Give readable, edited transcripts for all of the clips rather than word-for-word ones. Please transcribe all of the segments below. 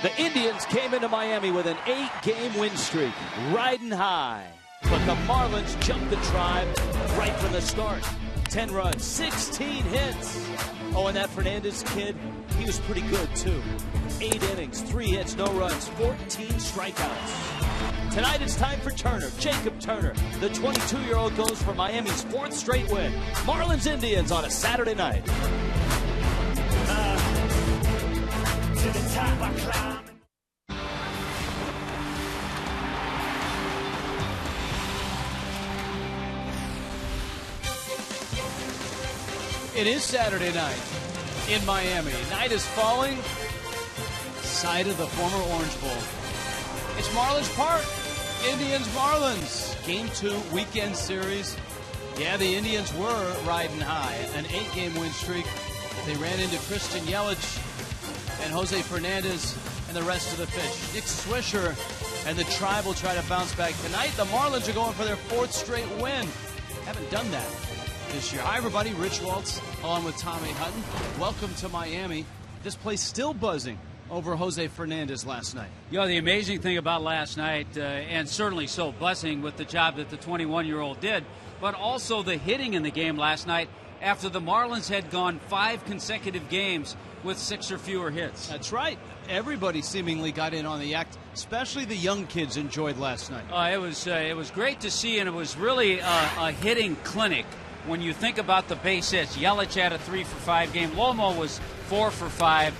The Indians came into Miami with an 8-game win streak, riding high. But the Marlins jumped the Tribe right from the start. 10 runs, 16 hits. Oh, and that Fernandez kid, he was pretty good too. 8 innings, 3 hits, no runs, 14 strikeouts. Tonight it's time for Turner, Jacob Turner. The 22-year-old goes for Miami's 4th straight win. Marlins Indians on a Saturday night. To the top I climb. It is Saturday night in Miami. Night is falling. Site of the former Orange Bowl. It's Marlins Park. Indians Marlins. Game 2 weekend series. Yeah, the Indians were riding high. An 8-game win streak. They ran into Christian Yelich and Jose Fernandez and the rest of the fish. Nick Swisher and the Tribe will try to bounce back tonight. The Marlins are going for their 4th straight win. Haven't done that this year. Hi, everybody. Rich Waltz along with Tommy Hutton. Welcome to Miami. This place still buzzing over Jose Fernandez last night. You know, the amazing thing about last night, and certainly so buzzing with the job that the 21-year-old did, but also the hitting in the game last night after the Marlins had gone 5 consecutive games with 6 or fewer hits. That's right. Everybody seemingly got in on the act, especially the young kids enjoyed last night. It was great to see, and it was really a hitting clinic. When you think about the base hits, Yelich had a 3-for-5 game. Lomo was 4-for-5.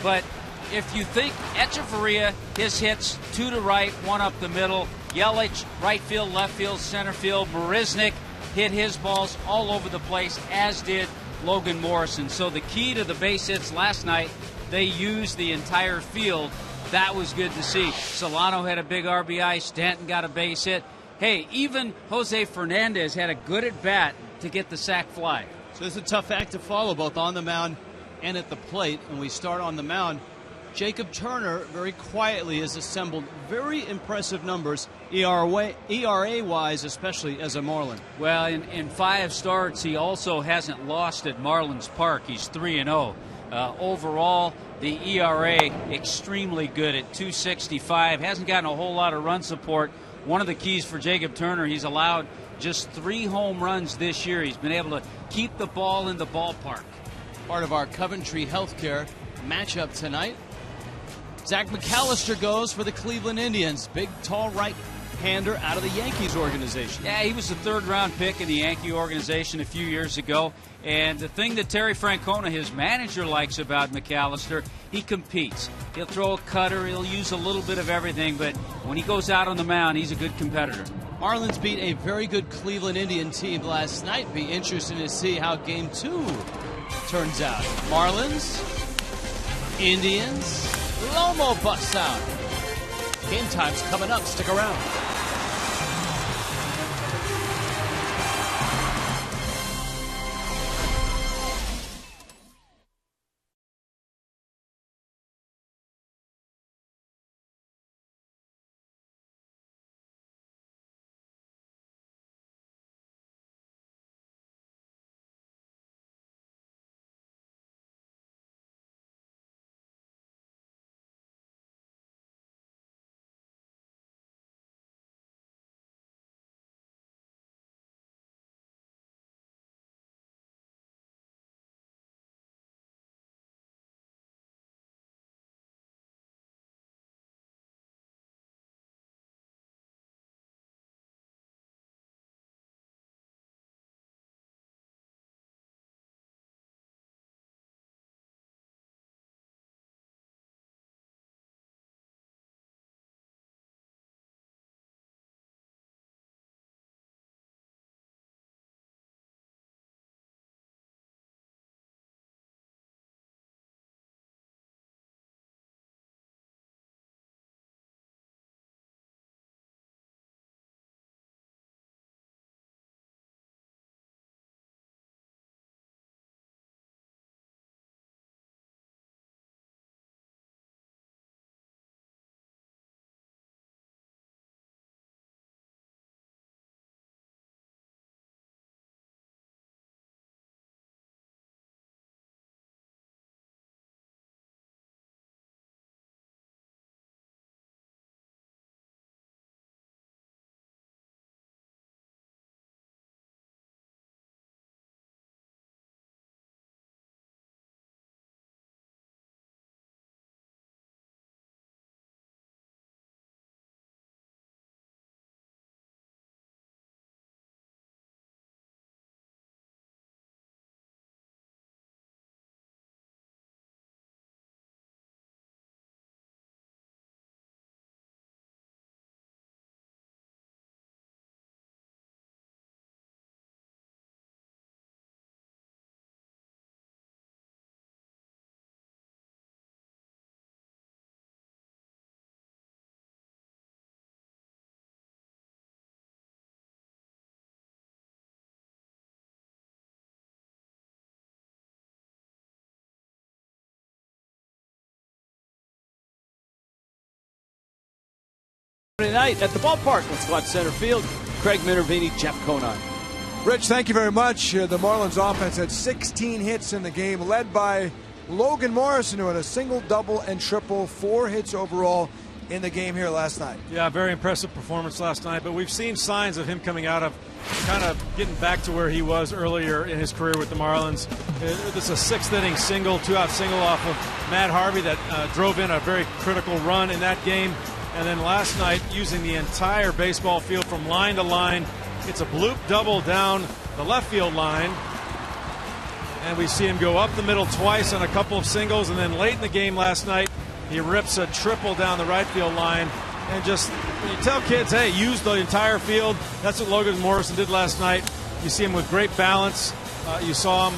But if you think Echeverria, his hits, 2 to right, 1 up the middle. Yelich, right field, left field, center field. Marisnick hit his balls all over the place, as did Logan Morrison. So the key to the base hits last night, they used the entire field. That was good to see. Solano had a big RBI. Stanton got a base hit. Hey, even Jose Fernandez had a good at-bat to get the sac fly. So it's a tough act to follow, both on the mound and at the plate. And we start on the mound. Jacob Turner very quietly has assembled very impressive numbers, ERA-wise, especially as a Marlin. Well, in 5 starts, he also hasn't lost at Marlins Park. He's 3-0. Overall, the ERA extremely good at 2.65. Hasn't gotten a whole lot of run support. One of the keys for Jacob Turner, he's allowed just 3 home runs this year. He's been able to keep the ball in the ballpark. Part of our Coventry Healthcare matchup tonight. Zach McAllister goes for the Cleveland Indians. Big, tall right-hander out of the Yankees organization. Yeah, he was the 3rd-round pick in the Yankee organization a few years ago. And the thing that Terry Francona, his manager, likes about McAllister, he competes. He'll throw a cutter, he'll use a little bit of everything, but when he goes out on the mound, he's a good competitor. Marlins beat a very good Cleveland Indian team last night. Be interesting to see how Game 2 turns out. Marlins, Indians, Lomo busts out. Game time's coming up. Stick around. Night at the ballpark. Let's go out to center field. Craig Minervini, Jeff Conine. Rich, thank you very much. The Marlins offense had 16 hits in the game, led by Logan Morrison, who had a single, double, and triple, 4 hits overall in the game here last night. Yeah, very impressive performance last night, but we've seen signs of him coming out of kind of getting back to where he was earlier in his career with the Marlins. This is a 6th-inning single, 2-out single off of Matt Harvey that drove in a very critical run in that game. And then last night, using the entire baseball field from line to line, it's a bloop double down the left field line. And we see him go up the middle twice on a couple of singles. And then late in the game last night, he rips a triple down the right field line. And just, when you tell kids, hey, use the entire field, that's what Logan Morrison did last night. You see him with great balance. You saw him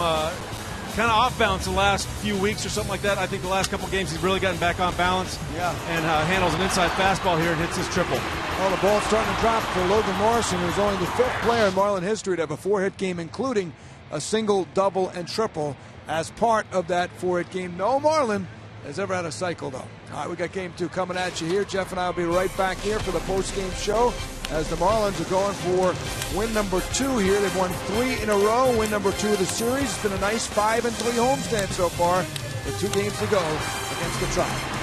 kind of off balance the last few weeks or something like that. I think the last couple games he's really gotten back on balance. Yeah. And handles an inside fastball here and hits his triple. Well, the ball's starting to drop for Logan Morrison, who's only the 5th player in Marlin history to have a 4-hit game, including a single, double, and triple as part of that 4-hit game. No Marlin has ever had a cycle, though. All right, we got game 2 coming at you here. Jeff and I will be right back here for the post-game show as the Marlins are going for win number 2 here. They've won 3 in a row, win number 2 of the series. It's been a nice 5-3 homestand so far with 2 games to go against the Tribe.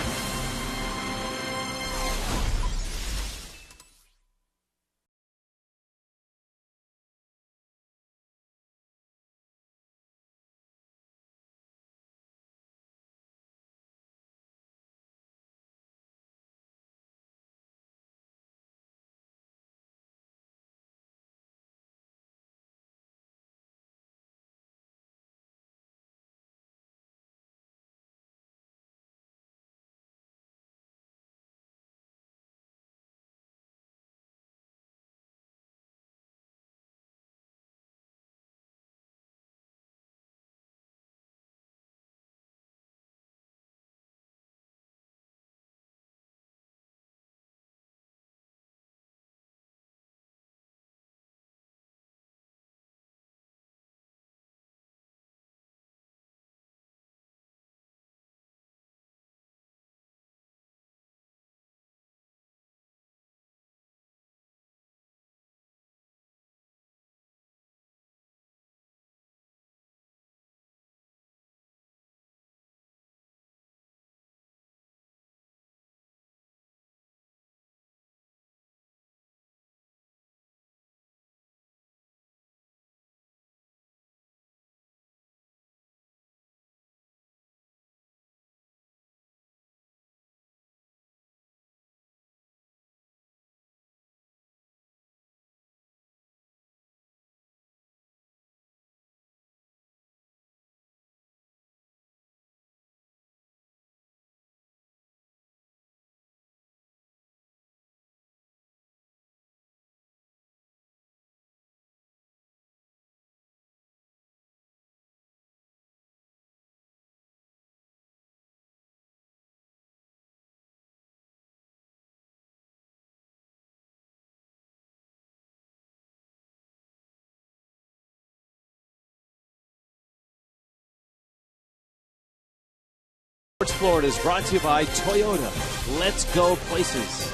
Florida is brought to you by Toyota. Let's go places.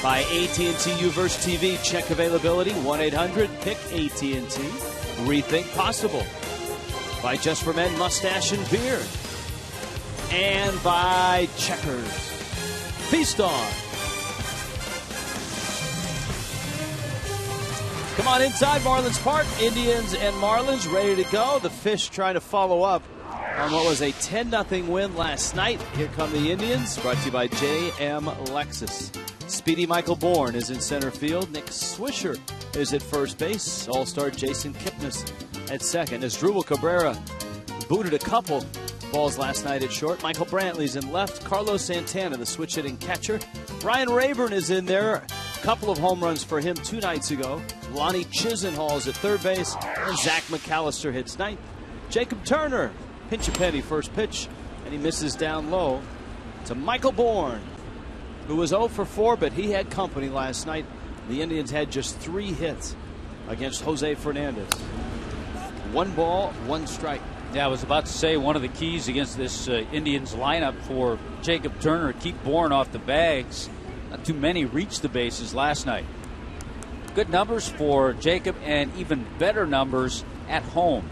By AT&T Uverse TV. Check availability 1-800-PICK-AT&T. Rethink possible. By Just for Men Mustache and Beard. And by Checkers. Feast on. Come on inside Marlins Park. Indians and Marlins ready to go. The Fish trying to follow up on what was a 10-0 win last night. Here come the Indians, brought to you by J.M. Lexus. Speedy Michael Bourne is in center field. Nick Swisher is at first base. All-star Jason Kipnis at second. As Drupal Cabrera booted a couple balls last night at short. Michael Brantley's in left. Carlos Santana, the switch-hitting catcher. Ryan Rayburn is in there. A couple of home runs for him 2 nights ago. Lonnie Chisenhall's at third base. And Zach McAllister hits ninth. Jacob Turner, pinch a penny first pitch, and he misses down low to Michael Bourne, who was 0 for 4, but he had company last night. The Indians had just 3 hits against Jose Fernandez. 1 ball, 1 strike. Yeah, I was about to say one of the keys against this Indians lineup for Jacob Turner, keep Bourne off the bags. Not too many reached the bases last night. Good numbers for Jacob and even better numbers at home.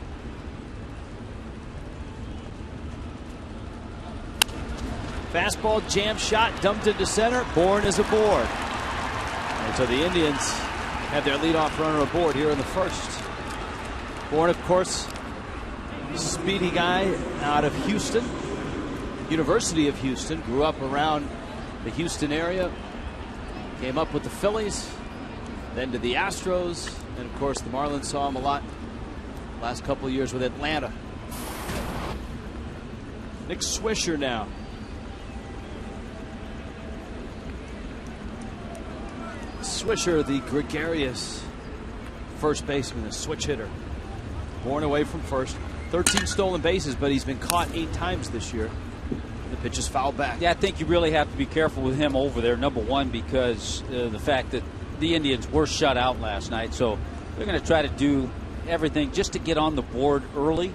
Fastball jam shot dumped into center. Bourne is aboard. And so the Indians have their leadoff runner aboard here in the first. Bourne, of course, speedy guy out of Houston, University of Houston. Grew up around the Houston area. Came up with the Phillies, then to the Astros, and of course the Marlins saw him a lot last couple of years with Atlanta. Nick Swisher now. Swisher, the gregarious first baseman, a switch hitter. Born away from first. 13 stolen bases, but he's been caught 8 times this year. The pitch is fouled back. Yeah, I think you really have to be careful with him over there, number one, because the fact that the Indians were shut out last night. So they're going to try to do everything just to get on the board early.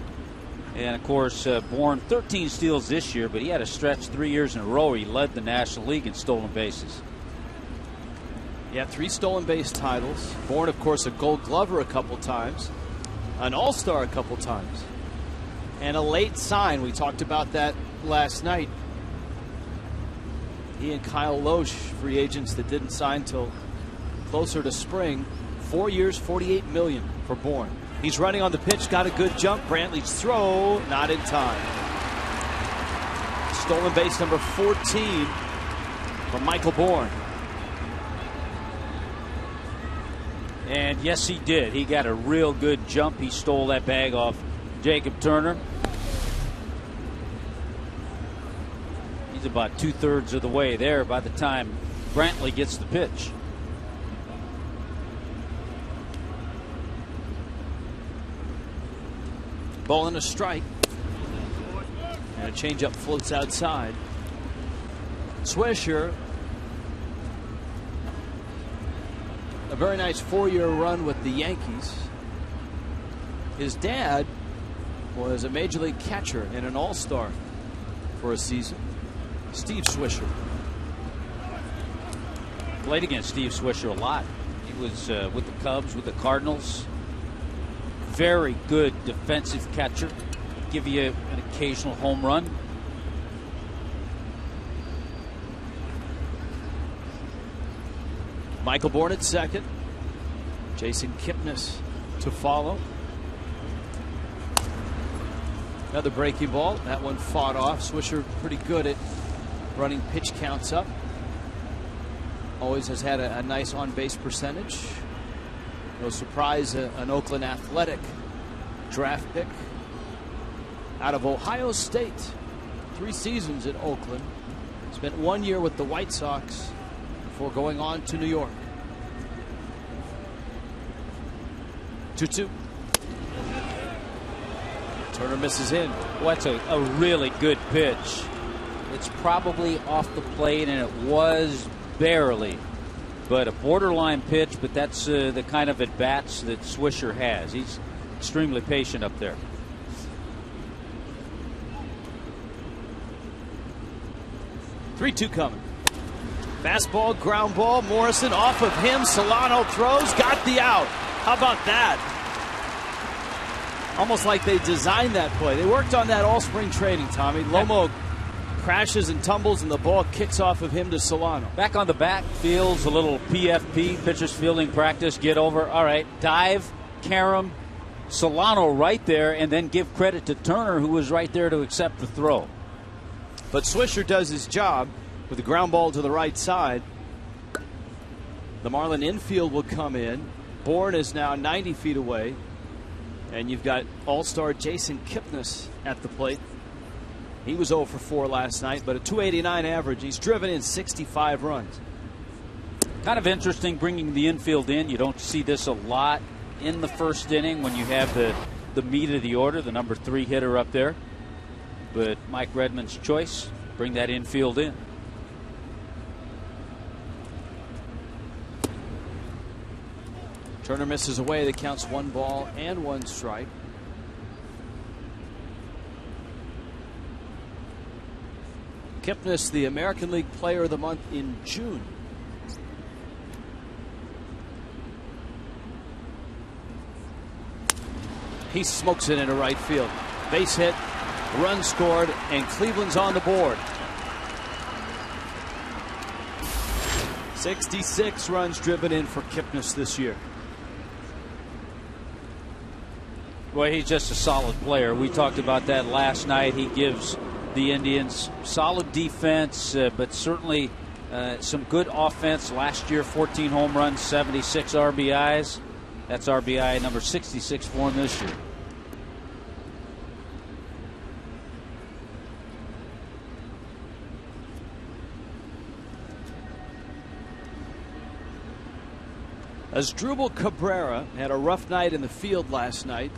And, of course, Bourne, 13 steals this year, but he had a stretch 3 years in a row where he led the National League in stolen bases. Yeah, 3 stolen base titles. Bourne, of course, a Gold Glover a couple times, an All-Star a couple times, and a late sign. We talked about that last night. He and Kyle Loesch, free agents that didn't sign till closer to spring. 4 years, $48 million for Bourne. He's running on the pitch, got a good jump. Brantley's throw, not in time. Stolen base number 14 from Michael Bourne. And yes, he did. He got a real good jump. He stole that bag off Jacob Turner. He's about 2/3 of the way there by the time Brantley gets the pitch. Ball and a strike. And a changeup floats outside. Swisher, a very nice 4-year run with the Yankees. His dad was a major league catcher and an all-star for a season. Steve Swisher. Played against Steve Swisher a lot. He was with the Cubs, with the Cardinals. Very good defensive catcher. Give you an occasional home run. Michael Bourne at second. Jason Kipnis to follow. Another breaking ball. That one fought off. Swisher pretty good at running pitch counts up. Always has had a nice on-base percentage. No surprise, an Oakland Athletic draft pick out of Ohio State. 3 seasons in Oakland. Spent 1 year with the White Sox before going on to New York. 2-2. Turner misses in. Well, that's a really good pitch. It's probably off the plate, and it was barely. But a borderline pitch, but that's the kind of at-bats that Swisher has. He's extremely patient up there. Three-two coming. Fastball, ground ball. Morrison off of him. Solano throws, got the out. How about that? Almost like they designed that play. They worked on that all spring training, Tommy. Lomo crashes and tumbles, and the ball kicks off of him to Solano. Back on the bat, fields a little PFP, pitcher's fielding practice, get over. All right, dive, Karam, Solano right there, and then give credit to Turner, who was right there to accept the throw. But Swisher does his job with the ground ball to the right side. The Marlin infield will come in. Bourne is now 90 feet away. And you've got all-star Jason Kipnis at the plate. He was 0 for 4 last night, but a .289 average. He's driven in 65 runs. Kind of interesting bringing the infield in. You don't see this a lot in the first inning when you have the meat of the order, the number 3 hitter up there. But Mike Redmond's choice, bring that infield in. Turner misses away. That counts 1 ball and 1 strike. Kipnis, the American League Player of the Month in June. He smokes it into right field. Base hit, run scored, and Cleveland's on the board. 66 runs driven in for Kipnis this year. Well, he's just a solid player. We talked about that last night. He gives the Indians solid defense, but certainly some good offense. Last year, 14 home runs, 76 RBIs. That's RBI number 66 for him this year. Asdrubal Cabrera had a rough night in the field last night.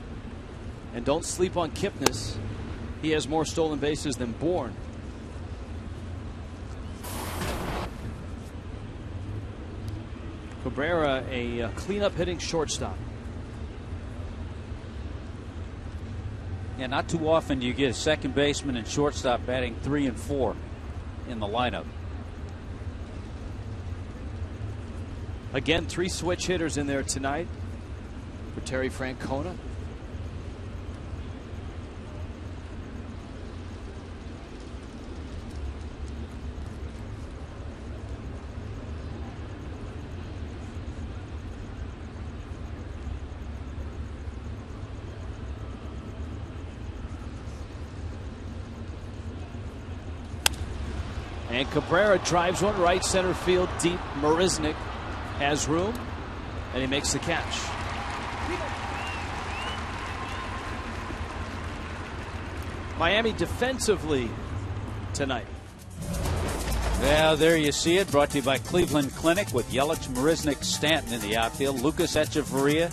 And don't sleep on Kipnis. He has more stolen bases than Bourne. Cabrera, a cleanup hitting shortstop. Yeah, not too often do you get a second baseman and shortstop batting 3 and 4 in the lineup. Again, 3 switch hitters in there tonight for Terry Francona. And Cabrera drives one right center field deep. Marisnick has room, and he makes the catch. Miami defensively tonight. Yeah, there you see it. Brought to you by Cleveland Clinic with Yelich, Marisnick, Stanton in the outfield. Lucas Echeverria,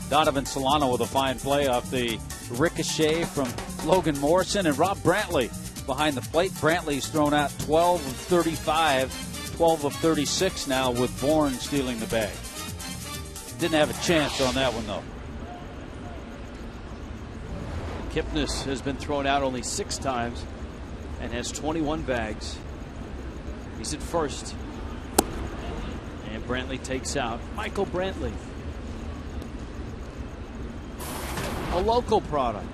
Donovan Solano with a fine play off the ricochet from Logan Morrison, and Rob Brantley behind the plate. Brantley's thrown out 12 of 35, 12 of 36 now with Bourne stealing the bag. Didn't have a chance on that one, though. Kipnis has been thrown out only 6 times and has 21 bags. He's at first. And Brantley takes out Michael Brantley. A local product.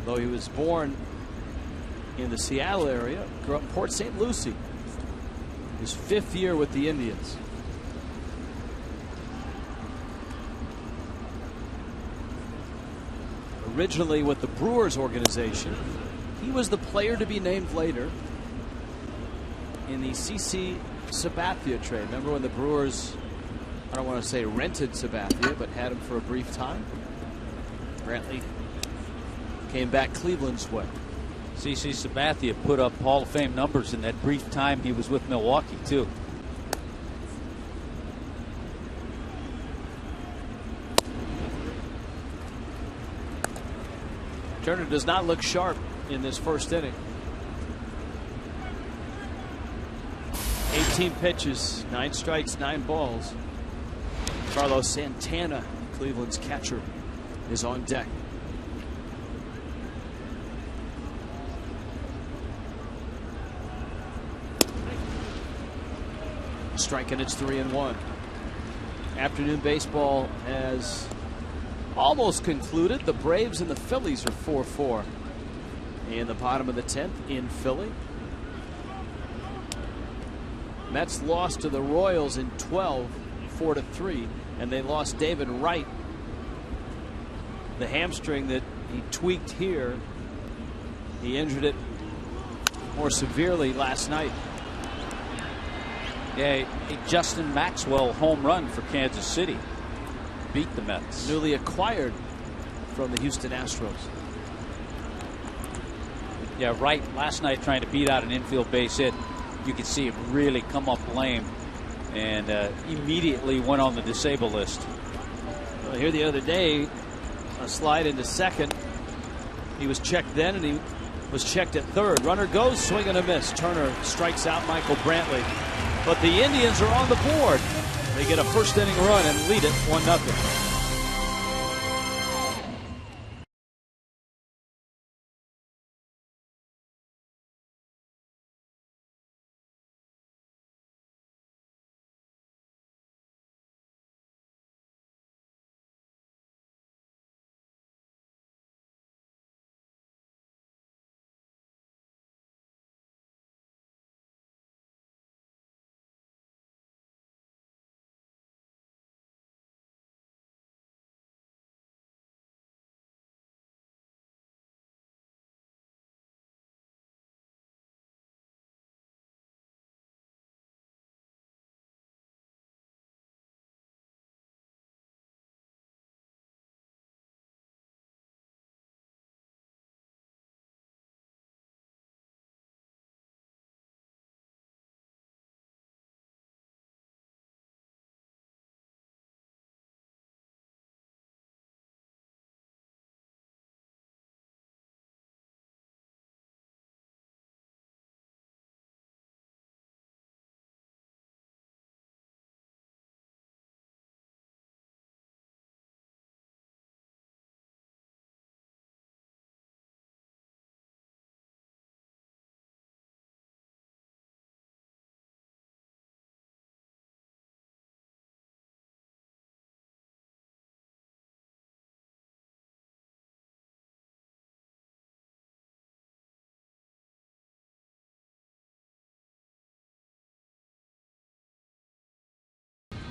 Though he was born in the Seattle area, grew up in Port St. Lucie. His 5th year with the Indians. Originally with the Brewers organization, he was the player to be named later in the CC Sabathia trade. Remember when the Brewers, I don't want to say rented Sabathia, but had him for a brief time? Brantley came back Cleveland's way. CC Sabathia put up Hall of Fame numbers in that brief time he was with Milwaukee, too. Turner does not look sharp in this first inning. 18 pitches, 9 strikes, 9 balls. Carlos Santana, Cleveland's catcher, is on deck. Strike, and it's 3-1. Afternoon baseball has almost concluded. The Braves and the Phillies are 4-4 in the bottom of the 10th in Philly. Mets lost to the Royals in 12, 4-3, and they lost David Wright. The hamstring that he tweaked here, he injured it more severely last night. Yeah, a Justin Maxwell home run for Kansas City beat the Mets. Newly acquired from the Houston Astros. Yeah, right. Last night trying to beat out an infield base hit. You could see him really come up lame and immediately went on the disabled list. Well, here the other day, a slide into second. He was checked then, and he was checked at third. Runner goes, swing and a miss. Turner strikes out Michael Brantley. But the Indians are on the board. They get a first inning run and lead it 1-0.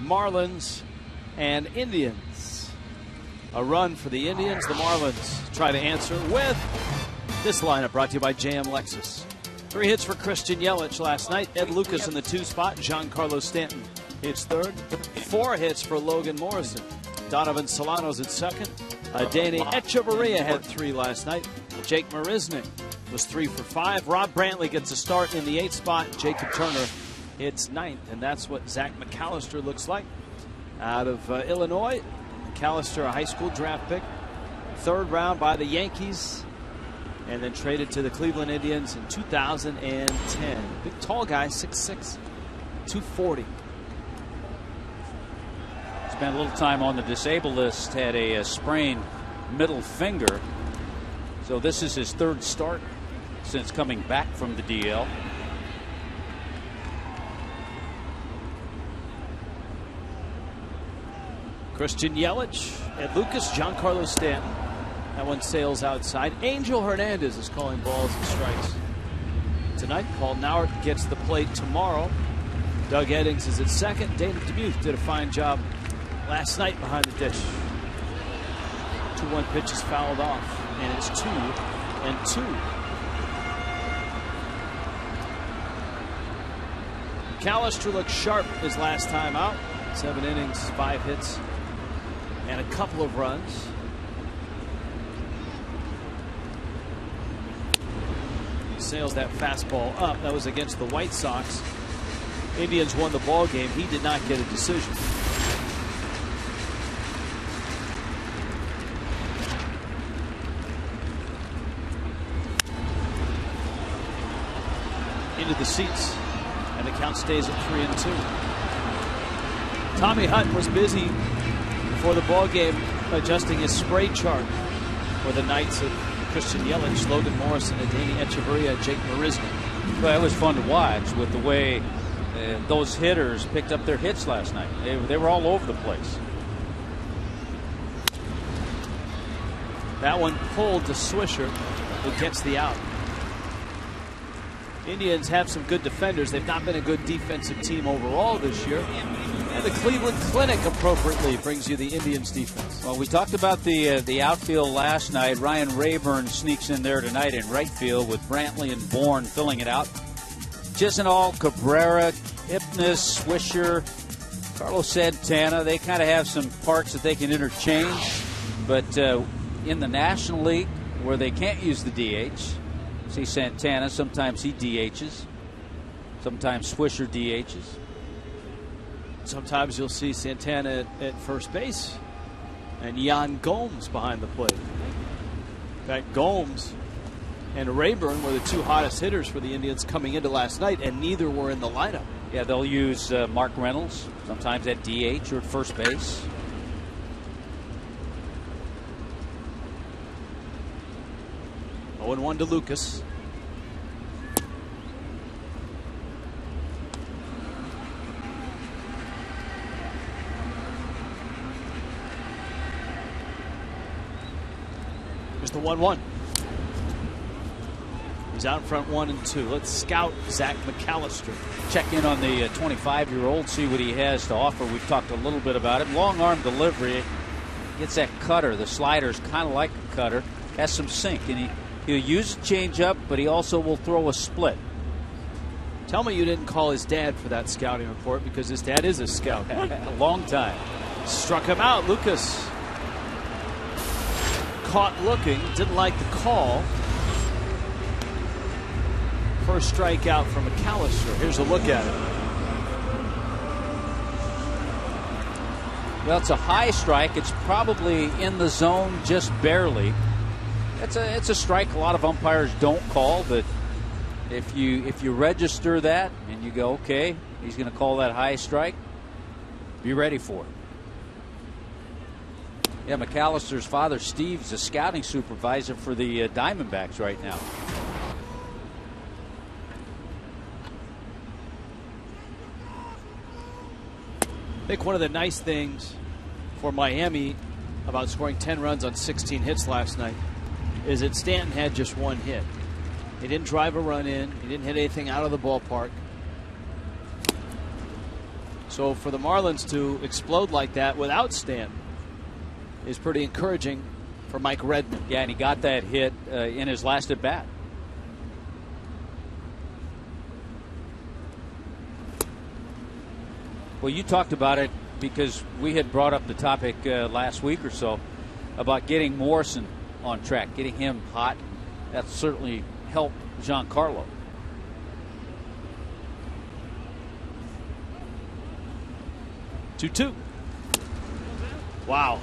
Marlins and Indians. A run for the Indians. The Marlins try to answer with this lineup, brought to you by JM Lexus. 3 hits for Christian Yelich last night. Ed Lucas in the 2 spot. Giancarlo Stanton hits 3rd. 4 hits for Logan Morrison. Donovan Solano's at 2nd. Danny Echeverria had 3 last night. Jake Marisnick was 3 for 5. Rob Brantley gets a start in the 8th spot. Jacob Turner hits 9th, and that's what Zach McAllister looks like out of Illinois. McAllister, a high school draft pick, 3rd round by the Yankees, and then traded to the Cleveland Indians in 2010. Big tall guy, 6'6", 240. Spent a little time on the disabled list, had a sprained middle finger. So this is his 3rd start since coming back from the DL. Christian Yelich, Ed Lucas, Giancarlo Stanton. That one sails outside. Angel Hernandez is calling balls and strikes tonight. Paul Nauert gets the plate tomorrow. Doug Eddings is at 2nd. David Dubuque did a fine job last night behind the dish. 2-1 pitch is fouled off, and it's 2-2. McAllister looked sharp his last time out. 7 innings, 5 hits, and a couple of runs. He sails that fastball up. That was against the White Sox. Indians won the ball game. He did not get a decision. Into the seats, and the count stays at 3-2. Tommy Hunt was busy before the ball game adjusting his spray chart for the nights of Christian Yelich, Logan Morrison, and Danny Echeverria, and Jake Marisnick. Well, it was fun to watch with the way those hitters picked up their hits last night. They were all over the place. That one pulled to Swisher, who gets the out. Indians have some good defenders. They've not been a good defensive team overall this year. And the Cleveland Clinic appropriately brings you the Indians defense. Well, we talked about the outfield last night. Ryan Rayburn sneaks in there tonight in right field with Brantley and Bourne filling it out. Chisenhall, Cabrera, Hipnis, Swisher, Carlos Santana, they kind of have some parts that they can interchange. But in the National League, where they can't use the DH, see Santana, sometimes he DHs, sometimes Swisher DHs. Sometimes you'll see Santana at first base and Yan Gomes behind the plate. In fact, Gomes and Rayburn were the 2 hottest hitters for the Indians coming into last night, and neither were in the lineup. Yeah, they'll use Mark Reynolds sometimes at DH or at first base. Oh, 0-1 to Lucas. Here's the 1-1. He's out in front 1-2. Let's scout Zach McAllister. Check in on the 25-year-old, see what he has to offer. We've talked a little bit about it. Long arm delivery. Gets that cutter. The slider's kind of like a cutter. Has some sink, and he'll use a changeup, but he also will throw a split. Tell me you didn't call his dad for that scouting report, because his dad is a scout. A long time. Struck him out. Lucas caught looking, didn't like the call. First strikeout from McAllister. Here's a look at it. Well, it's a high strike. It's probably in the zone just barely. It's a strike a lot of umpires don't call, but if you register that and you go, okay, he's going to call that high strike, be ready for it. Yeah, McAllister's father, Steve's a scouting supervisor for the Diamondbacks right now. I think one of the nice things for Miami about scoring 10 runs on 16 hits last night is that Stanton had just 1 hit. He didn't drive a run in. He didn't hit anything out of the ballpark. So for the Marlins to explode like that without Stanton is pretty encouraging for Mike Redmond. Yeah, and he got that hit in his last at bat. Well, you talked about it because we had brought up the topic last week or so about getting Morrison on track, getting him hot. That certainly helped Giancarlo. Two. Wow.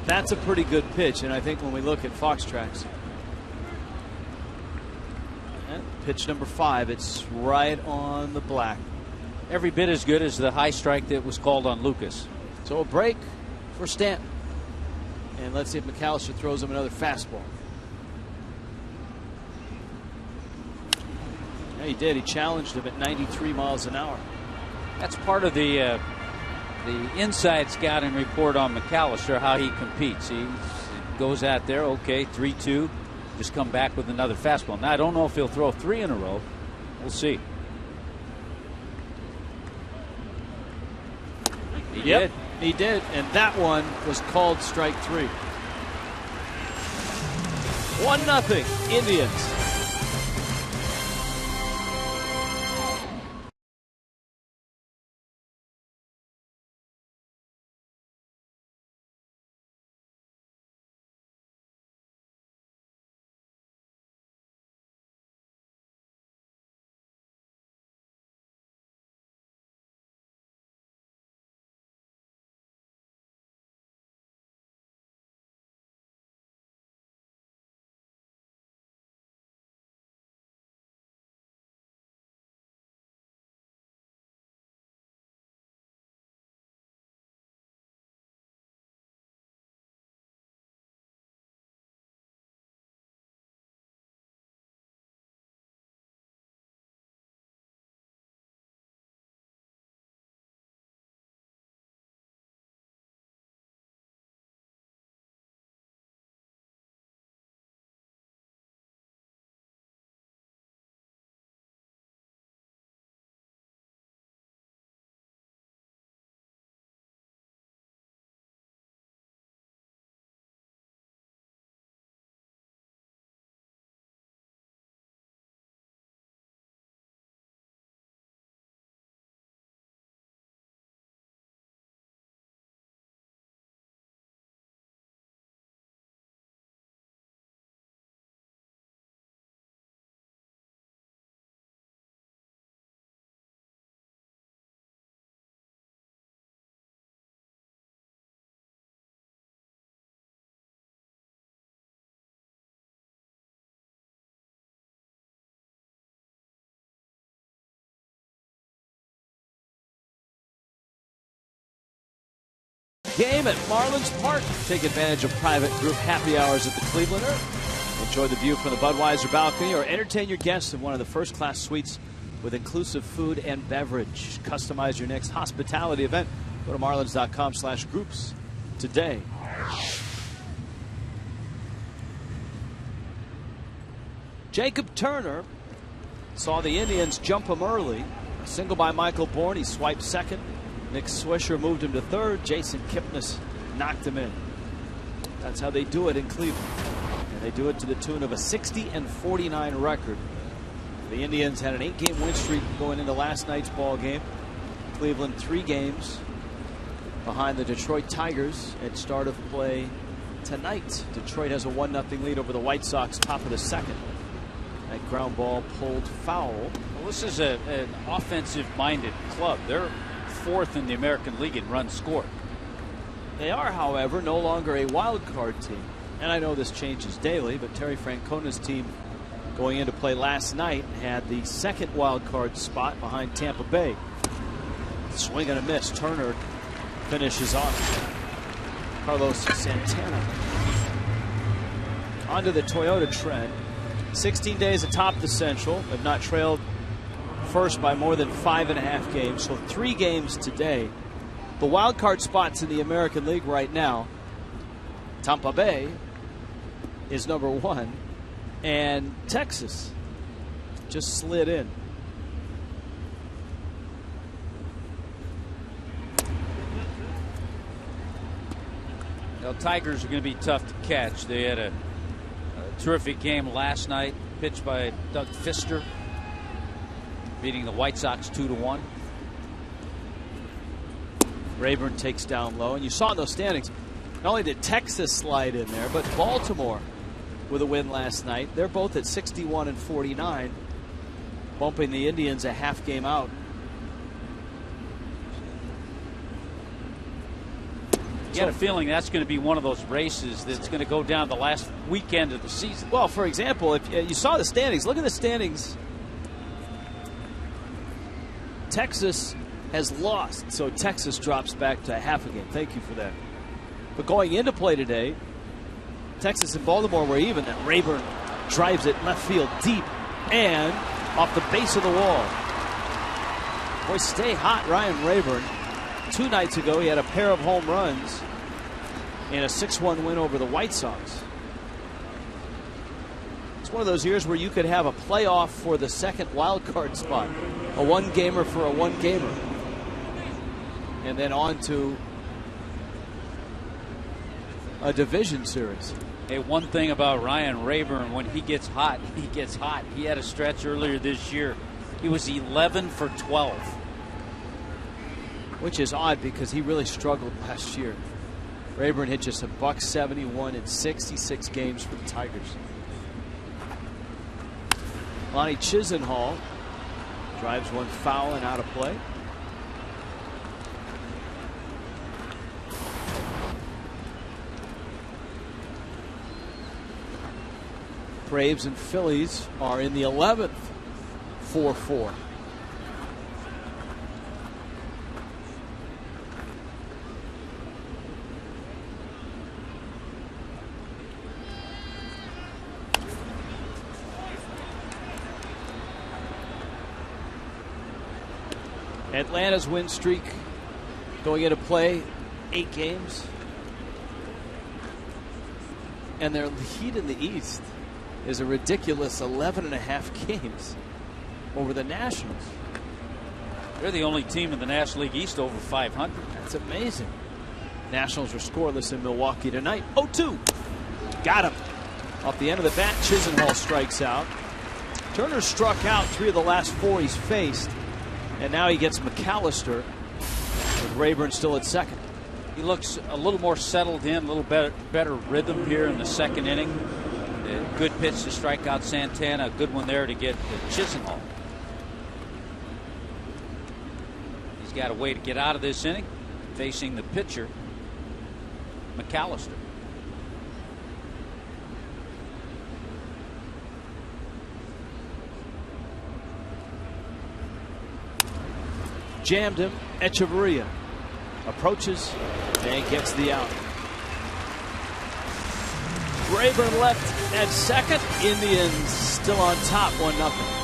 That's a pretty good pitch, and I think when we look at Fox Tracks, pitch number 5, it's right on the black. Every bit as good as the high strike that was called on Lucas. So a break for Stanton. And let's see if McAllister throws him another fastball. Yeah, he did. He challenged him at 93 miles an hour. That's part of the inside scouting report on McAllister, how he competes. He goes out there, okay, 3-2, just come back with another fastball. Now, I don't know if he'll throw 3 in a row. We'll see. He did, and that one was called strike 3. 1-0 Indians. Game at Marlins Park. Take advantage of private group happy hours at the Clevelander. Enjoy the view from the Budweiser balcony or entertain your guests in one of the first-class suites with inclusive food and beverage. Customize your next hospitality event. Go to marlins.com/groups today. Jacob Turner saw the Indians jump him early. A single by Michael Bourne. He swiped second. Nick Swisher moved him to third. Jason Kipnis knocked him in. That's how they do it in Cleveland. And they do it to the tune of a 60-49 record. The Indians had an 8-game win streak going into last night's ball game. Cleveland 3 games behind the Detroit Tigers at start of play tonight. Detroit has a 1-0 lead over the White Sox, top of the second. That ground ball pulled foul. Well, this is an offensive-minded club. They're 4th in the American League in runs scored. They are, however, no longer a wild card team. And I know this changes daily, but Terry Francona's team going into play last night had the second wild card spot behind Tampa Bay. Swing and a miss. Turner finishes off Carlos Santana. Onto the Toyota trend. 16 days atop the Central. Have not trailed first by more than 5.5 games. So 3 games today. The wild card spots in the American League right now. Tampa Bay is number 1. And Texas just slid in. Well, Tigers are going to be tough to catch. They had a terrific game last night, pitched by Doug Fister, beating the White Sox 2-1. Rayburn takes down low, and you saw in those standings, not only did Texas slide in there, but Baltimore with a win last night. They're both at 61 and 49, bumping the Indians a half game out. You got a feeling that's going to be one of those races that's going to go down the last weekend of the season. Well, for example, if you saw the standings, look at the standings. Texas has lost, so Texas drops back to half a game. Thank you for that. But going into play today, Texas and Baltimore were even. And Rayburn drives it left field deep and off the base of the wall. Boy, stay hot, Ryan Rayburn. 2 nights ago, he had a pair of home runs in a 6-1 win over the White Sox. It's one of those years where you could have a playoff for the second wild card spot, a one-gamer for a one-gamer, and then on to a division series. Hey, one thing about Ryan Rayburn, when he gets hot, he gets hot. He had a stretch earlier this year. He was 11 for 12. Which is odd because he really struggled last year. Rayburn hit just $171 in 66 games for the Tigers. Lonnie Chisenhall drives one foul and out of play. Braves and Phillies are in the 11th, 4-4. Atlanta's win streak going into play 8 games. And their lead in the East is a ridiculous 11.5 games over the Nationals. They're the only team in the National League East over 500. That's amazing. Nationals are scoreless in Milwaukee tonight. 0-2. Got him. Off the end of the bat, Chisenhall strikes out. Turner struck out 3 of the last 4 he's faced. And now he gets McAllister with Rayburn still at second. He looks a little more settled in, a little better rhythm here in the second inning. Good pitch to strike out Santana. A good one there to get Chisenhall. He's got a way to get out of this inning, facing the pitcher, McAllister. Jammed him. Echeverria approaches and gets the out. Rayburn left at second. Indians still on top, 1-0.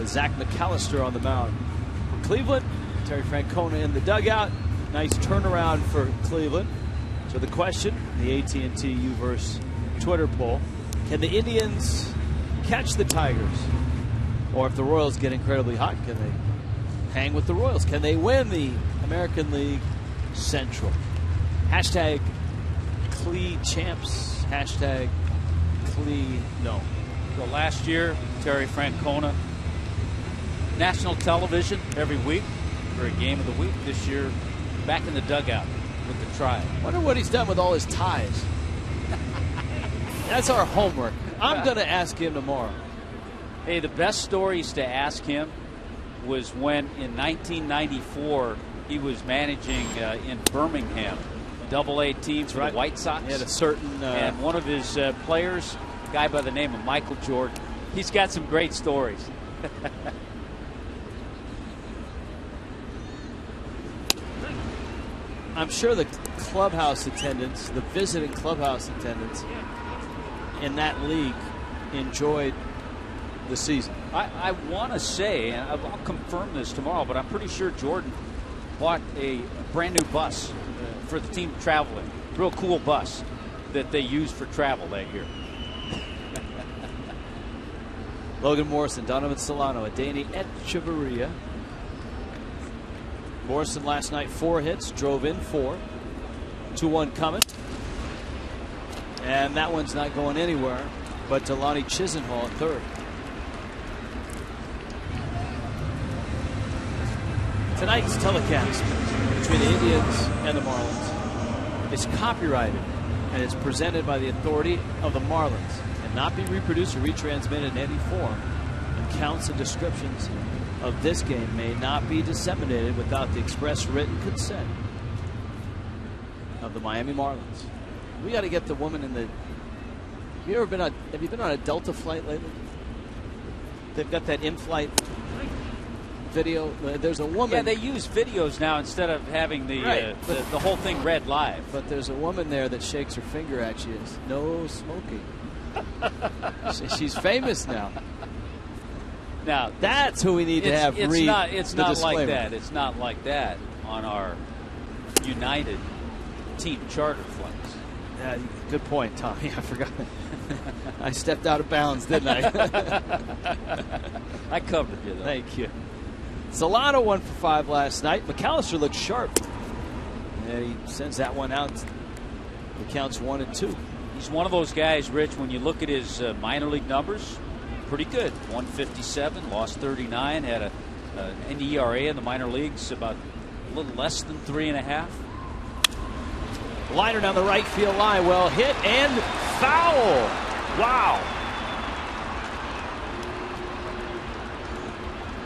with Zach McAllister on the mound. Cleveland, Terry Francona in the dugout. Nice turnaround for Cleveland. So the question, the AT&T U-verse Twitter poll, can the Indians catch the Tigers? Or if the Royals get incredibly hot, can they hang with the Royals? Can they win the American League Central? Hashtag CLE champs. Hashtag CLE no. So last year, Terry Francona, national television every week for a game of the week. This year, back in the dugout with the Tribe. Wonder what he's done with all his ties. That's our homework. I'm going to ask him tomorrow. Hey, the best stories to ask him was when in 1994 he was managing in Birmingham, Double-A teams for the White Sox. He had a certain and one of his players, a guy by the name of Michael Jordan. He's got some great stories. I'm sure the clubhouse attendants, the visiting clubhouse attendants in that league enjoyed the season. I want to say, and I'll confirm this tomorrow, but I'm pretty sure Jordan bought a brand new bus for the team traveling. Real cool bus that they used for travel that year. Logan Morrison, Donovan Solano, Adeiny Echeverria. Morrison last night 4 hits, drove in 4. 2-1 coming. And that one's not going anywhere, but to Lonnie Chisenhall at third. Tonight's telecast between the Indians and the Marlins is copyrighted and it's presented by the authority of the Marlins and not be reproduced or retransmitted in any form. And counts and descriptions of this game may not be disseminated without the express written consent of the Miami Marlins. We got to get the woman in the. Have you been on a Delta flight lately? They've got that in-flight video. There's a woman. Yeah, they use videos now instead of having the the whole thing read live. But there's a woman there that shakes her finger at you. No smoking. She's famous now. Now that's who we need to have read. It's not like that. It's not like that on our United team charter flights. Yeah, good point, Tommy. I forgot. I stepped out of bounds, didn't I? I covered you, though. Thank you. Solano 1 for 5 last night. McAllister looked sharp. And he sends that one out. The count's 1-2. He's one of those guys, Rich, when you look at his minor league numbers, pretty good. 157, lost 39, had an ERA in the minor leagues about a little less than 3.5. Liner down the right field line. Well hit and foul. Wow.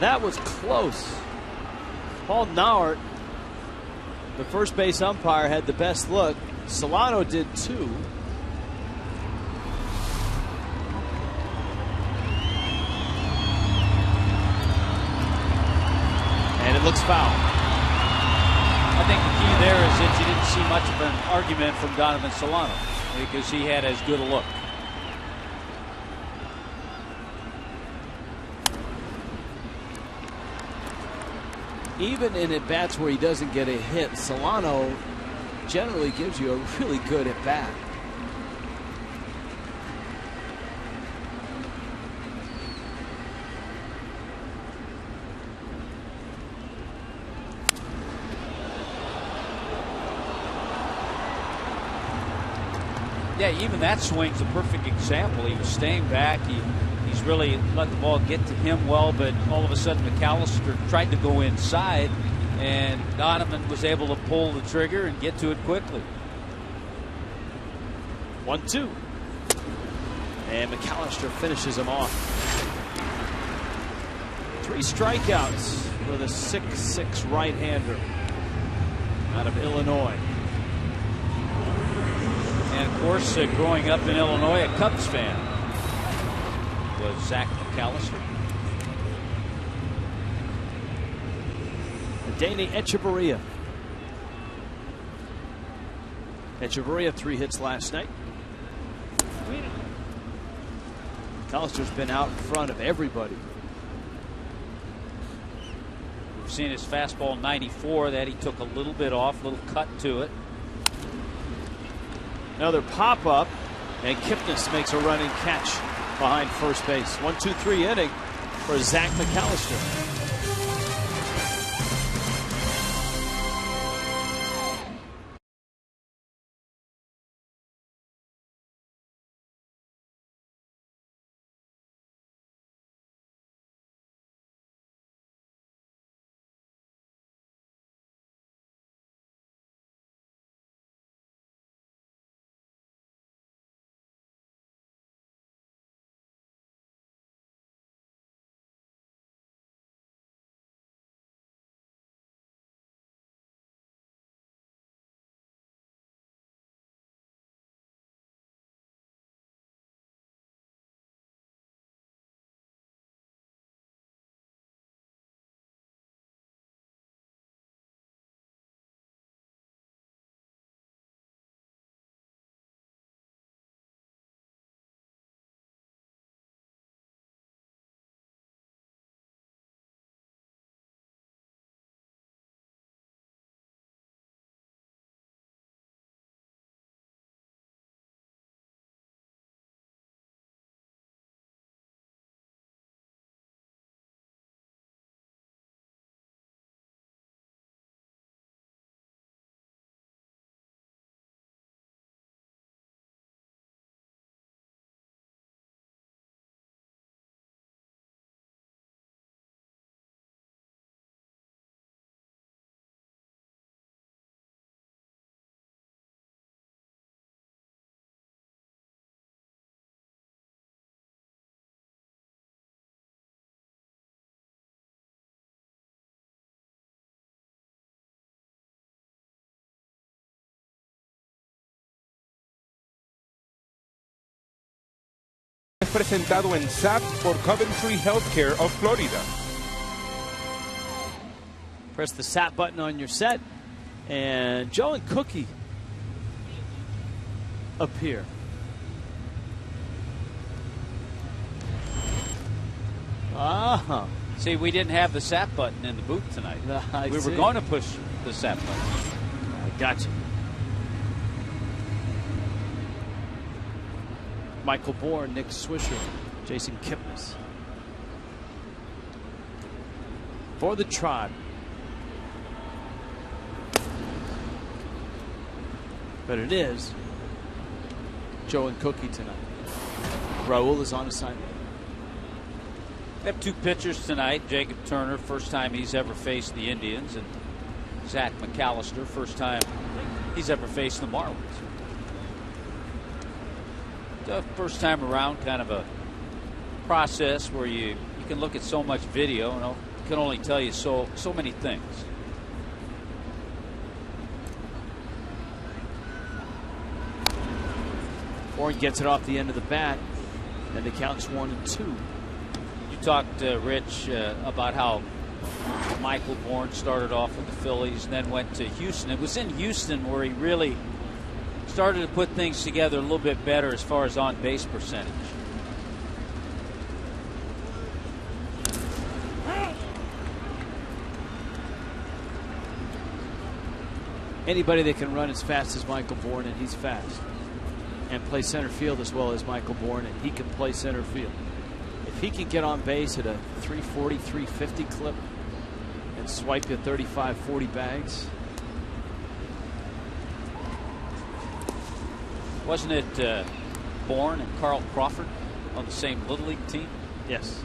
That was close. Paul Nauert, the first base umpire, had the best look. Solano did too. And it looks foul. I think the key there is that you didn't see much of an argument from Donovan Solano because he had as good a look. Even in at-bats where he doesn't get a hit, Solano generally gives you a really good at-bat. Yeah, even that swing's a perfect example. He was staying back. He's really let the ball get to him well, but all of a sudden McAllister tried to go inside, and Donovan was able to pull the trigger and get to it quickly. 1-2. And McAllister finishes him off. 3 strikeouts for the 6'6" right-hander out of Illinois. And, of course, growing up in Illinois, a Cubs fan was Zach McAllister. Adeiny Echeverria. Echeverria 3 hits last night. McAllister's been out in front of everybody Seen his fastball 94 that he took a little bit off, little cut to it. Another pop up, and Kipnis makes a running catch behind first base. 1-2-3 inning for Zach McAllister. Es presentado en SAP por Coventry Healthcare of Florida. Press the SAP button on your set, and Joe and Cookie appear. See, we didn't have the SAP button in the booth tonight. We were going to push the SAP button. I got you. Michael Bourne, Nick Swisher, Jason Kipnis. For the Tribe. But it is Joe and Cookie tonight. Raul is on assignment. They have two pitchers tonight. Jacob Turner, first time he's ever faced the Indians, and Zach McAllister, first time he's ever faced the Marlins. The first time around, kind of a process where you can look at so much video and it can only tell you so many things. Bourne gets it off the end of the bat, and the count's 1-2. You talked, Rich, about how Michael Bourne started off with the Phillies and then went to Houston. It was in Houston where he really started to put things together a little bit better as far as on-base percentage. Anybody that can run as fast as Michael Bourne, and he's fast, and play center field as well as Michael Bourne, and he can play center field. If he can get on base at a 340, 350 clip and swipe you 35, 40 bags. Wasn't it Bourne and Carl Crawford on the same Little League team? Yes.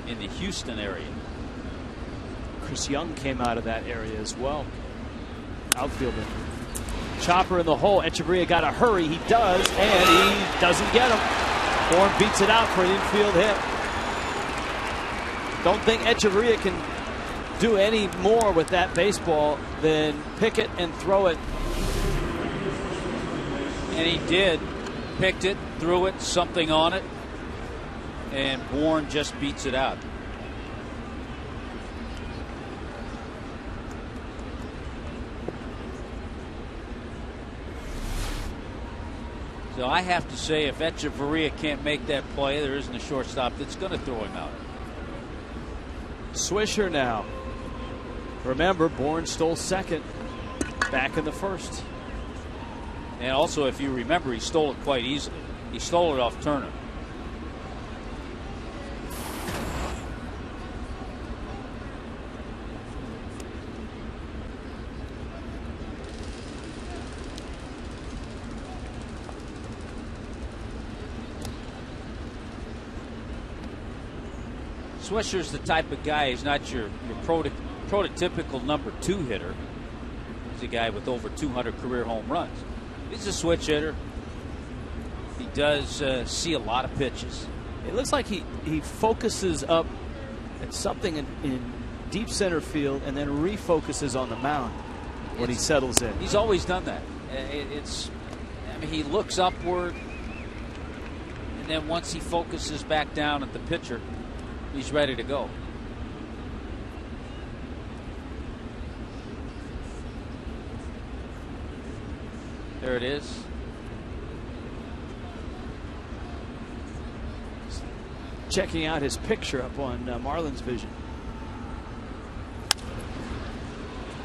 In the Houston area. Chris Young came out of that area as well. Outfielder. Chopper in the hole. Echeverria got to hurry. He does, and he doesn't get him. Bourne beats it out for an infield hit. Don't think Echeverria can do any more with that baseball than pick it and throw it. And he did. Picked it, threw it, something on it, and Bourne just beats it out. So I have to say, if Echeverria can't make that play, there isn't a shortstop that's going to throw him out. Swisher now. Remember, Bourne stole second back in the first. And also, if you remember, he stole it quite easily. He stole it off Turner. Swisher's the type of guy, he's not your prototypical number 2 hitter. He's a guy with over 200 career home runs. He's a switch hitter. He does see a lot of pitches. It looks like he focuses up at something in deep center field and then refocuses on the mound when he settles in. He's always done that. I mean, he looks upward, and then once he focuses back down at the pitcher, he's ready to go. There it is. Checking out his picture up on Marlins Vision.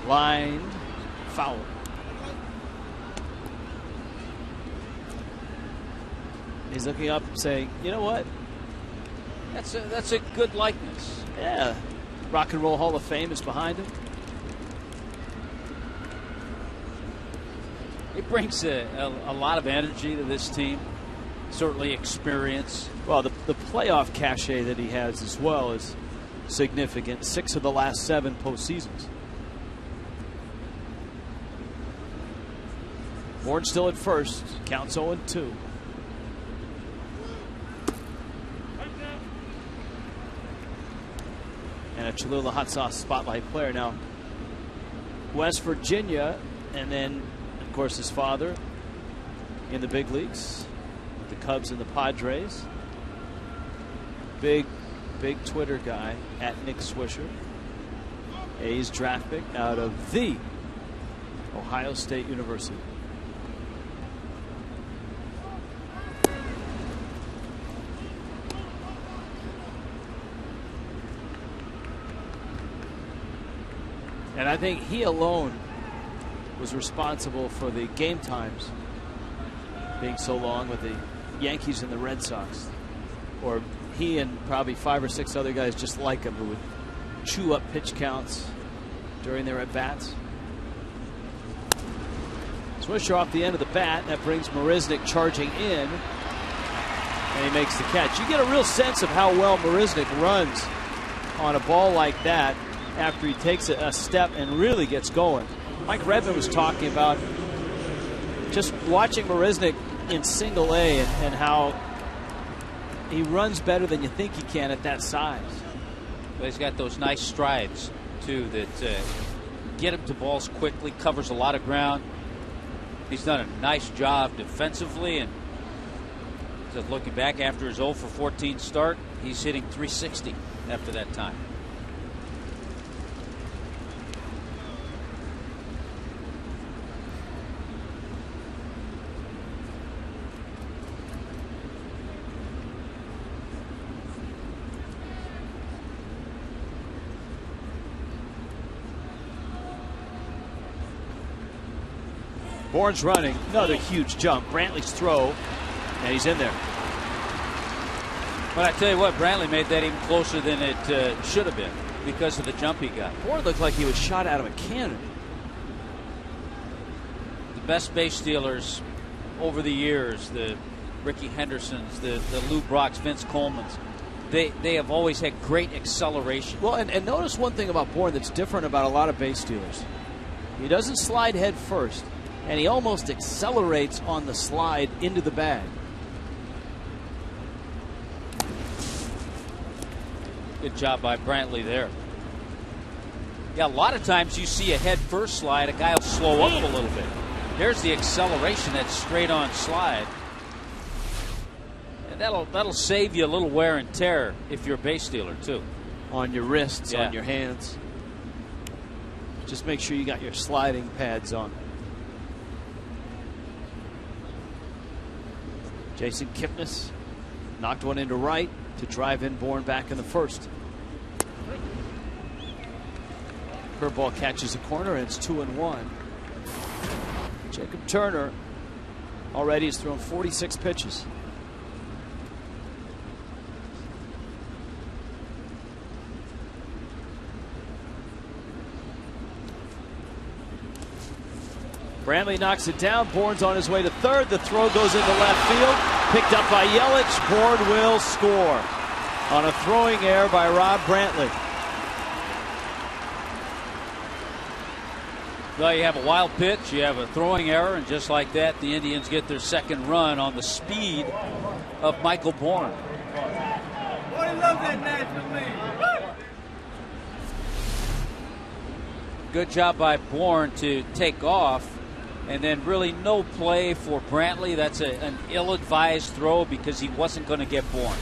Line foul. He's looking up saying, you know what? That's a good likeness. Yeah. Rock and Roll Hall of Fame is behind him. It brings a lot of energy to this team. Certainly experience. Well, the playoff cachet that he has as well is significant. 6 of the last 7 postseasons. Bourne still at first. Counts 0-2. And a Cholula Hot Sauce Spotlight player now. West Virginia, and then, of course, his father in the big leagues, the Cubs and the Padres. Big Twitter guy at Nick Swisher. A's draft pick out of the Ohio State University. And I think he alone was responsible for the game times being so long with the Yankees and the Red Sox. Or he and probably 5 or 6 other guys just like him who would chew up pitch counts during their at-bats. Swisher off the end of the bat. That brings Marisnick charging in. And he makes the catch. You get a real sense of how well Marisnick runs on a ball like that after he takes a step and really gets going. Mike Redmond was talking about just watching Marisnick in single A and how he runs better than you think he can at that size. But he's got those nice strides, too, that get him to balls quickly, covers a lot of ground. He's done a nice job defensively, and just looking back after his 0 for 14 start, he's hitting .360 after that time. Bourne's running. Another huge jump. Brantley's throw, and he's in there. But I tell you what, Brantley made that even closer than it should have been because of the jump he got. Bourne looked like he was shot out of a cannon. The best base stealers over the years, the Ricky Hendersons, the Lou Brocks, Vince Coleman's, they have always had great acceleration. Well, and notice one thing about Bourne that's different about a lot of base stealers. He doesn't slide head first, and he almost accelerates on the slide into the bag. Good job by Brantley there. Yeah, a lot of times you see a head first slide, a guy will slow up a little bit. There's the acceleration, that straight on slide. And that'll save you a little wear and tear if you're a base stealer too. On your wrists, on your hands. Just make sure you got your sliding pads on. Jason Kipnis knocked one into right to drive in Bourne back in the first. Curveball catches a corner, and it's 2-1. Jacob Turner already has thrown 46 pitches. Brantley knocks it down. Bourne's on his way to third. The throw goes into left field. Picked up by Yelich. Bourne will score on a throwing error by Rob Brantley. Well, you have a wild pitch, you have a throwing error, and just like that, the Indians get their second run on the speed of Michael Bourne. Good job by Bourne to take off, and then really no play for Brantley. That's an ill-advised throw because he wasn't going to get Bourne.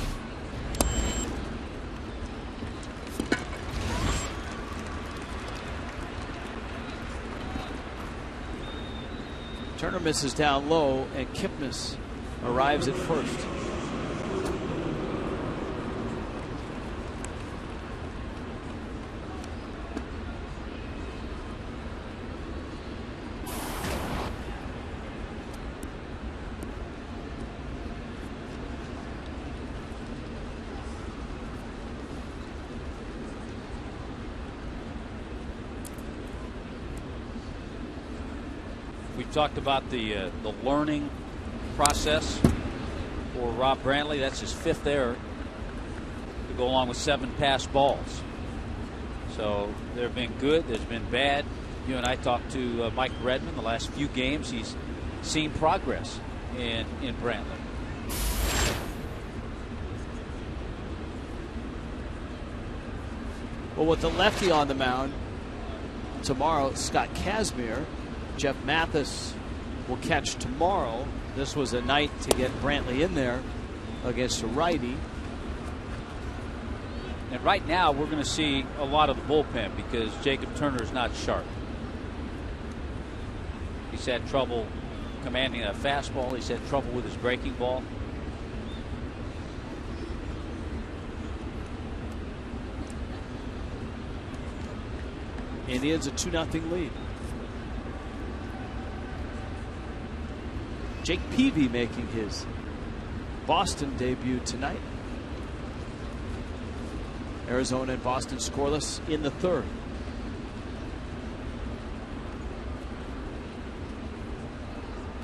Turner misses down low, and Kipnis arrives at first. We've talked about the learning process for Rob Brantley. That's his 5th error to go along with 7 passed balls. So there have been good, there's been bad. You and I talked to Mike Redmond the last few games. He's seen progress in Brantley. Well, with the lefty on the mound tomorrow, Scott Kazmir. Jeff Mathis will catch tomorrow. This was a night to get Brantley in there against a righty. And right now we're going to see a lot of the bullpen because Jacob Turner is not sharp. He's had trouble commanding a fastball. He's had trouble with his breaking ball. Indians a 2-0 lead. Jake Peavy making his Boston debut tonight. Arizona and Boston scoreless in the third.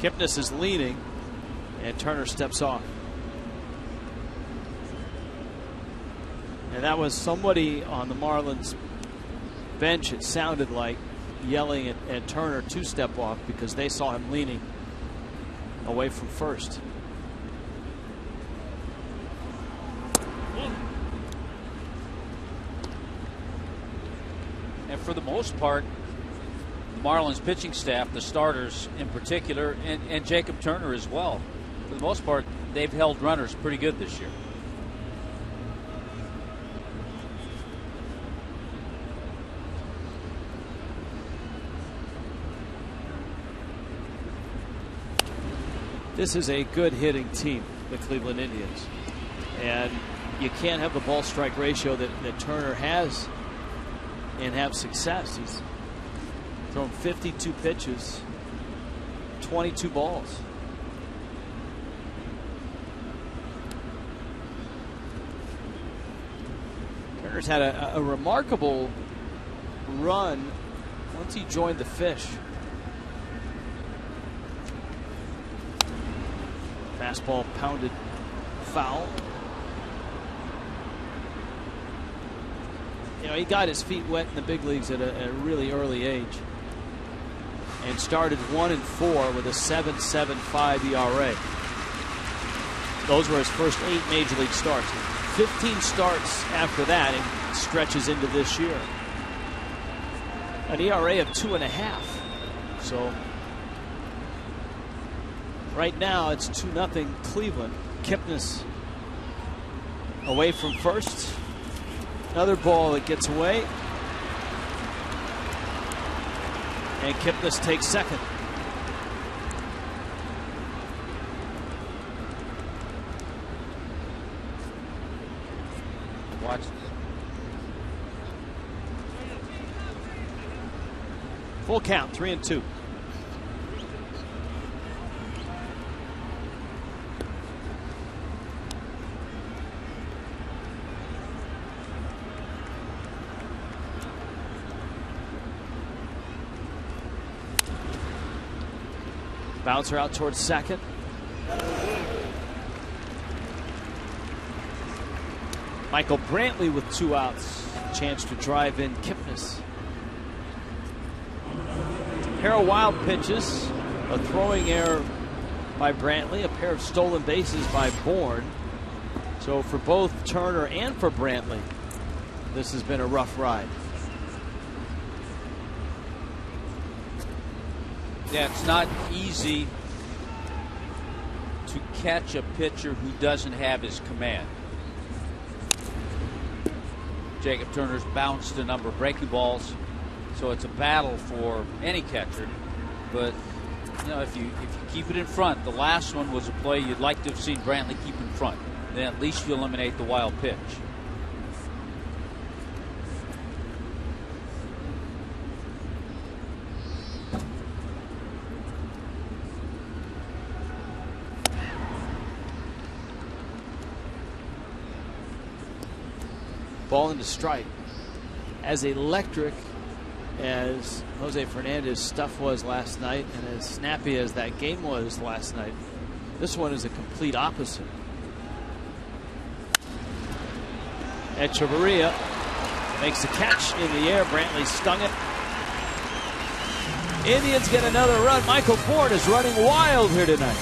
Kipnis is leaning, and Turner steps off. And that was somebody on the Marlins bench, it sounded like, yelling at Turner to step off because they saw him leaning away from first. And for the most part, the Marlins pitching staff, the starters in particular, and Jacob Turner as well, for the most part, they've held runners pretty good this year. This is a good hitting team, the Cleveland Indians. And you can't have the ball strike ratio that Turner has and have success. He's thrown 52 pitches, 22 balls. Turner's had a remarkable run once he joined the Fish. Fastball pounded foul. You know, he got his feet wet in the big leagues at a really early age and started 1-4 with a 7.75 ERA. Those were his first 8 major league starts. 15 starts after that and stretches into this year. An ERA of 2.5. So right now it's 2-0 Cleveland. Kipnis away from first. Another ball that gets away. And Kipnis takes second. Full count, 3-2. Bouncer out towards second. Michael Brantley with 2 outs. Chance to drive in Kipnis. A pair of wild pitches. A throwing error by Brantley. A pair of stolen bases by Bourne. So for both Turner and for Brantley, this has been a rough ride. Yeah, it's not easy to catch a pitcher who doesn't have his command. Jacob Turner's bounced a number of breaking balls, so it's a battle for any catcher. But you know, if you keep it in front, the last one was a play you'd like to have seen Brantley keep in front. Then at least you eliminate the wild pitch. Ball into strike. As electric as Jose Fernandez's stuff was last night and as snappy as that game was last night, this one is a complete opposite. Echeverria makes the catch in the air. Brantley stung it. Indians get another run. Michael Bourne is running wild here tonight.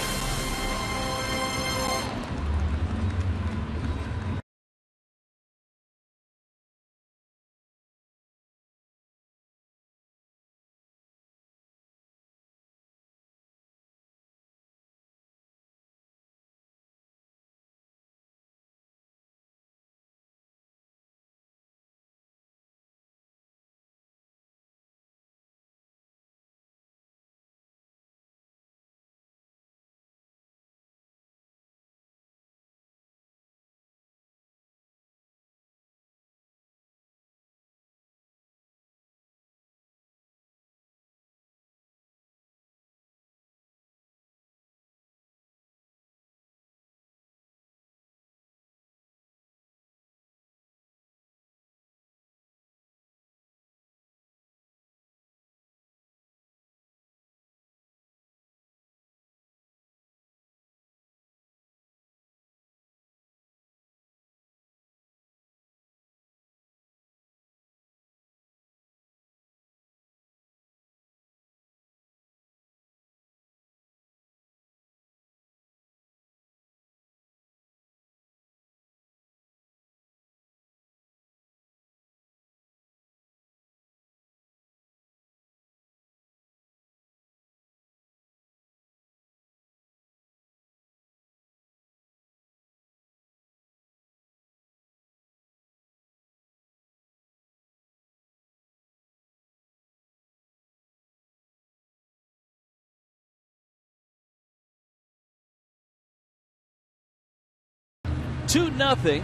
Two nothing.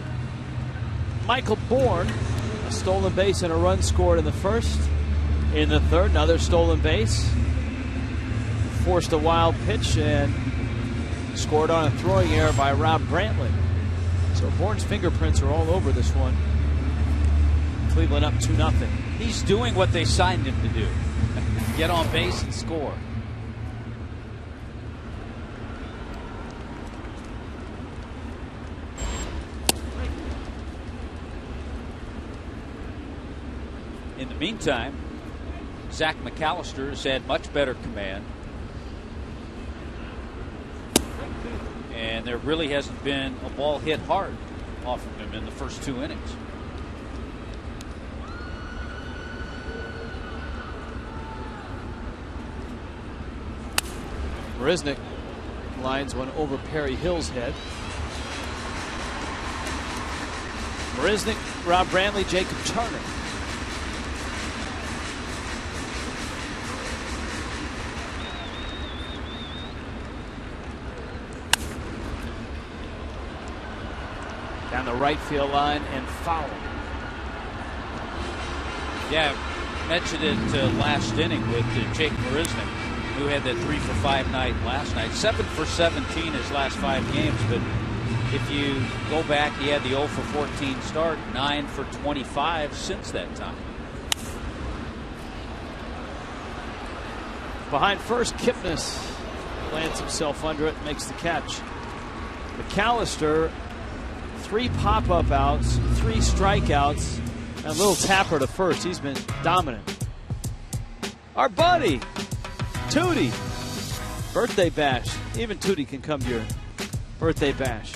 Michael Bourne, a stolen base and a run scored in the first. In the third, another stolen base. Forced a wild pitch and scored on a throwing error by Rob Brantley. So Bourne's fingerprints are all over this one. Cleveland up 2-0. He's doing what they signed him to do. Get on base and score. In the meantime, Zach McAllister has had much better command. And there really hasn't been a ball hit hard off of him in the first 2 innings. Marisnick lines one over Perry Hill's head. Marisnick, Rob Brantley, Jacob Turner. Down the right field line and foul. Yeah, mentioned it last inning with Jake Marisnik, who had that 3 for 5 night last night. 7 for 17 his last 5 games, but if you go back, he had the 0 for 14 start, 9 for 25 since that time. Behind first, Kipnis lands himself under it, makes the catch. McAllister, 3 pop-up outs, 3 strikeouts, and a little tapper to first. He's been dominant. Our buddy, Tootie, birthday bash. Even Tootie can come to your birthday bash.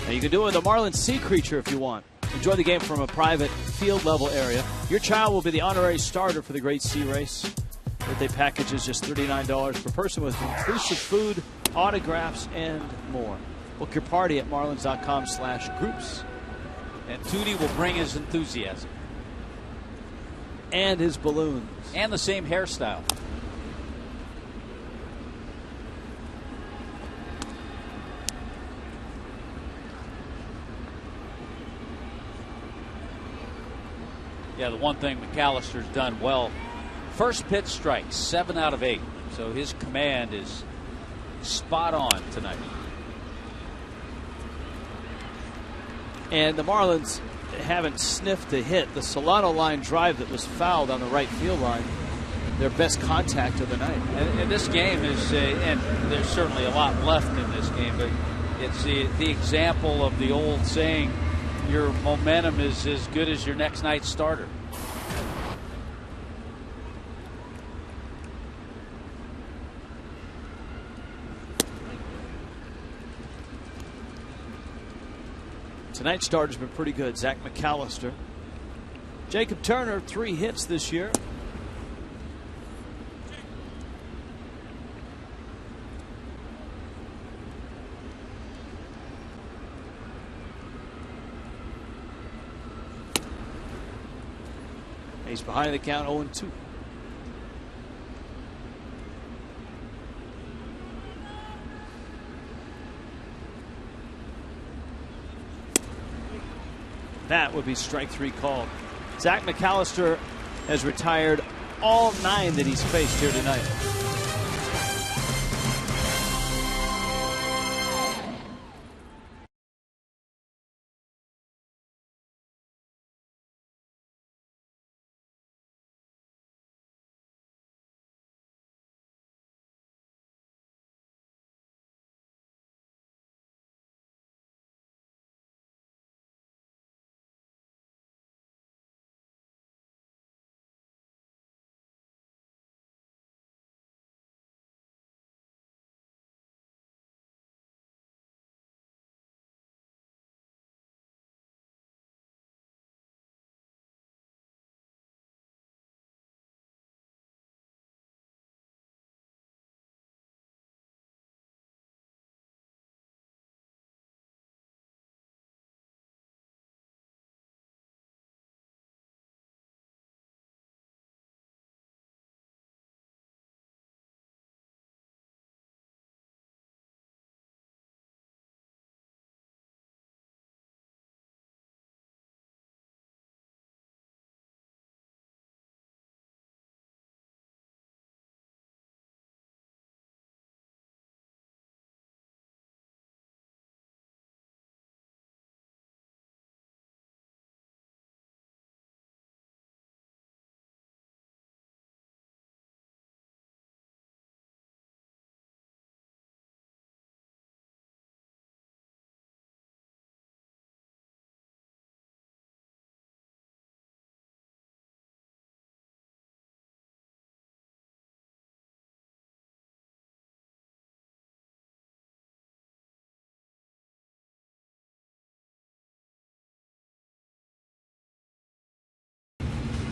Now you can do it with a Marlin Sea Creature if you want. Enjoy the game from a private field level area. Your child will be the honorary starter for the Great Sea Race. Birthday package is just $39 per person with inclusive food, autographs, and more. Book your party at marlins.com/groups. And Tootie will bring his enthusiasm. And his balloons. And the same hairstyle. Yeah, the one thing McAllister's done well, first pitch strikes, 7 out of 8. So his command is spot on tonight. And the Marlins haven't sniffed a hit. The Solano line drive that was fouled on the right field line, their best contact of the night. And this game is, and there's certainly a lot left in this game, but it's the example of the old saying, your momentum is as good as your next night's starter. Tonight's starter's been pretty good. Zach McAllister. Jacob Turner, 3 hits this year. He's behind the count, 0-2. That would be strike 3 called. Zach McAllister has retired all 9 that he's faced here tonight.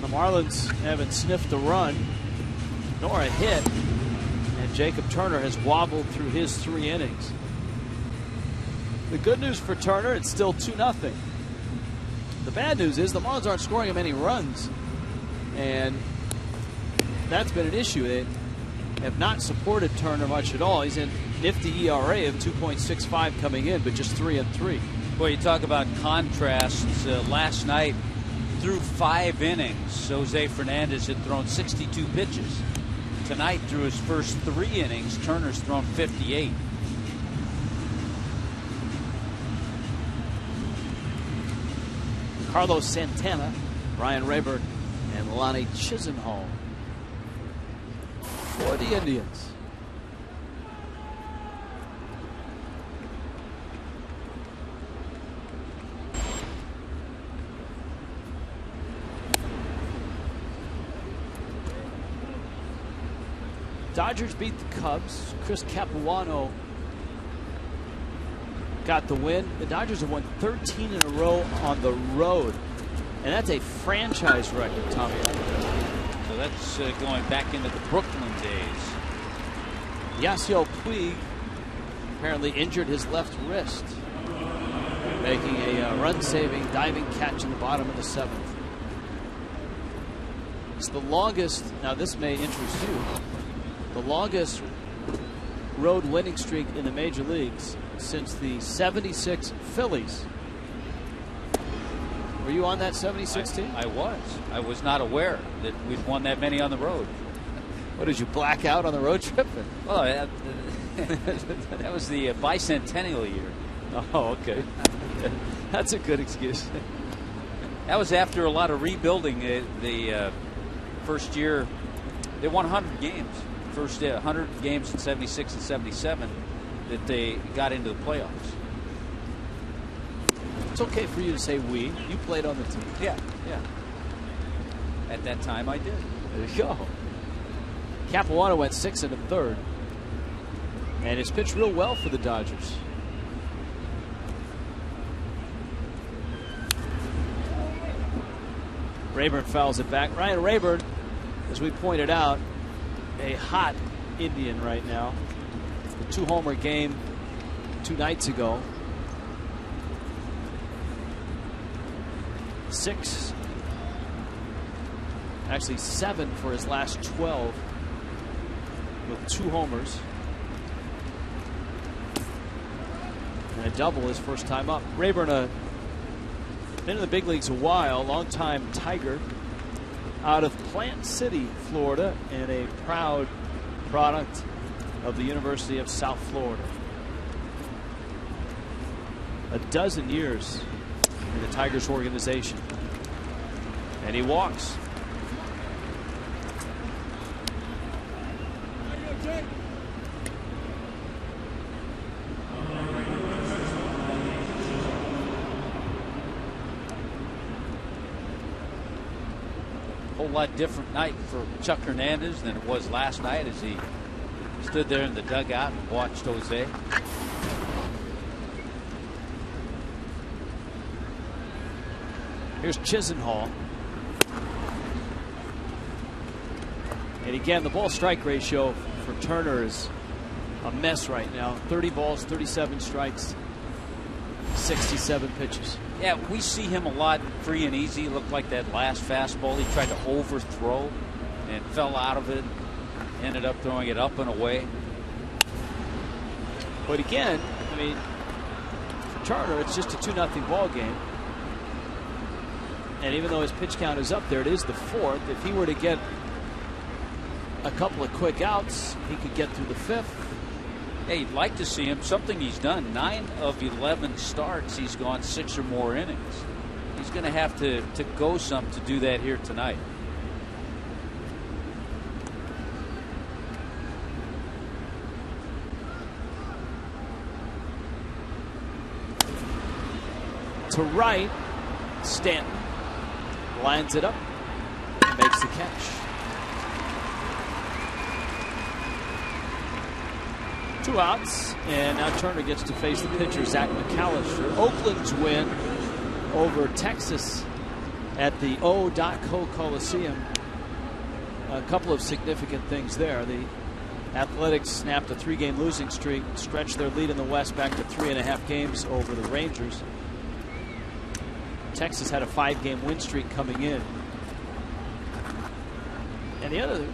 The Marlins haven't sniffed a run nor a hit, and Jacob Turner has wobbled through his 3 innings. The good news for Turner, it's still 2-0. The bad news is the Marlins aren't scoring him any runs, and that's been an issue. They have not supported Turner much at all. He's in nifty ERA of 2.65 coming in, but just 3-3. Boy, you talk about contrasts. Last night, through 5 innings, Jose Fernandez had thrown 62 pitches. Tonight, through his first 3 innings, Turner's thrown 58. Carlos Santana, Ryan Rayburn, and Lonnie Chisenhall for the Indians. Dodgers beat the Cubs. Chris Capuano got the win. The Dodgers have won 13 in a row on the road, and that's a franchise record, Tommy. So that's going back into the Brooklyn days. Yasiel Puig apparently injured his left wrist, making a run-saving diving catch in the bottom of the 7th. It's the longest, now this may interest you, the longest road winning streak in the major leagues since the 76 Phillies. Were you on that 76 team? I was. I was not aware that we'd won that many on the road. What, did you black out on the road trip? Well, that was the bicentennial year. Oh, okay. That's a good excuse. That was after a lot of rebuilding. The first year, they won 100 games. First 100 games in 76 and 77 that they got into the playoffs. It's okay for you to say we. You played on the team. Yeah. At that time, I did. There you go. Capuano went 6 1/3, and it's pitched real well for the Dodgers. Rayburn fouls it back. Ryan Rayburn, as we pointed out, a hot Indian right now. The 2-homer game 2 nights ago. 6, actually 7 for his last 12 with 2 homers. And a double his first time up. Rayburn, been in the big leagues a while, longtime Tiger out of Plant City, Florida, and a proud product of the University of South Florida. A dozen years in the Tigers organization. And he walks. Whole lot different night for Chuck Hernandez than it was last night as he stood there in the dugout and watched Jose. Here's Chisenhall. And again, the ball strike ratio for Turner is a mess right now. 30 balls, 37 strikes, 67 pitches. Yeah, we see him a lot free and easy. Looked like that last fastball he tried to overthrow and fell out of it. Ended up throwing it up and away. But again, I mean, for Turner, it's just a 2-0 ball game. And even though his pitch count is up there, it is the 4th. If he were to get a couple of quick outs, he could get through the 5th. Hey, you'd like to see him. Something he's done. 9 of 11 starts, he's gone 6 or more innings. He's going to have to go some to do that here tonight. To right, Stanton lines it up and makes the catch. 2 outs, and now Turner gets to face the pitcher, Zach McAllister. Oakland's win over Texas at the O.Co Coliseum. A couple of significant things there. The Athletics snapped a 3-game losing streak, stretched their lead in the West back to 3.5 games over the Rangers. Texas had a 5-game win streak coming in. And the other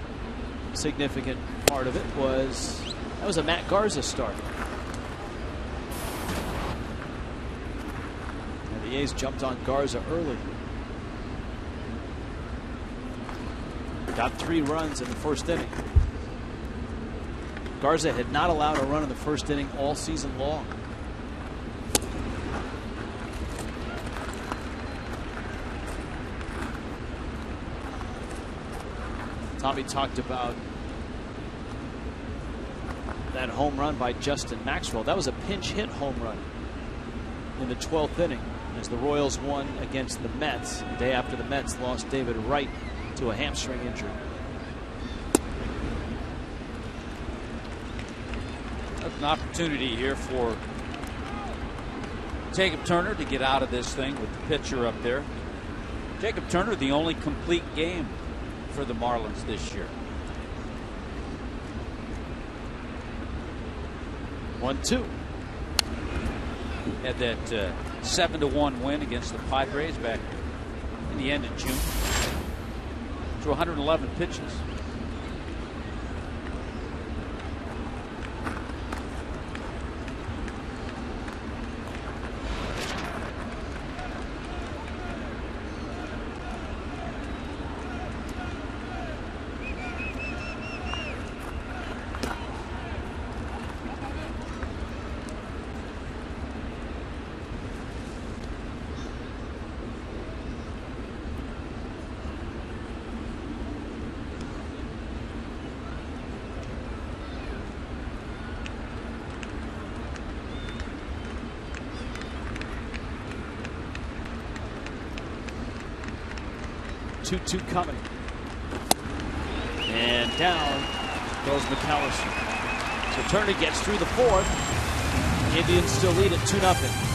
significant part of it was that was a Matt Garza start. And the A's jumped on Garza early. Got 3 runs in the first inning. Garza had not allowed a run in the first inning all season long. Tommy talked about that home run by Justin Maxwell. That was a pinch hit home run in the 12th inning as the Royals won against the Mets the day after the Mets lost David Wright to a hamstring injury. That's an opportunity here for Jacob Turner to get out of this thing with the pitcher up there. Jacob Turner, the only complete game for the Marlins this year. 1-2. Had that 7-1 win against the Padres back in the end of June. Threw 111 pitches. Two coming. And down goes McAllister. So Turner gets through the 4th. Indians still lead at 2-0.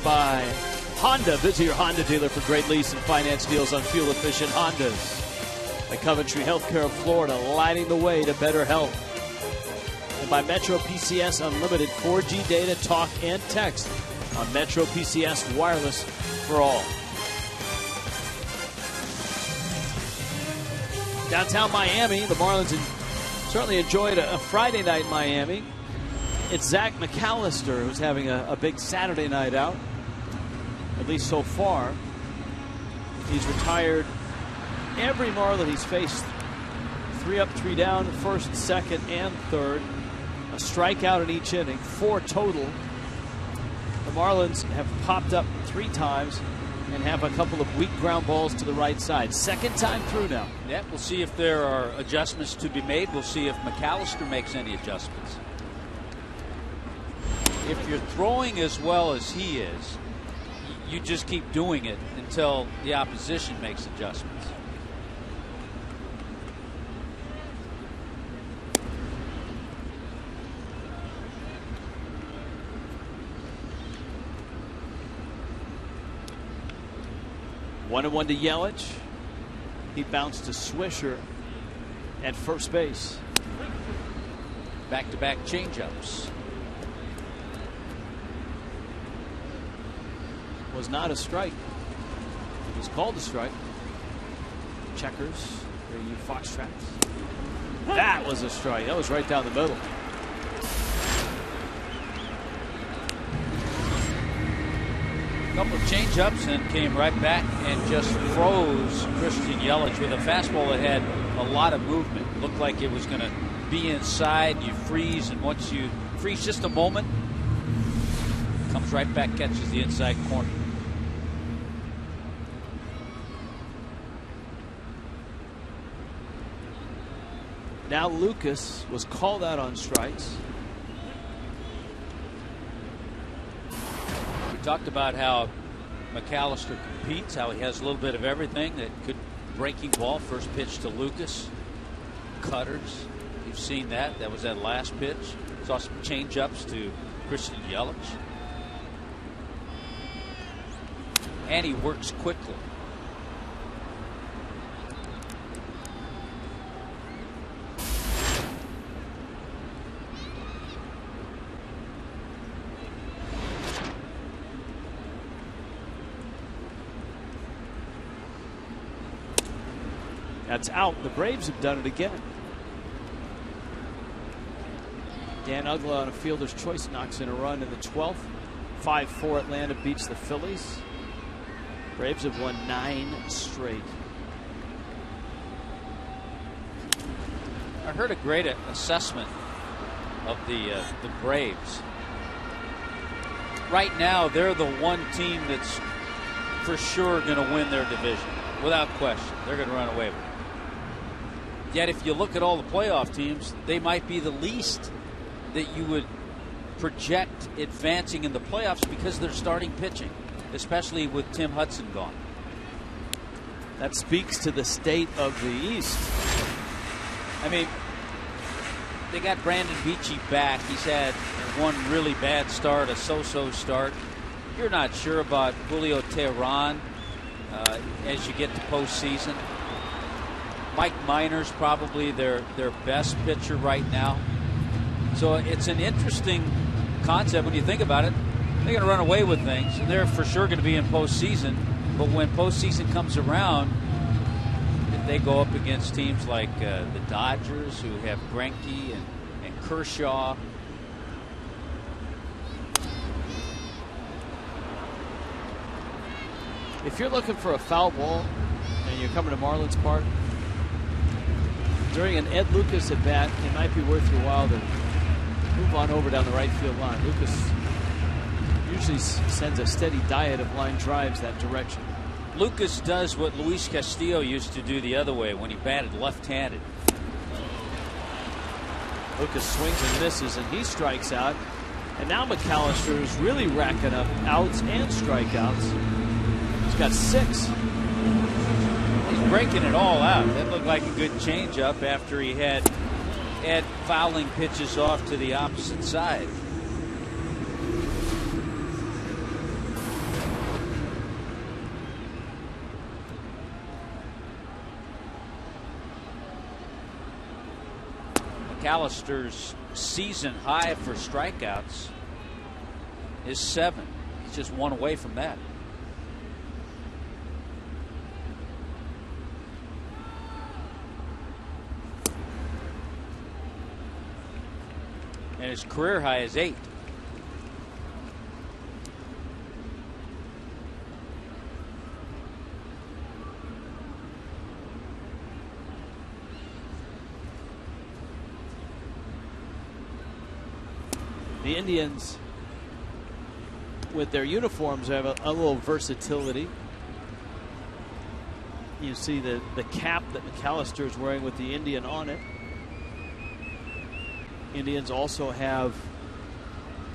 By Honda. Visit your Honda dealer for great lease and finance deals on fuel-efficient Hondas. By Coventry Healthcare of Florida, lighting the way to better health. And by Metro PCS Unlimited 4G data, talk, and text on Metro PCS Wireless for all. Downtown Miami, the Marlins certainly enjoyed a Friday night in Miami. It's Zach McAllister who's having a big Saturday night out, at least so far. He's retired every Marlin he's faced. 3 up, 3 down, first, second, and third. A strikeout in each inning, 4 total. The Marlins have popped up 3 times and have a couple of weak ground balls to the right side. Second time through now. Yeah, we'll see if there are adjustments to be made. We'll see if McAllister makes any adjustments. If you're throwing as well as he is, you just keep doing it until the opposition makes adjustments. One and one to Yelich. He bounced to Swisher at first base. Back-to-back changeups. Was not a strike. It was called a strike. Checkers. There you foxtrots. That was a strike. That was right down the middle. Couple of changeups and came right back and just froze Christian Yelich with a fastball that had a lot of movement. Looked like it was going to be inside. You freeze, and once you freeze just a moment, comes right back, catches the inside corner. Now Lucas was called out on strikes. We talked about how McAllister competes, how he has a little bit of everything. That good breaking ball, first pitch to Lucas. Cutters, you've seen that. That was that last pitch. Saw some change-ups to Christian Yelich. And he works quickly. That's out. The Braves have done it again. Dan Uggla on a fielder's choice knocks in a run in the 12th. 5-4 Atlanta beats the Phillies. Braves have won 9 straight. I heard a great assessment of the Braves. Right now, they're the one team that's for sure going to win their division, without question. They're going to run away with it. Yet if you look at all the playoff teams, they might be the least that you would project advancing in the playoffs because they're starting pitching, especially with Tim Hudson gone. That speaks to the state of the East. I mean, they got Brandon Beachy back. He's had one really bad start, a so-so start. You're not sure about Julio Teheran as you get to postseason. Mike Minor's probably their best pitcher right now. So it's an interesting concept when you think about it. They're going to run away with things, and they're for sure going to be in postseason. But when postseason comes around, they go up against teams like the Dodgers, who have Greinke and Kershaw. If you're looking for a foul ball and you're coming to Marlins Park, during an Ed Lucas at bat, it might be worth your while to move on over down the right field line. Lucas usually sends a steady diet of line drives that direction. Lucas does what Luis Castillo used to do the other way when he batted left-handed. Lucas swings and misses, and he strikes out. And now McAllister is really racking up outs and strikeouts. He's got 6. He's breaking it all out. That looked like a good changeup after he had fouling pitches off to the opposite side. McAllister's season high for strikeouts is 7. He's just 1 away from that. And his career high is 8. The Indians, with their uniforms, have a little versatility. You see the cap that McAllister is wearing with the Indian on it. Indians also have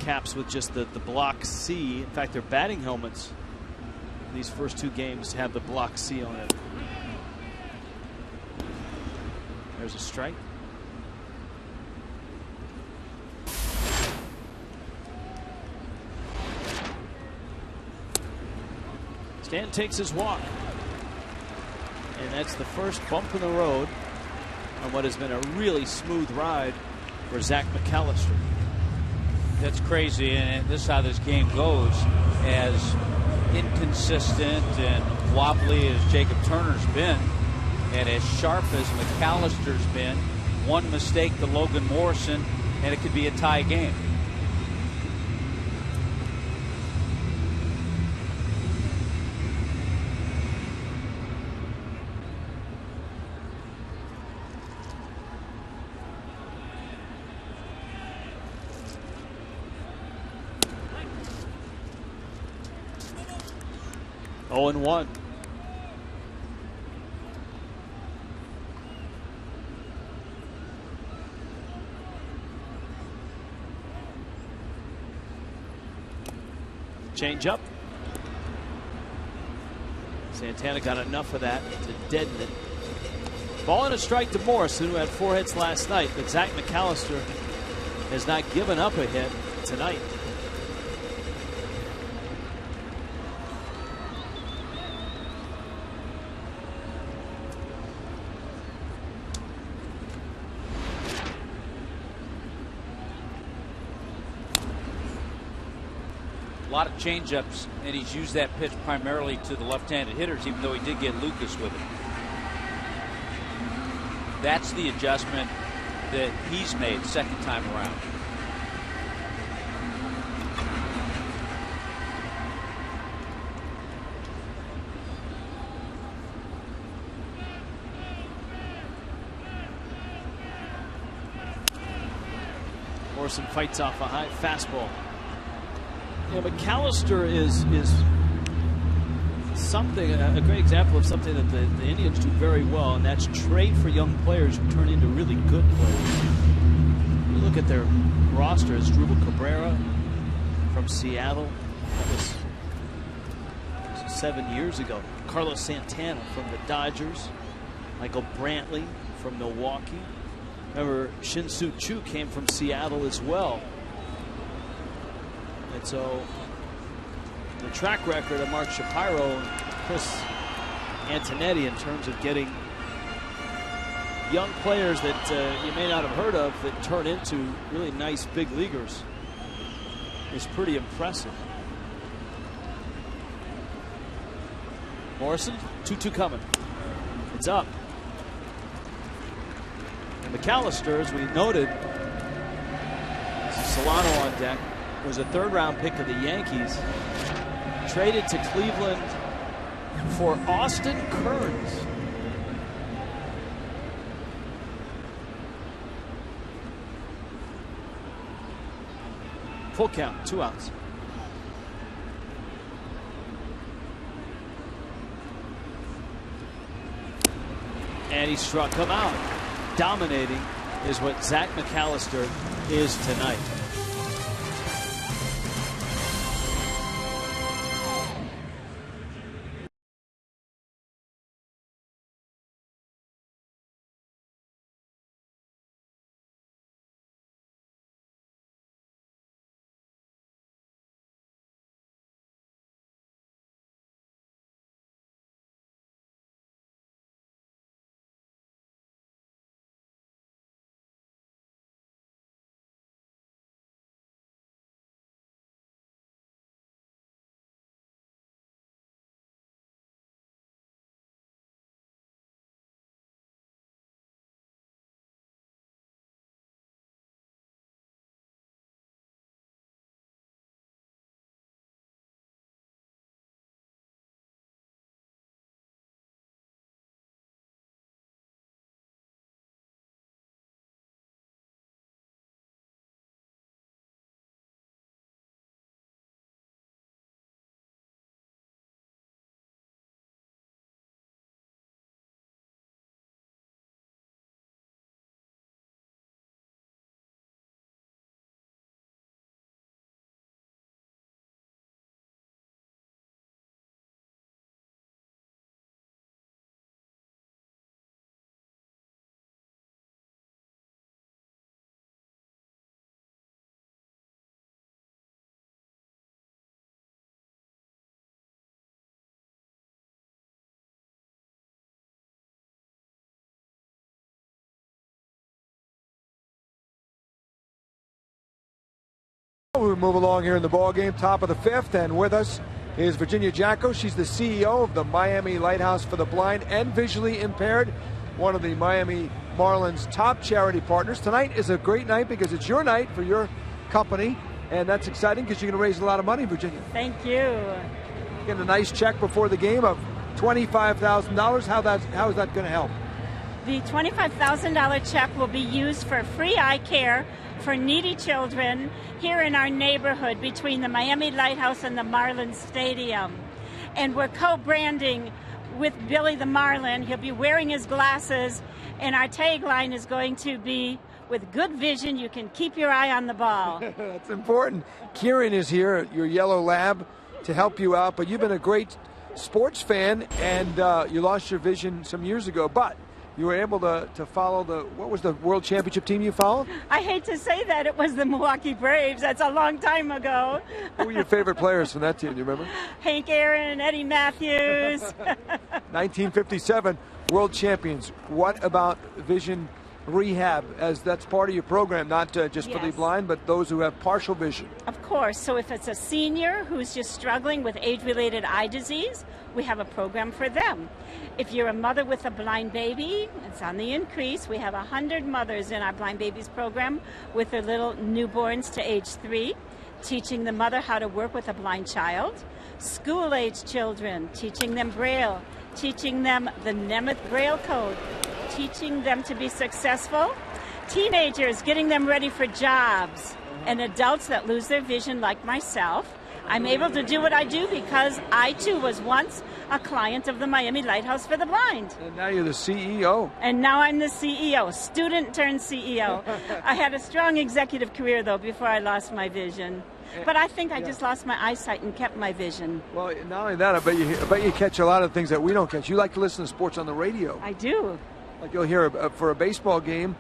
caps with just the block C. In fact, their batting helmets, these first 2 games, have the block C on it. There's a strike. Stan takes his walk. And that's the first bump in the road on what has been a really smooth ride for Zach McAllister. That's crazy, and this is how this game goes. As inconsistent and wobbly as Jacob Turner's been, and as sharp as McAllister's been, one mistake to Logan Morrison, and it could be a tie game. Oh, and 1. Change up. Santana got enough of that to deaden it. Ball and a strike to Morrison, who had 4 hits last night, but Zach McAllister has not given up a hit tonight. A lot of changeups, and he's used that pitch primarily to the left-handed hitters, even though he did get Lucas with it. That's the adjustment that he's made second time around. Morrison fights off a high fastball. Yeah, McAllister is something, a great example of something that the Indians do very well, and that's trade for young players who turn into really good players. You look at their roster: it's Drupal Cabrera from Seattle. That was 7 years ago. Carlos Santana from the Dodgers. Michael Brantley from Milwaukee. Remember, Shin-Soo Choo came from Seattle as well. And so the track record of Mark Shapiro and Chris Antonetti in terms of getting young players that you may not have heard of that turn into really nice big leaguers is pretty impressive. Morrison, 2-2 coming. It's up. And McAllister, as we noted, Solano on deck, was a third-round pick of the Yankees, traded to Cleveland for Austin Kearns. Full count, 2 outs. And he struck him out. Dominating is what Zach McAllister is tonight. We move along here in the ball game, top of the fifth, and with us is Virginia Jacko. She's the CEO of the Miami Lighthouse for the Blind and Visually Impaired, one of the Miami Marlins' top charity partners. Tonight is a great night because it's your night for your company, and that's exciting because you're going to raise a lot of money, Virginia. Thank you. Getting a nice check before the game of $25,000. How is that going to help? The $25,000 check will be used for free eye care for needy children here in our neighborhood between the Miami Lighthouse and the Marlins Stadium. And we're co-branding with Billy the Marlin. He'll be wearing his glasses, and our tagline is going to be, with good vision, you can keep your eye on the ball. That's important. Kieran is here, your yellow lab, to help you out, but you've been a great sports fan, and you lost your vision some years ago, but you were able to follow what was the World Championship team you followed? I hate to say that, it was the Milwaukee Braves. That's a long time ago. Who were your favorite players from that team, do you remember? Hank Aaron, Eddie Matthews. 1957 World Champions. What about vision rehab, as that's part of your program, not just for the blind, but those who have partial vision? Of course. So if it's a senior who's just struggling with age-related eye disease, we have a program for them. If you're a mother with a blind baby, it's on the increase. We have 100 mothers in our Blind Babies program with their little newborns to age 3, teaching the mother how to work with a blind child. School-age children, teaching them Braille, teaching them the Nemeth Braille Code, teaching them to be successful. Teenagers, getting them ready for jobs. And adults that lose their vision like myself. I'm able to do what I do because I, too, was once a client of the Miami Lighthouse for the Blind. And now you're the CEO. And now I'm the CEO, student turned CEO. I had a strong executive career, though, before I lost my vision. But I think I just lost my eyesight and kept my vision. Well, not only that, I bet you catch a lot of things that we don't catch. You like to listen to sports on the radio. I do. Like you'll hear for a baseball game,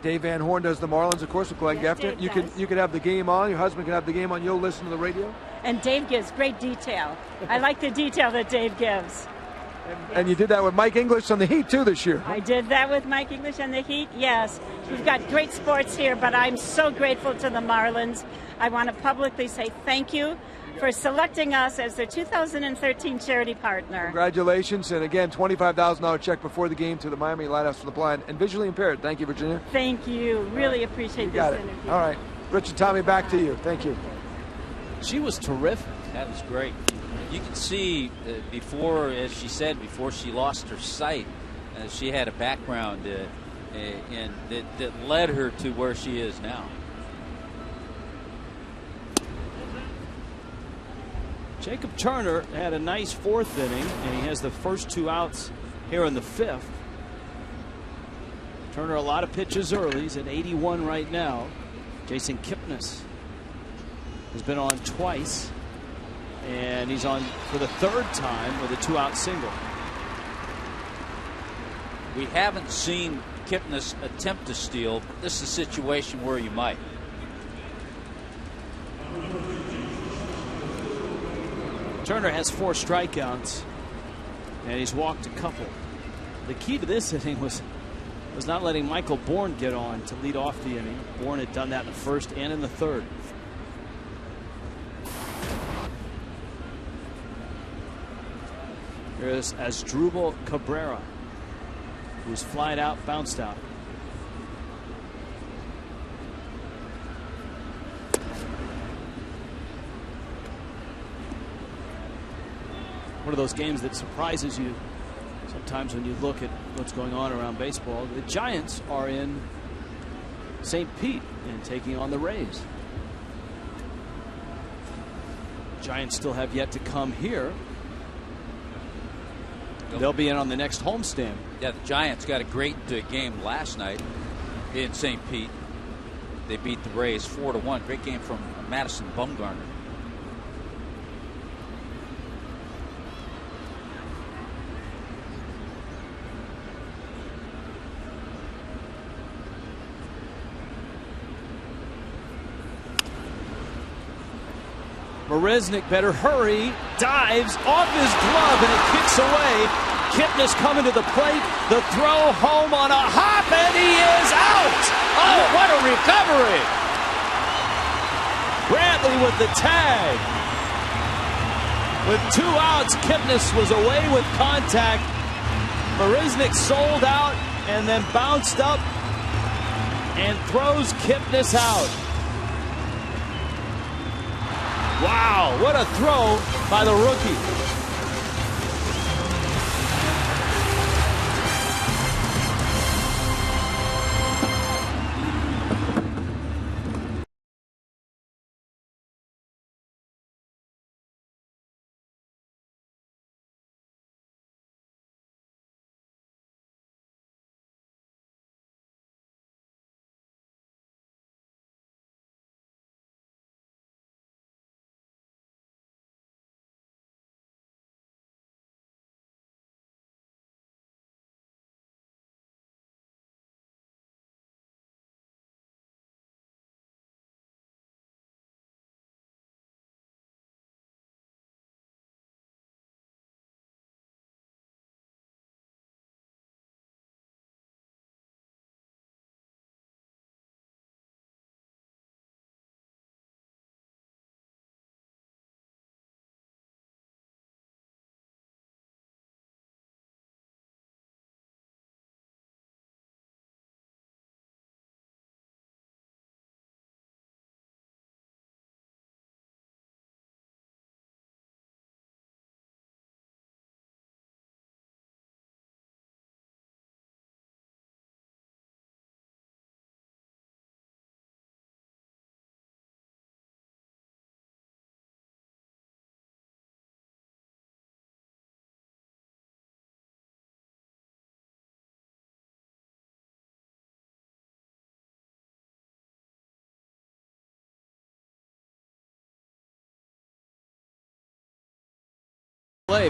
Dave Van Horn does the Marlins, of course, with Glenn Gefter. You could have the game on. Your husband can have the game on. You'll listen to the radio. And Dave gives great detail. I like the detail that Dave gives. And you did that with Mike English on the Heat, too, this year. I did that with Mike English on the Heat, yes. We've got great sports here, but I'm so grateful to the Marlins. I want to publicly say thank you for selecting us as their 2013 charity partner. Congratulations, and again, $25,000 check before the game to the Miami Lighthouse for the Blind and Visually Impaired. Thank you, Virginia. Thank you. Really appreciate this interview. All right. Rich and Tommy, back to you. Thank you. She was terrific. That was great. You can see before, as she said, before she lost her sight, she had a background and that led her to where she is now. Jacob Turner had a nice fourth inning, and he has the first 2 outs here in the fifth. Turner, a lot of pitches early. He's at 81 right now. Jason Kipnis has been on twice, and he's on for the 3rd time with a 2-out single. We haven't seen Kipnis attempt to steal. This is a situation where you might. Turner has 4 strikeouts, and he's walked a couple. The key to this inning was not letting Michael Bourne get on to lead off the inning. Bourne had done that in the first and in the third. Here's Asdrubal Cabrera, who was flied out, bounced out. One of those games that surprises you sometimes when you look at what's going on around baseball. The Giants are in St. Pete and taking on the Rays. Giants still have yet to come here. They'll be in on the next homestand. Yeah, the Giants got a great game last night in St. Pete. They beat the Rays 4-1. Great game from Madison Bumgarner. Maresnik better hurry, dives off his glove, and it kicks away. Kipnis coming to the plate, the throw home on a hop, and he is out! Oh, what a recovery! Brantley with the tag. With 2 outs, Kipnis was away with contact. Marisnik sold out and then bounced up and throws Kipnis out. Wow, what a throw by the rookie.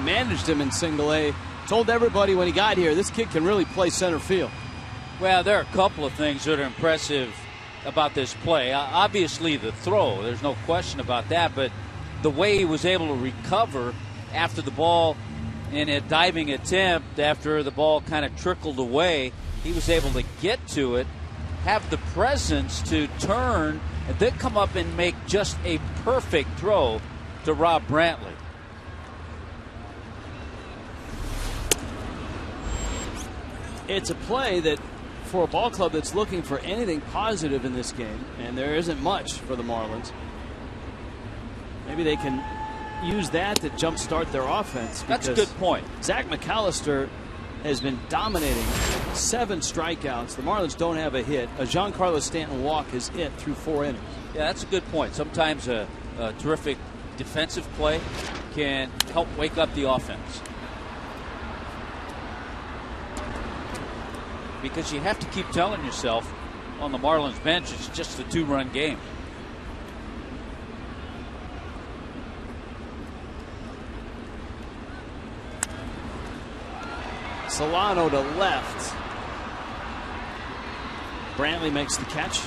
Managed him in single A. Told everybody when he got here, this kid can really play center field. Well, there are a couple of things that are impressive about this play. Obviously, the throw, there's no question about that, but the way he was able to recover after the ball in a diving attempt, after the ball kind of trickled away, he was able to get to it, have the presence to turn, and then come up and make just a perfect throw to Rob Brantley. It's a play that, for a ball club that's looking for anything positive in this game, and there isn't much for the Marlins, maybe they can use that to jumpstart their offense. That's a good point. Zach McAllister has been dominating. 7 strikeouts. The Marlins don't have a hit. A Giancarlo Stanton walk is it through 4 innings. Yeah, that's a good point. Sometimes a terrific defensive play can help wake up the offense. Because you have to keep telling yourself on the Marlins bench it's just a 2-run game. Solano to left. Brantley makes the catch.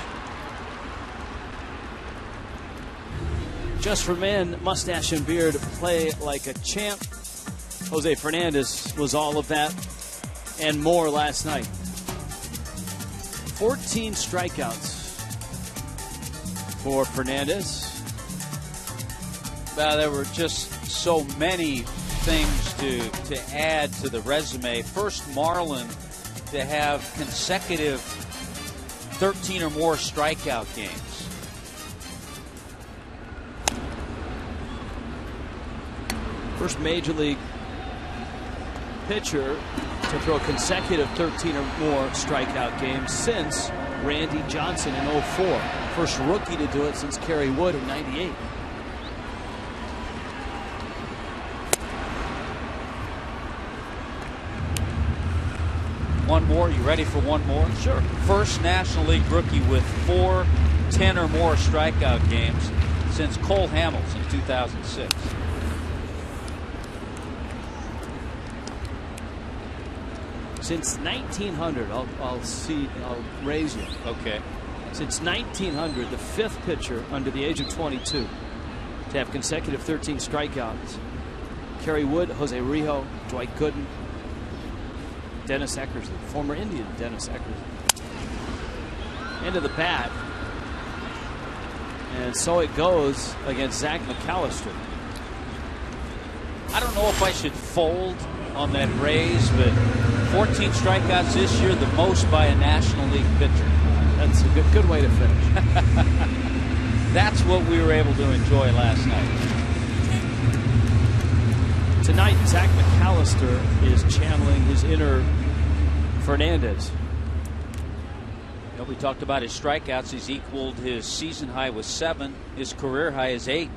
Just for men, mustache and beard play like a champ. Jose Fernandez was all of that and more last night. 14 strikeouts for Fernandez. Well, there were just so many things to add to the resume. First Marlin to have consecutive 13 or more strikeout games. First major league pitcher to throw consecutive 13 or more strikeout games since Randy Johnson in 04. First rookie to do it since Kerry Wood in 98. One more. You ready for one more? Sure. First National League rookie with 4 10 or more strikeout games since Cole Hamels in 2006. Since 1900, I'll raise you. Okay. Since 1900, the 5th pitcher under the age of 22 to have consecutive 13 strikeouts. Kerry Wood, Jose Rijo, Dwight Gooden, Dennis Eckersley, former Indian Dennis Eckersley. End of the bat. And so it goes against Zach McAllister. I don't know if I should fold on that raise, but 14 strikeouts this year, the most by a National League pitcher. That's a good way to finish. That's what we were able to enjoy last night. Tonight, Zach McAllister is channeling his inner Fernandez. You know, we talked about his strikeouts. He's equaled his season high with 7. His career high is 8.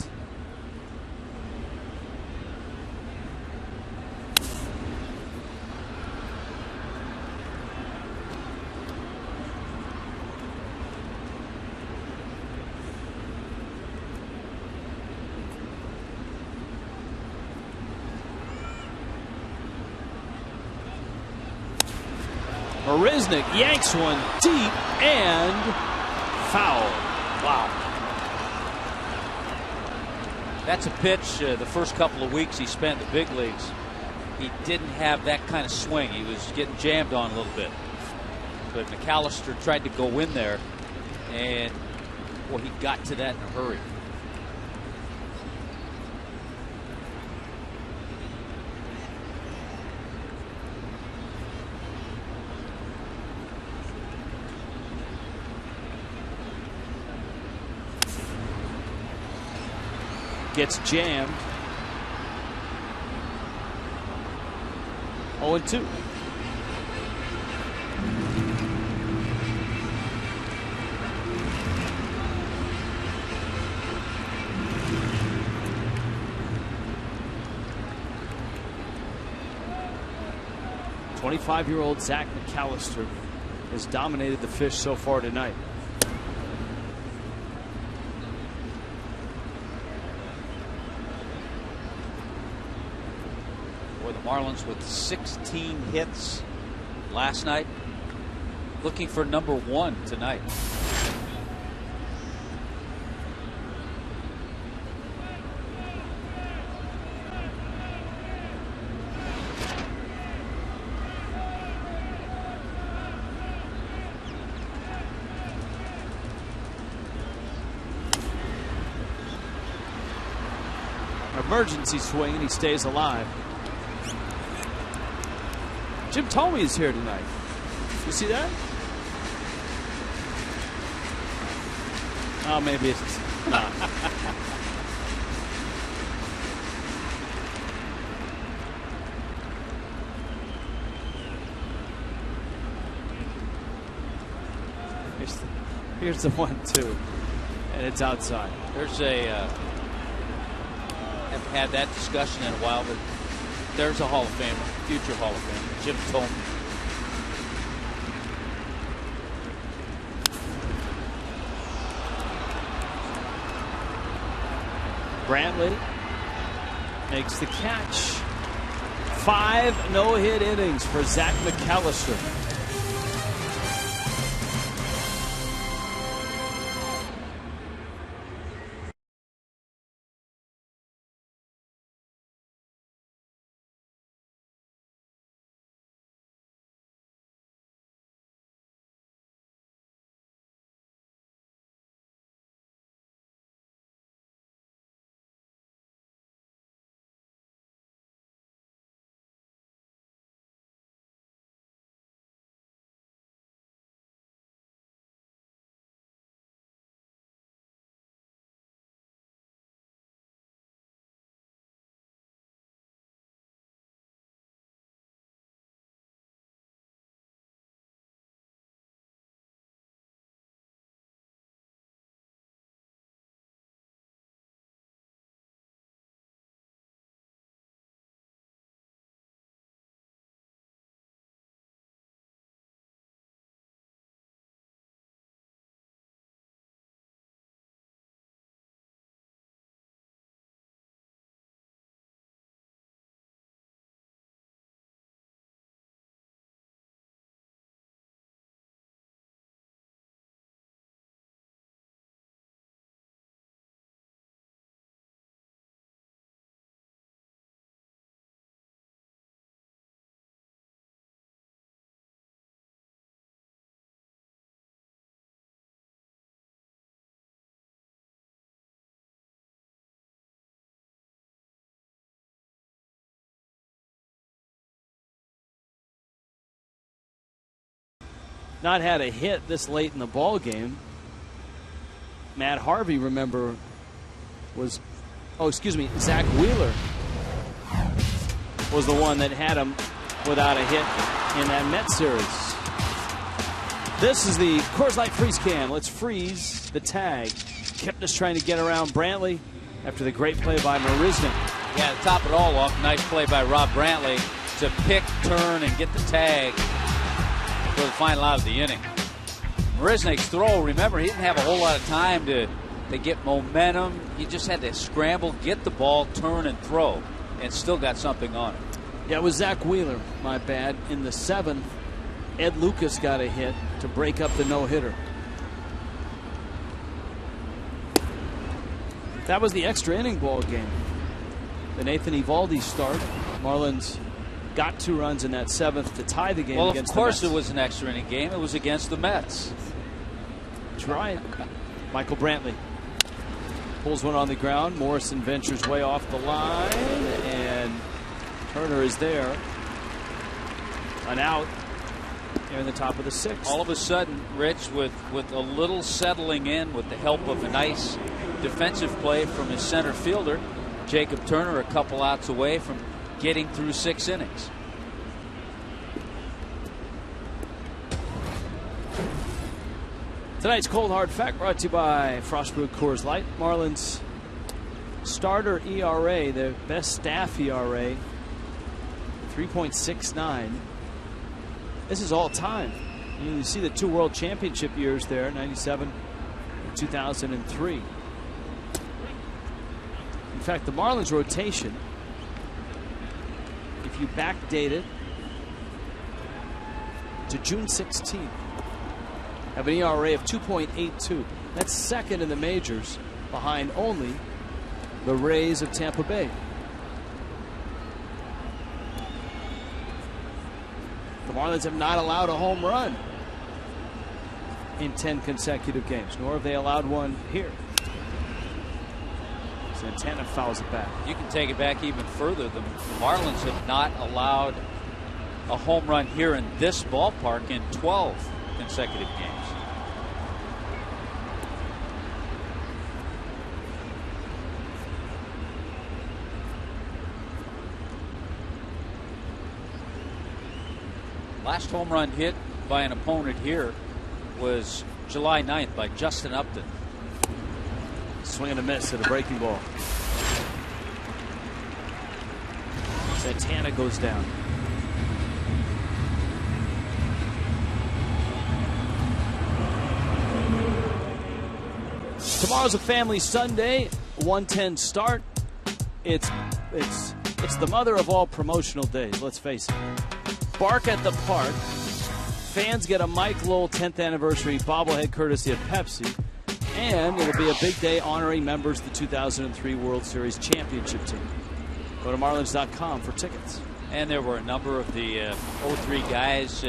Marisnik yanks one deep and foul. Wow. That's a pitch. The first couple of weeks he spent in the big leagues, he didn't have that kind of swing. He was getting jammed on a little bit. But McAllister tried to go in there, and well, he got to that in a hurry. Gets jammed. 0-2. "25-year-old Zach McAllister has dominated the fish so far tonight." Marlins with 16 hits last night, looking for number 1 tonight. Emergency swing, and he stays alive. Jim Thome is here tonight. You see that? Oh, maybe it's not. Here's the 1-2, and it's outside. There's a haven't had that discussion in a while, but there's a Hall of Famer, future Hall of Famer, Jim Thome. Brantley makes the catch. 5 no-hit innings for Zach McAllister. not had a hit this late in the ball game. Matt Harvey, remember, was, Zach Wheeler was the one that had him without a hit in that Mets series. This is the Coors Light freeze cam. Let's freeze the tag. Kipnis trying to get around Brantley after the great play by Marisnik. Yeah, to top it all off, nice play by Rob Brantley to pick, turn, and get the tag for the final out of the inning. Marisnik's throw, remember, he didn't have a whole lot of time to get momentum. He just had to scramble, get the ball, turn, and throw, and still got something on it. Yeah, it was Zach Wheeler, my bad. In the 7th, Ed Lucas got a hit to break up the no-hitter. That was the extra inning ball game. The Nathan Eovaldi start. Marlins got 2 runs in that 7th to tie the game against the Mets. Of course it was an extra inning game. It was against the Mets. That's right. Michael Brantley pulls one on the ground. Morrison ventures way off the line, and Turner is there. An out here in the top of the 6th. All of a sudden, Rich, with a little settling in with the help of a nice defensive play from his center fielder, Jacob Turner a couple outs away from getting through 6 innings. Tonight's Cold Hard Fact brought to you by Frostbrew Coors Light. Marlins starter ERA, the best staff ERA, 3.69. This is all time. You see the 2 World Championship years there, 97 and 2003. In fact, the Marlins rotation, if you backdate it to June 16th, have an ERA of 2.82. That's second in the majors, behind only the Rays of Tampa Bay. The Marlins have not allowed a home run in 10 consecutive games, nor have they allowed one here. Santana fouls it back. You can take it back even further. The Marlins have not allowed a home run here in this ballpark in 12 consecutive games. Last home run hit by an opponent here was July 9th by Justin Upton. Swing and a miss at a breaking ball. Santana goes down. Tomorrow's a family Sunday, 1:10 start. It's the mother of all promotional days, let's face it. Bark at the Park. Fans get a Mike Lowell 10th anniversary bobblehead courtesy of Pepsi. And it'll be a big day honoring members of the 2003 World Series championship team. Go to Marlins.com for tickets. And there were a number of the 03 guys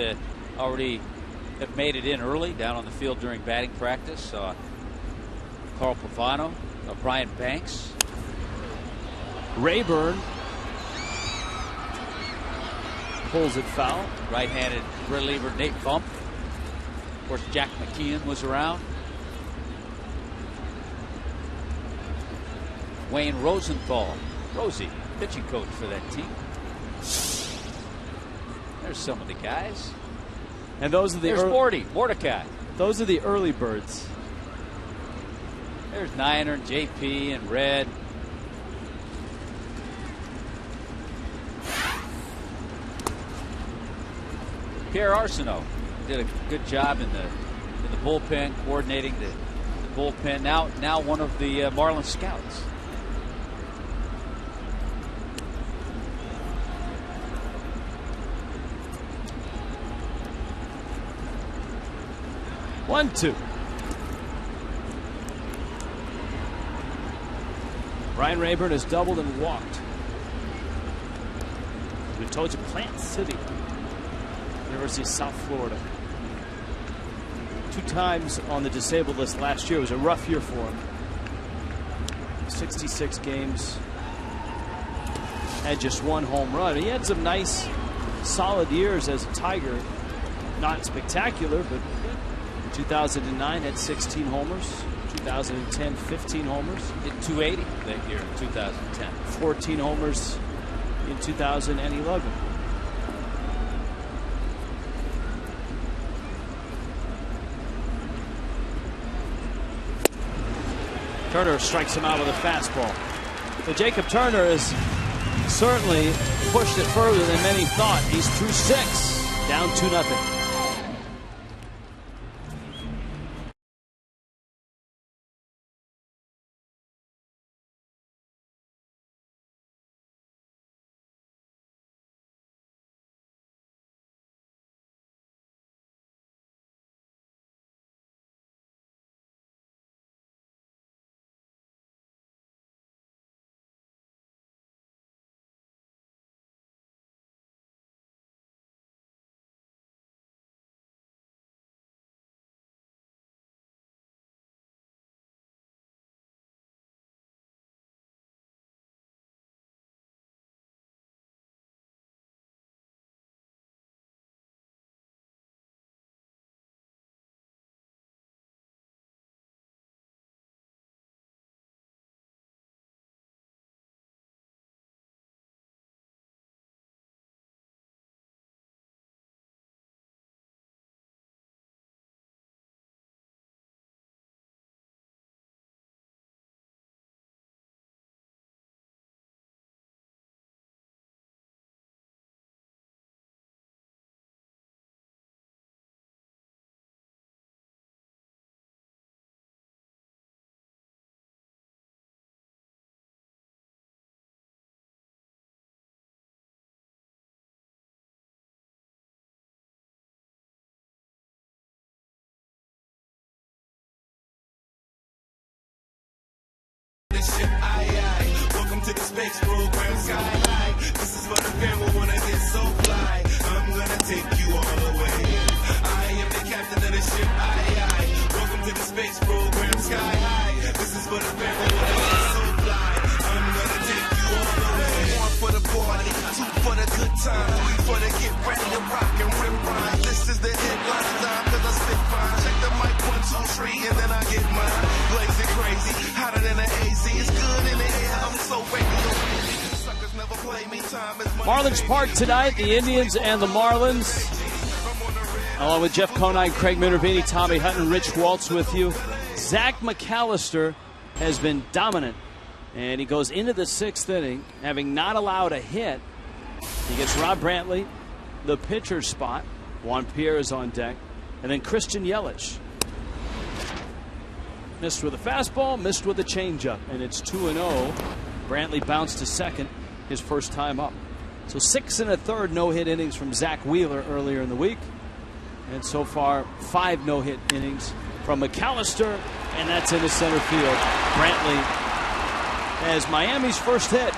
already have made it in early down on the field during batting practice. Carl Pavano, Brian Banks. Rayburn pulls it foul. Right-handed reliever Nate Bump. Of course, Jack McKeon was around. Wayne Rosenthal, Rosie, pitching coach for that team. There's some of the guys. And those are the Mordecai. Those are the early birds. There's Niner and JP and Red. Pierre Arsenault did a good job in the bullpen, coordinating the bullpen. Now one of the Marlins scouts. One, two. Ryan Rayburn has doubled and walked. We told you, Plant City, University of South Florida. 2 times on the disabled list last year. It was a rough year for him. 66 games. Had just 1 home run. He had some nice, solid years as a Tiger. not spectacular, but in 2009 had 16 homers. 2010, 15 homers. Hit 280 that year in 2010. 14 homers in 2011. Turner strikes him out with a fastball. So Jacob Turner has certainly pushed it further than many thought. He's through 6, down 2-0. Welcome to the space program, sky high. This is what the family wanna get so fly. I'm gonna take you all the way. I am the captain of the ship, aye. Welcome to the space program, sky high. This is what the family wanna get so fly. I'm gonna take you all the way. 1 for the party, 2 for the good time, 3 for the get ready to rock and rip rhyme. This is the headline time, cause I spit fine. Check the mic, 1, 2, 3, and then I get mine. Blazing crazy, hotter than an AZ. It's good in the air, I'm so ready. Suckers never play me, time is money. Marlins Park tonight, the Indians and the Marlins. Along with Jeff Conine, Craig Minervini, Tommy Hutton, Rich Waltz with you. Zach McAllister has been dominant, and he goes into the 6th inning, having not allowed a hit. He gets Rob Brantley, the pitcher's spot. Juan Pierre is on deck, and then Christian Yelich. Missed with a fastball, missed with a changeup, and it's 2-0. Brantley bounced to second, his first time up. So 6 1/3 no-hit innings from Zach Wheeler earlier in the week, and so far 5 no-hit innings from McAllister, and that's into center field. Brantley has Miami's first hit.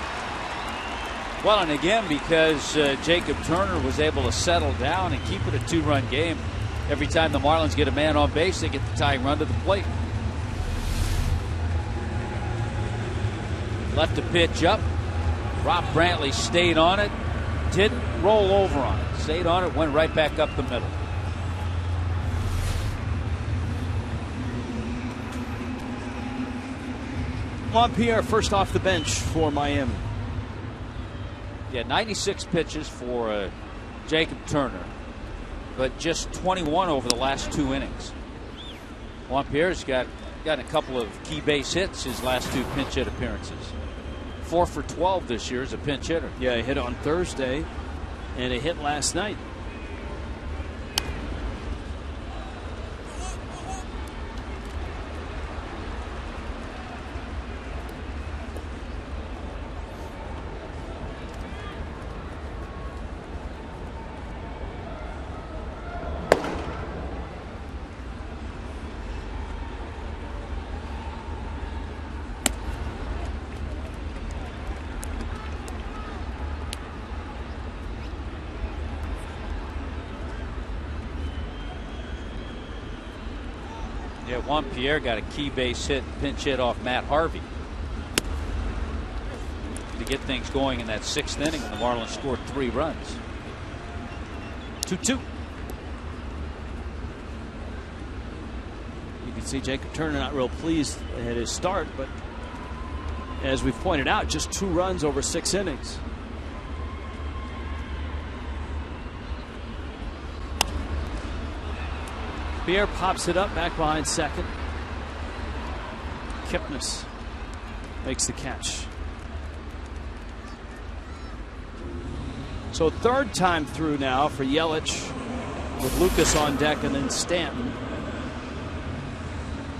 Well, and again, because Jacob Turner was able to settle down and keep it a 2-run game, every time the Marlins get a man on base, they get the tying run to the plate. Left a pitch up. Rob Brantley stayed on it. Didn't roll over on it. Stayed on it, went right back up the middle. Juan Pierre first off the bench for Miami. Yeah, 96 pitches for Jacob Turner, but just 21 over the last 2 innings. Juan Pierre's got a couple of key base hits his last 2 pinch hit appearances. 4 for 12 this year as a pinch hitter. Yeah, he hit on Thursday, and a hit last night. Yeah, Juan Pierre got a key base hit, pinch hit off Matt Harvey to get things going in that 6th inning when the Marlins scored 3 runs. 2-2. see Jacob Turner not real pleased at his start, but as we've pointed out, just 2 runs over 6 innings. Pierre pops it up back behind second. Kipnis makes the catch. So 3rd time through now for Yelich, with Lucas on deck and then Stanton.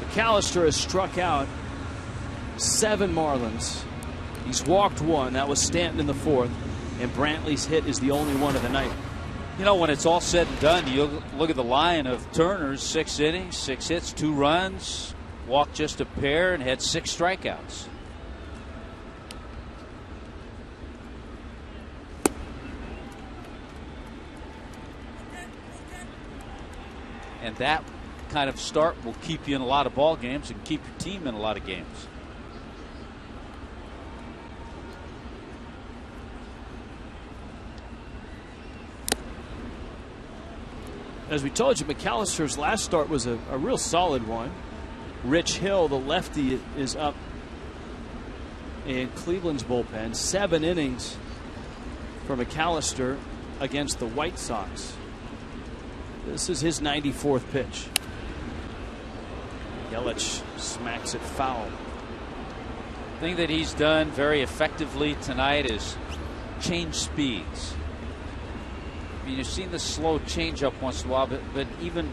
McAllister has struck out 7 Marlins. He's walked 1. That was Stanton in the 4th. And Brantley's hit is the only one of the night. You know, when it's all said and done, you look at the line of Turner's 6 innings, 6 hits, 2 runs, walked just a pair, and had 6 strikeouts. And that kind of start will keep you in a lot of ball games and keep your team in a lot of games. As we told you, McAllister's last start was a real solid one. Rich Hill, the lefty, is up in Cleveland's bullpen. 7 innings for McAllister against the White Sox. This is his 94th pitch. Yelich smacks it foul. The thing that he's done very effectively tonight is change speeds. I mean, you've seen the slow changeup once in a while, but even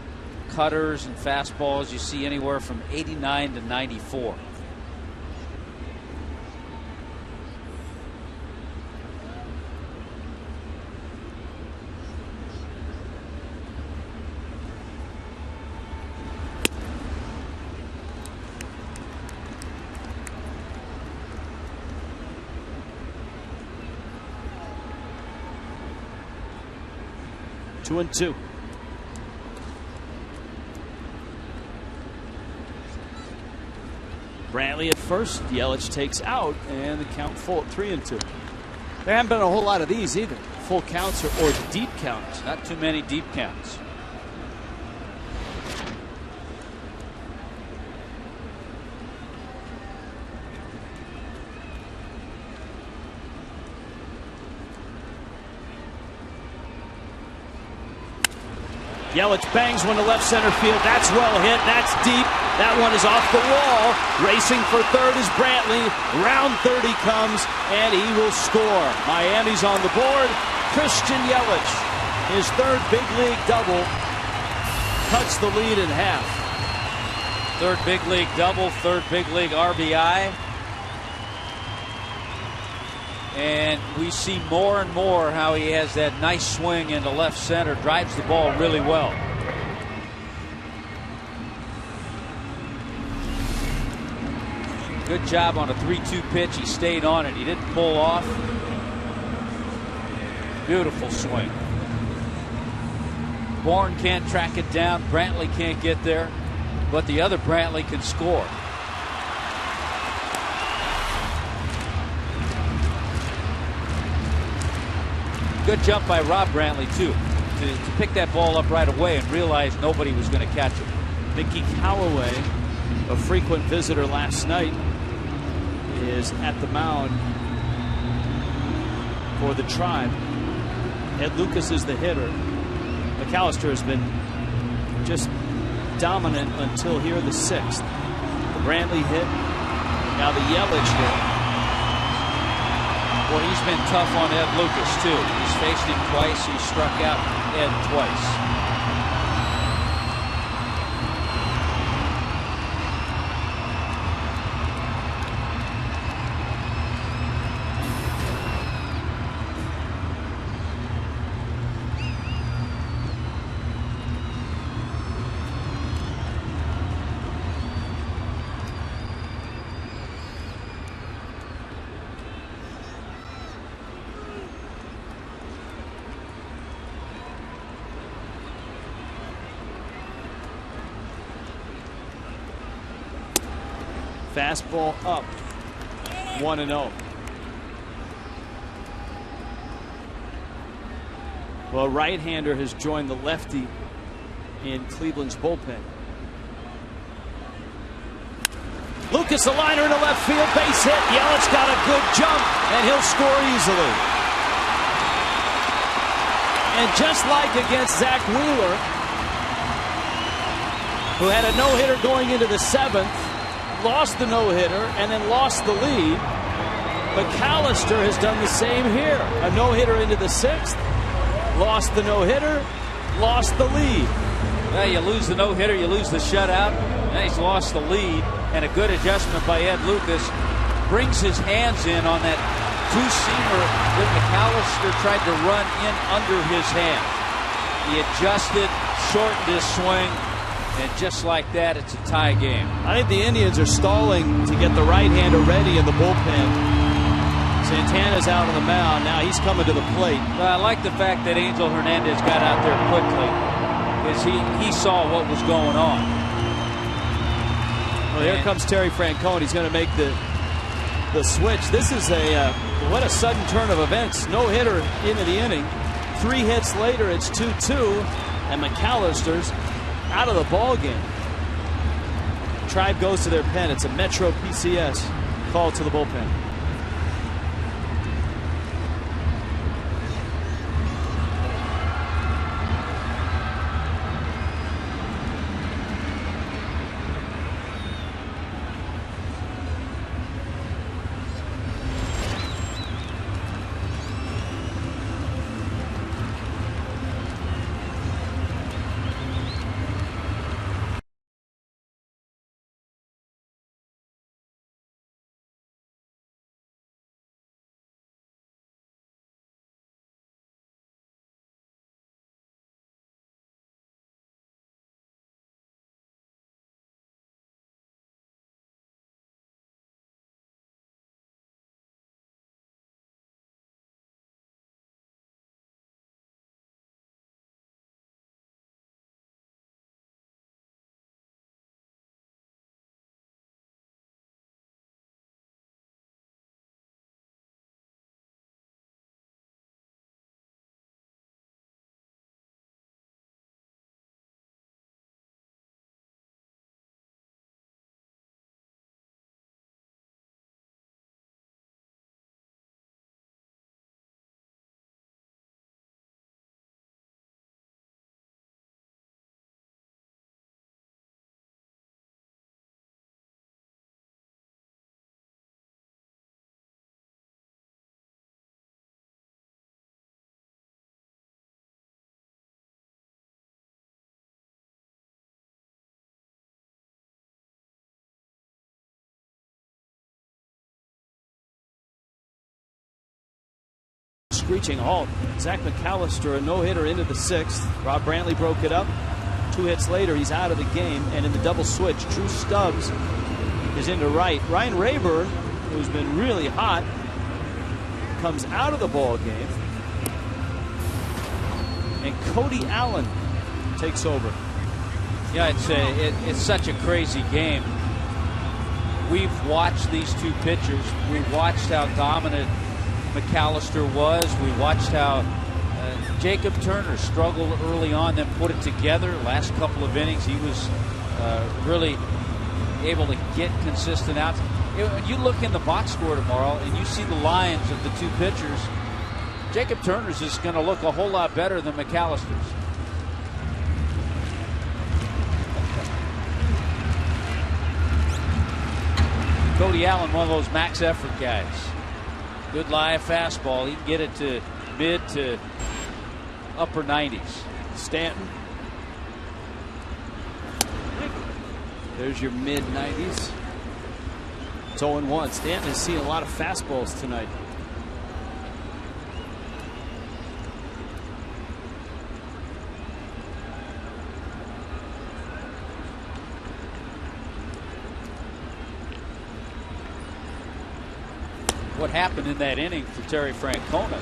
cutters and fastballs you see anywhere from 89 to 94. Two and two. Brantley at first. Yelich takes out, and the count full at 3-2. There haven't been a whole lot of these either. Full counts or deep counts. Not too many deep counts. Yelich bangs one to left center field. That's well hit. That's deep. That one is off the wall. Racing for third is Brantley. Round 30 comes, and he will score. Miami's on the board. Christian Yelich, his 3rd big league double, cuts the lead in half. 3rd big league double, 3rd big league RBI. And we see more and more how he has that nice swing into left center, drives the ball really well. Good job on a 3-2 pitch. He stayed on it. He didn't pull off. Beautiful swing. Bourne can't track it down. Brantley can't get there. But the other Brantley can score. Good jump by Rob Brantley, too, to pick that ball up right away and realize nobody was going to catch it. Mickey Callaway, a frequent visitor last night, is at the mound for the Tribe. Ed Lucas is the hitter. McAllister has been just dominant until here, the 6th. The Brantley hit, now the Yelich hit. Well, he's been tough on Ed Lucas, too. He's faced him twice. He struck out Ed twice. Fastball up, 1-0. Well, a right-hander has joined the lefty in Cleveland's bullpen. Lucas, a liner into left field, base hit. Yelich got a good jump, and he'll score easily. And just like against Zach Wheeler, who had a no-hitter going into the 7th, lost the no-hitter, and then lost the lead, McAllister has done the same here. A no-hitter into the 6th, lost the no-hitter, lost the lead. Well, you lose the no-hitter, you lose the shutout, and he's lost the lead. And a good adjustment by Ed Lucas. Brings his hands in on that two-seamer that McAllister tried to run in under his hand. He adjusted, shortened his swing, and just like that, it's a tie game. I think the Indians are stalling to get the right-hander ready in the bullpen. Santana's out on the mound. Now he's coming to the plate. Well, I like the fact that Angel Hernandez got out there quickly, because he saw what was going on. Well, here comes Terry Francona. He's going to make the switch. This is what a sudden turn of events. No hitter into the inning. 3 hits later, it's 2-2, and McAllister's out of the ball game. Tribe goes to their pen. It's a Metro PCS call to the bullpen. Screeching halt. Zach McAllister, a no-hitter into the 6th. Rob Brantley broke it up. 2 hits later, he's out of the game. And in the double switch, Drew Stubbs is into right. Ryan Rayburn, who's been really hot, comes out of the ball game. And Cody Allen takes over. Yeah, it's such a crazy game. We've watched these two pitchers. We watched how dominant McAllister was. We watched how Jacob Turner struggled early on, then put it together. Last couple of innings, he was really able to get consistent outs. You look in the box score tomorrow, and you see the lines of the two pitchers. Jacob Turner's is going to look a whole lot better than McAllister's. Cody Allen, one of those max effort guys. Good live fastball. He can get it to mid to upper 90s. Stanton. There's your mid 90s. It's 0-1. Stanton has seen a lot of fastballs tonight. What happened in that inning for Terry Francona?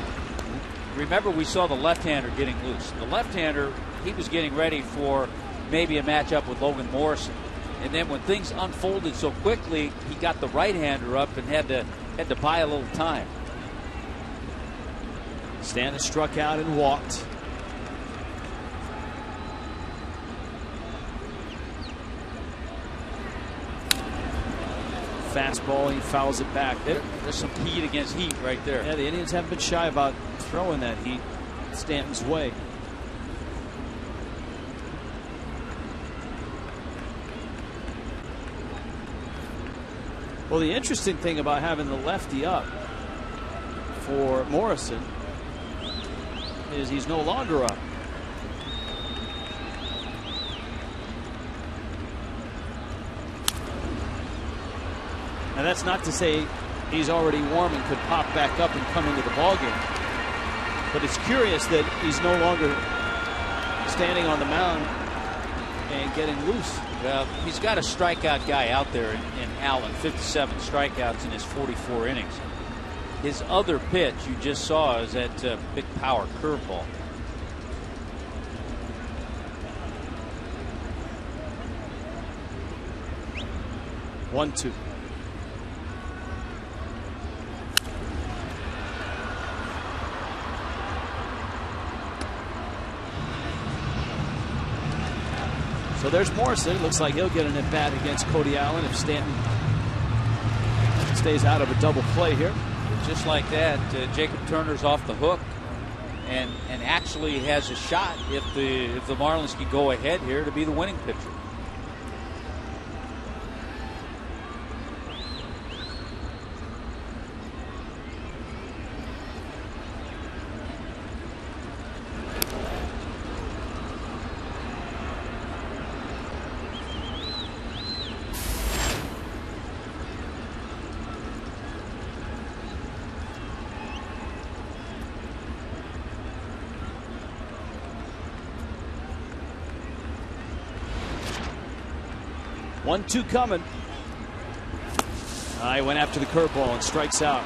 Remember, we saw the left-hander getting loose. The left-hander, he was getting ready for maybe a matchup with Logan Morrison. And then when things unfolded so quickly, he got the right-hander up and had to buy a little time. Stanton struck out and walked. fastball. He fouls it back. There's some heat against heat right there. Yeah, the Indians haven't been shy about throwing that heat Stanton's way. Well, the interesting thing about having the lefty up for Morrison is he's no longer up. And that's not to say he's already warm and could pop back up and come into the ballgame. But it's curious that he's no longer standing on the mound and getting loose. Well, he's got a strikeout guy out there in Allen, 57 strikeouts in his 44 innings. His other pitch you just saw is that big power curveball. One, two. So there's Morrison. Looks like he'll get an at-bat against Cody Allen if Stanton stays out of a double play here. Just like that, Jacob Turner's off the hook and actually has a shot if the Marlins can go ahead here to be the winning pitcher. One, two coming. He went after the curveball and strikes out.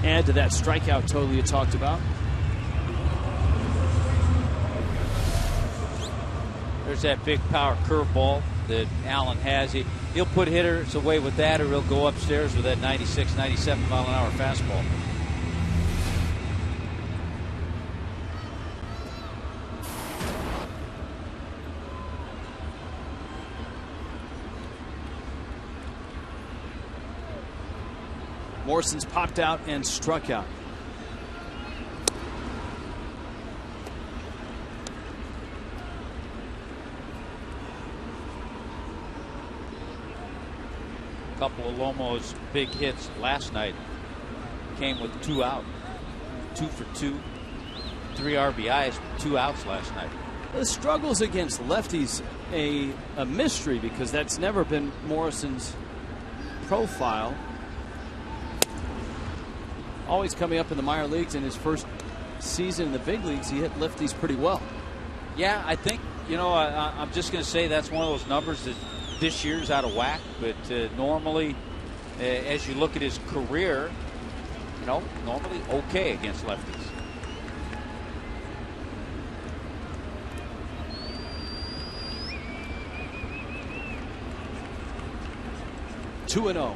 Add to that strikeout total you talked about. There's that big power curveball that Allen has. He'll put hitters away with that, or he'll go upstairs with that 96, 97 mile an hour fastball. Morrison's popped out and struck out. A couple of Lomo's big hits last night came with 2 out. 2 for 2, 3 RBIs, 2 outs last night. The struggles against lefties a mystery because that's never been Morrison's profile. Always coming up in the minor leagues. In his first season in the big leagues, he hit lefties pretty well. Yeah, I think, I'm just going to say that's one of those numbers that this year's out of whack. But normally, as you look at his career, normally okay against lefties. Two and 0.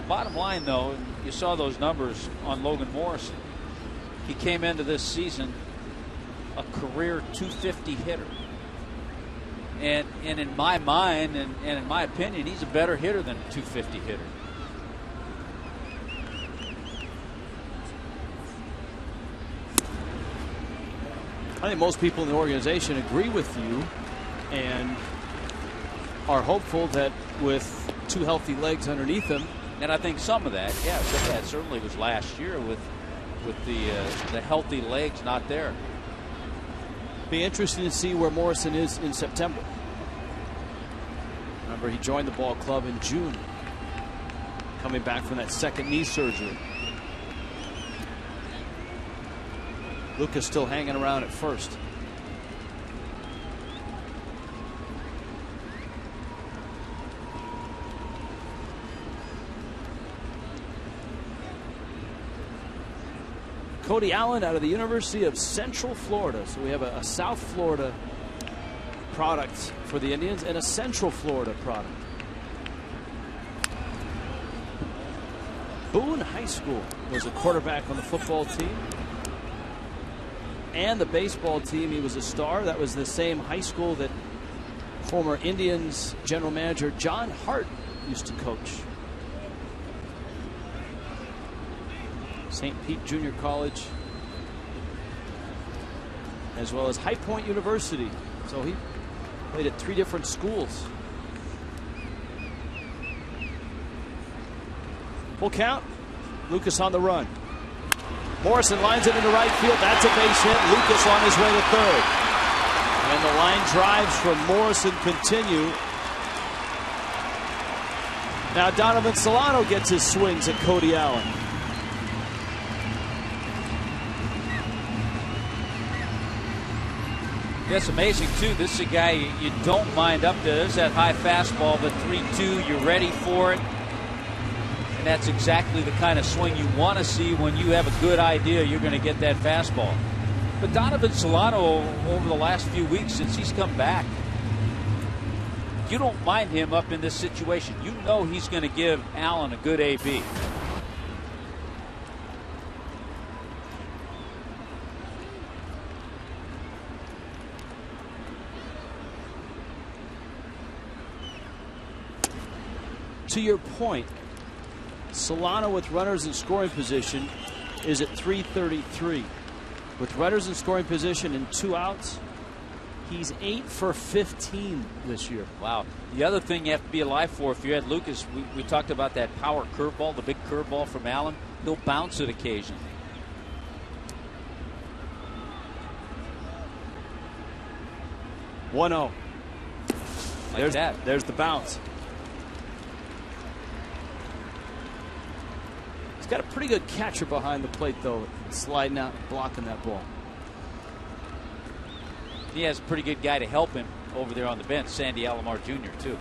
Bottom line, though, you saw those numbers on Logan Morrison. He came into this season a career 250 hitter. And in my mind and in my opinion, he's a better hitter than a 250 hitter. I think most people in the organization agree with you and are hopeful that with 2 healthy legs underneath him. And I think some of that, that certainly was last year with the healthy legs not there. Be interesting to see where Morrison is in September. Remember, he joined the ball club in June, coming back from that second knee surgery. Lucas still hanging around at first. Cody Allen out of the University of Central Florida. So we have a South Florida product for the Indians and a Central Florida product. Boone High School was a quarterback on the football team and the baseball team. He was a star. That was the same high school that former Indians general manager John Hart used to coach. St. Pete Junior College, as well as High Point University. So he played at 3 different schools. Full count. Lucas on the run. Morrison lines it into right field. That's a base hit. Lucas on his way to third. And the line drives from Morrison continue. Now Donovan Solano gets his swings at Cody Allen. That's amazing, too. This is a guy you don't mind up there. There's that high fastball, but 3-2, you're ready for it. And that's exactly the kind of swing you want to see when you have a good idea you're going to get that fastball. But Donovan Solano, over the last few weeks since he's come back, you don't mind him up in this situation. You know he's going to give Allen a good AB. To your point, Solano with runners in scoring position is at 333. With runners in scoring position and 2 outs, he's 8 for 15 this year. Wow. The other thing you have to be alive for, if you had Lucas, we talked about that power curveball, the big curveball from Allen. He'll bounce it occasionally. Like there's that. There's the bounce. He's got a pretty good catcher behind the plate, though, sliding out and blocking that ball. He has a pretty good guy to help him over there on the bench, Sandy Alomar Jr., too.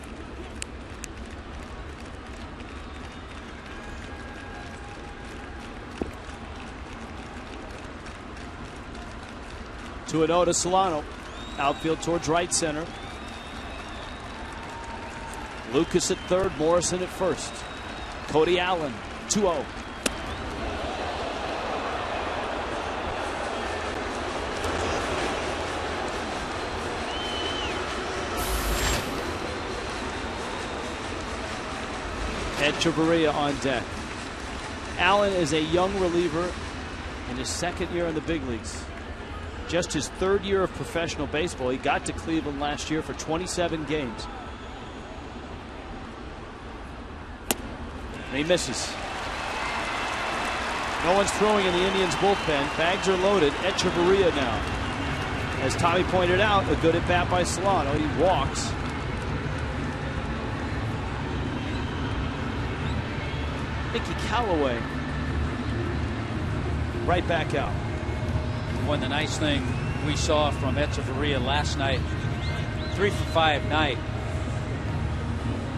To an 0 to Solano. Outfield towards right center. Lucas at third, Morrison at first. Cody Allen, 2-0. Echeverria on deck. Allen is a young reliever in his 2nd year in the big leagues. Just his 3rd year of professional baseball. He got to Cleveland last year for 27 games. And he misses. No one's throwing in the Indians bullpen. Bags are loaded. Echeverria now. As Tommy pointed out, a good at bat by Solano. He walks. Mickey Callaway right back out. One, the nice thing we saw from Echeverria last night, 3 for 5 night,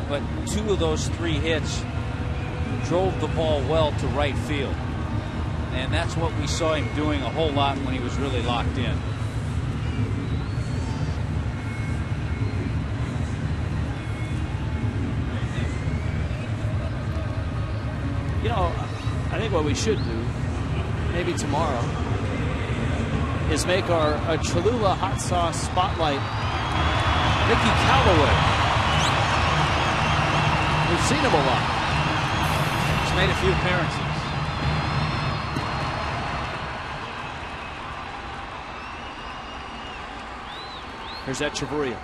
but 2 of those 3 hits drove the ball well to right field, and that's what we saw him doing a whole lot when he was really locked in. You know, I think what we should do, maybe tomorrow, is make a Cholula hot sauce spotlight Mickey Callaway. We've seen him a lot. He's made a few appearances. Here's Echeverria.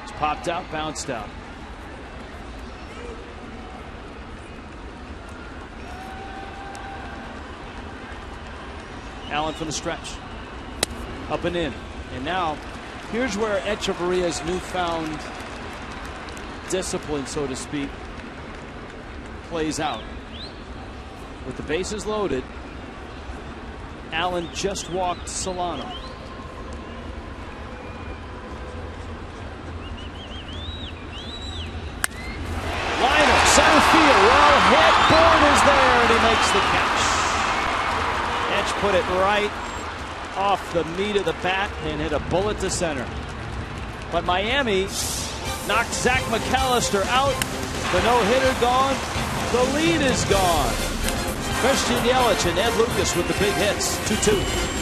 It's popped out, bounced out. Allen from the stretch. Up and in. And now, here's where Echeverria's newfound discipline, so to speak, plays out. With the bases loaded, Allen just walked Solano. Liner, center field, well hit. Bourne is there, and he makes the catch. Etch put it right off the meat of the bat and hit a bullet to center. But Miami knocked Zach McAllister out. The no-hitter gone. The lead is gone. Christian Yelich and Ed Lucas with the big hits. 2-2.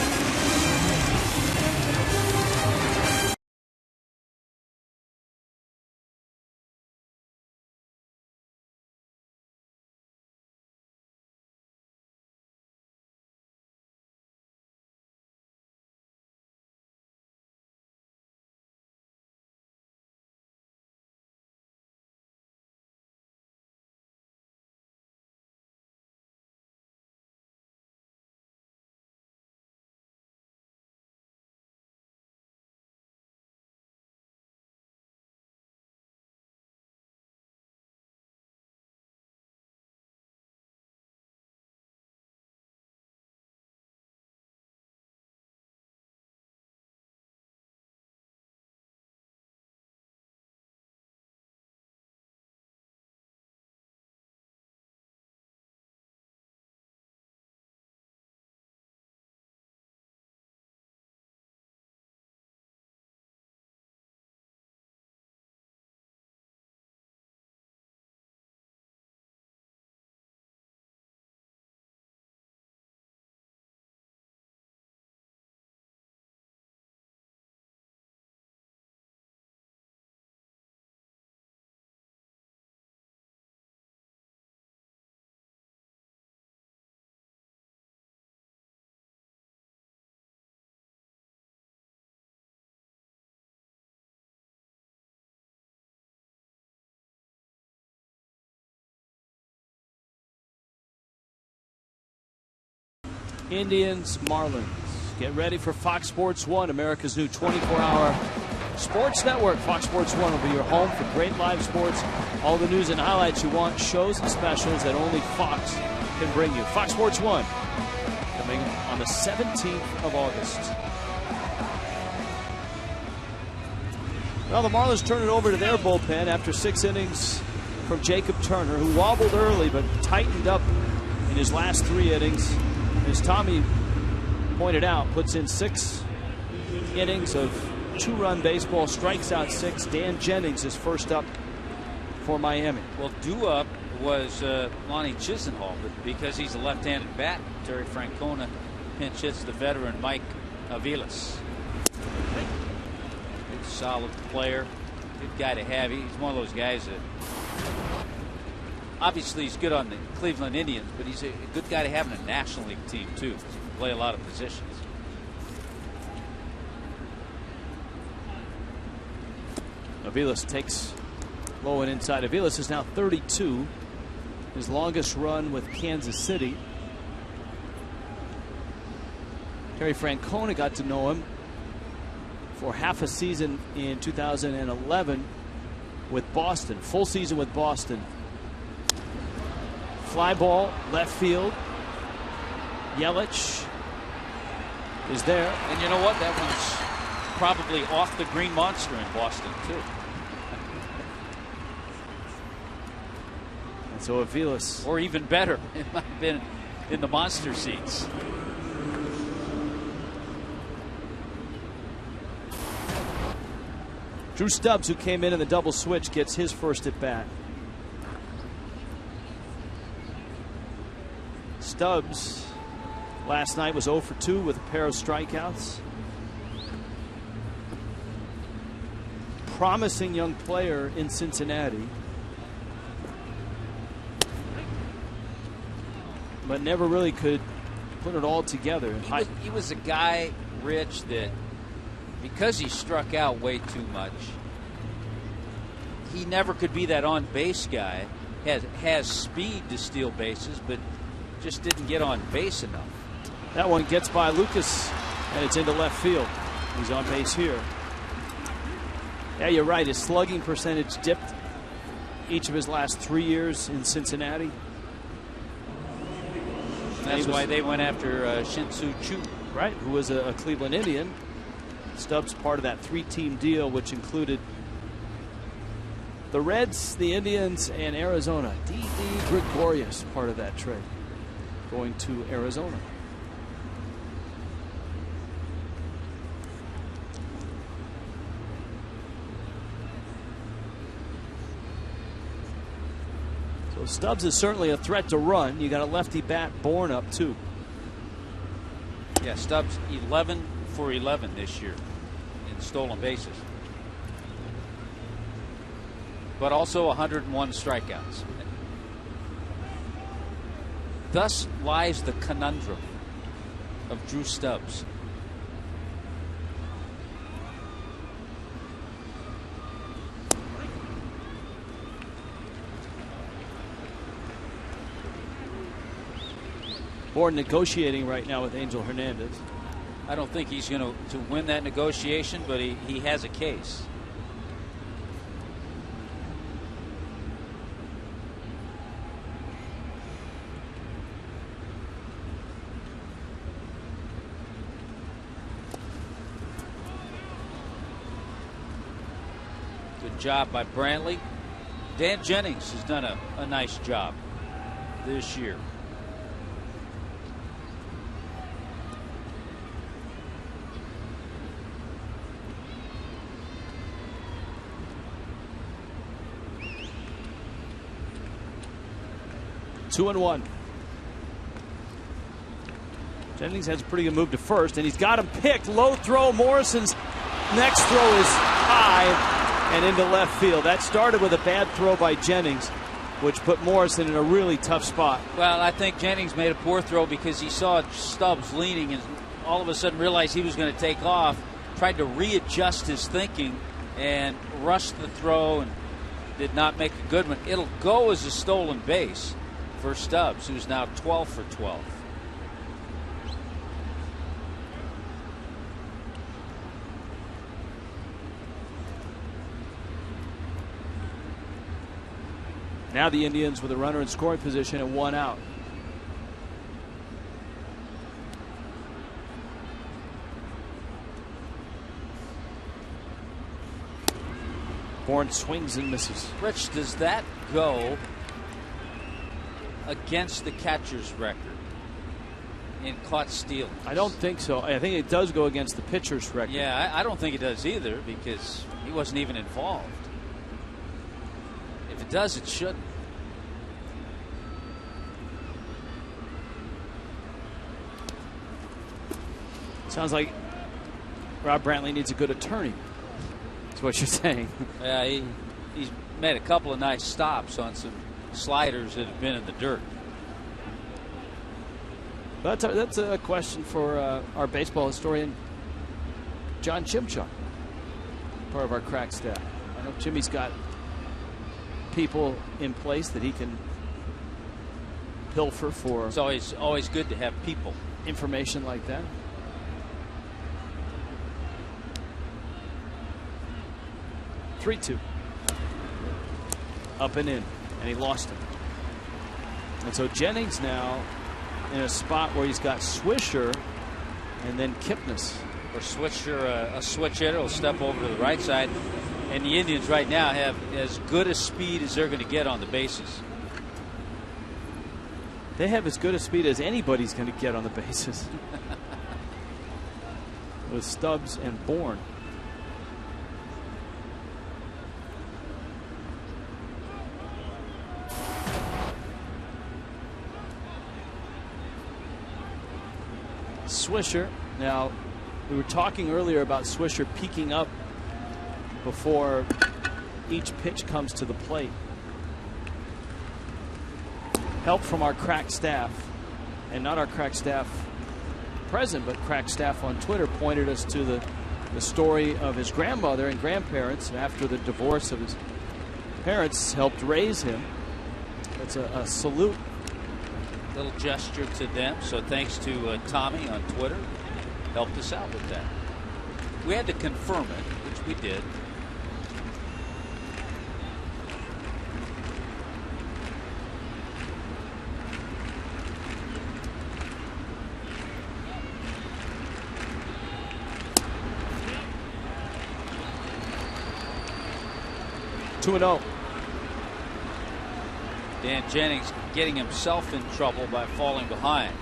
Indians, Marlins. Get ready for Fox Sports 1, America's new 24-hour sports network. Fox Sports 1 will be your home for great live sports, all the news and highlights you want, shows and specials that only Fox can bring you. Fox Sports 1 coming on the 17th of August. Well, the Marlins turn it over to their bullpen after 6 innings from Jacob Turner, who wobbled early but tightened up in his last 3 innings. As Tommy pointed out, puts in 6 innings of 2-run baseball, strikes out 6. Dan Jennings is first up for Miami. Well, due up was Lonnie Chisenhall, but because he's a left-handed bat, Terry Francona pinch hits the veteran Mike Aviles. Good, solid player, good guy to have. He's one of those guys that obviously he's good on the Cleveland Indians, but he's a good guy to have in a National League team too. He can play a lot of positions. Aviles takes low and inside. Aviles is now 32, his longest run with Kansas City. Terry Francona got to know him for half a season in 2011 with Boston, full season with Boston. Fly ball, left field. Yelich is there. And you know what? That one's probably off the Green Monster in Boston, too. And so Aviles. Or even better, it might have been in the monster seats. Drew Stubbs, who came in the double switch, gets his first at bat. Stubbs last night was 0 for 2 with a pair of strikeouts. Promising young player in Cincinnati, but never really could put it all together. He was a guy, Rich, that because he struck out way too much, he never could be that on-base guy. Has speed to steal bases, but just didn't get on base enough. That one gets by Lucas, and it's into left field. He's on base here. Yeah, you're right. His slugging percentage dipped each of his last 3 years in Cincinnati. That's why they went after Shin-Soo Choo. Right, who was a Cleveland Indian. Stubbs part of that 3-team deal, which included the Reds, the Indians, and Arizona. D.D. Gregorius part of that trade, going to Arizona. So So Stubbs is certainly a threat to run. You got a lefty bat, Bourne up too. Yeah, Stubbs 11 for 11 this year in stolen bases, but also 101 strikeouts. Thus lies the conundrum of Drew Stubbs. Bourne negotiating right now with Angel Hernandez. I don't think he's going to win that negotiation, but he has a case. Good job by Brantley. Dan Jennings has done a nice job this year. Two and one. Jennings has a pretty good move to first, and he's got him picked. Low throw. Morrison's next throw is high and into left field. That started with a bad throw by Jennings, which put Morrison in a really tough spot. Well, I think Jennings made a poor throw because he saw Stubbs leaning and all of a sudden realized he was going to take off, tried to readjust his thinking, and rushed the throw and did not make a good one. It'll go as a stolen base for Stubbs, who's now 12 for 12. Now the Indians with a runner in scoring position and one out. Bourne swings and misses. Rich, does that go against the catcher's record in caught stealing? I don't think so. I think it does go against the pitcher's record. Yeah, I don't think it does either because he wasn't even involved. If it does, it shouldn't. Sounds like Rob Brantley needs a good attorney. That's what you're saying. Yeah, he's made a couple of nice stops on some sliders that have been in the dirt. That's a question for our baseball historian, John Chimchuk, part of our crack staff. I know Jimmy's got people in place that he can pilfer for. It's always good to have people. Information like that. Three-two. Up and in. And he lost him. And so Jennings now in a spot where he's got Swisher and then Kipnis. Or Swisher, a switch hitter will step over to the right side. And the Indians right now have as good a speed as they're going to get on the bases. They have as good a speed as anybody's going to get on the bases. With Stubbs and Bourne. Swisher. Now, we were talking earlier about Swisher peeking up before each pitch comes to the plate. Help from our crack staff, and not our crack staff present, but crack staff on Twitter pointed us to the story of his grandmother and grandparents after the divorce of his parents helped raise him. That's a salute. Little gesture to them. So thanks to Tommy on Twitter, helped us out with that. We had to confirm it, which we did. Two and 0. Dan Jennings getting himself in trouble by falling behind.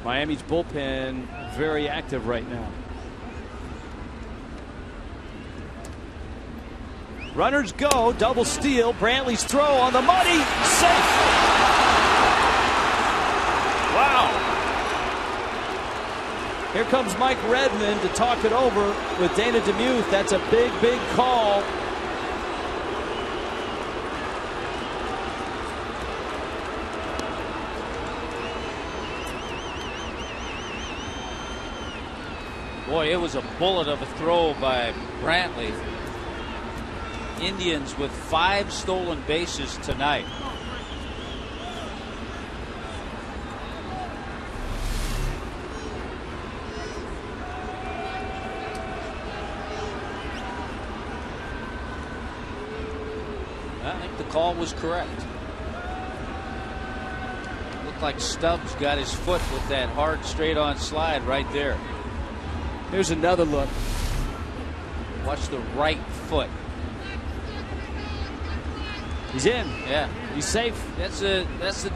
Miami's bullpen very active right now. Runners go, double steal. Brantley's throw on the money, safe. Wow. Here comes Mike Redmond to talk it over with Dana DeMuth. That's a big, big call. Boy, it was a bullet of a throw by Brantley. Indians with 5 stolen bases tonight. I think the call was correct. Looked like Stubbs got his foot with that hard straight-on slide right there. Here's another look. Watch the right foot. He's in. Yeah, he's safe. That's the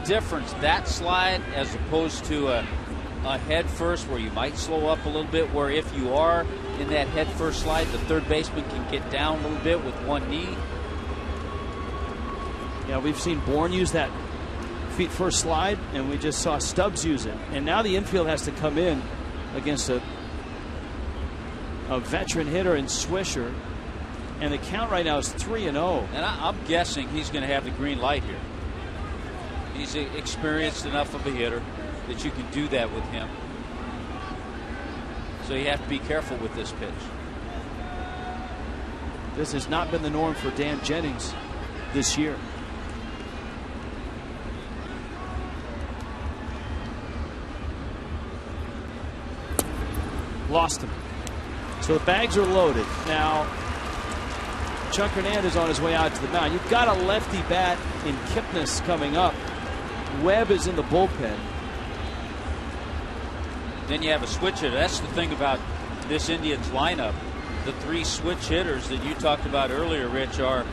difference. That slide as opposed to a head first, where you might slow up a little bit. Where if you are in that head first slide, the third baseman can get down a little bit with one knee. Yeah, we've seen Bourne use that feet first slide, and we just saw Stubbs use it. And now the infield has to come in against a veteran hitter in Swisher, and the count right now is 3-0. And I'm guessing he's going to have the green light here. He's experienced enough of a hitter that you can do that with him. So you have to be careful with this pitch. This has not been the norm for Dan Jennings this year. Lost him. So the bags are loaded. Now, Chuck Hernandez on his way out to the mound. You've got a lefty bat in Kipnis coming up. Webb is in the bullpen. Then you have a switch hitter. That's the thing about this Indians lineup. The 3 switch hitters that you talked about earlier, Rich, are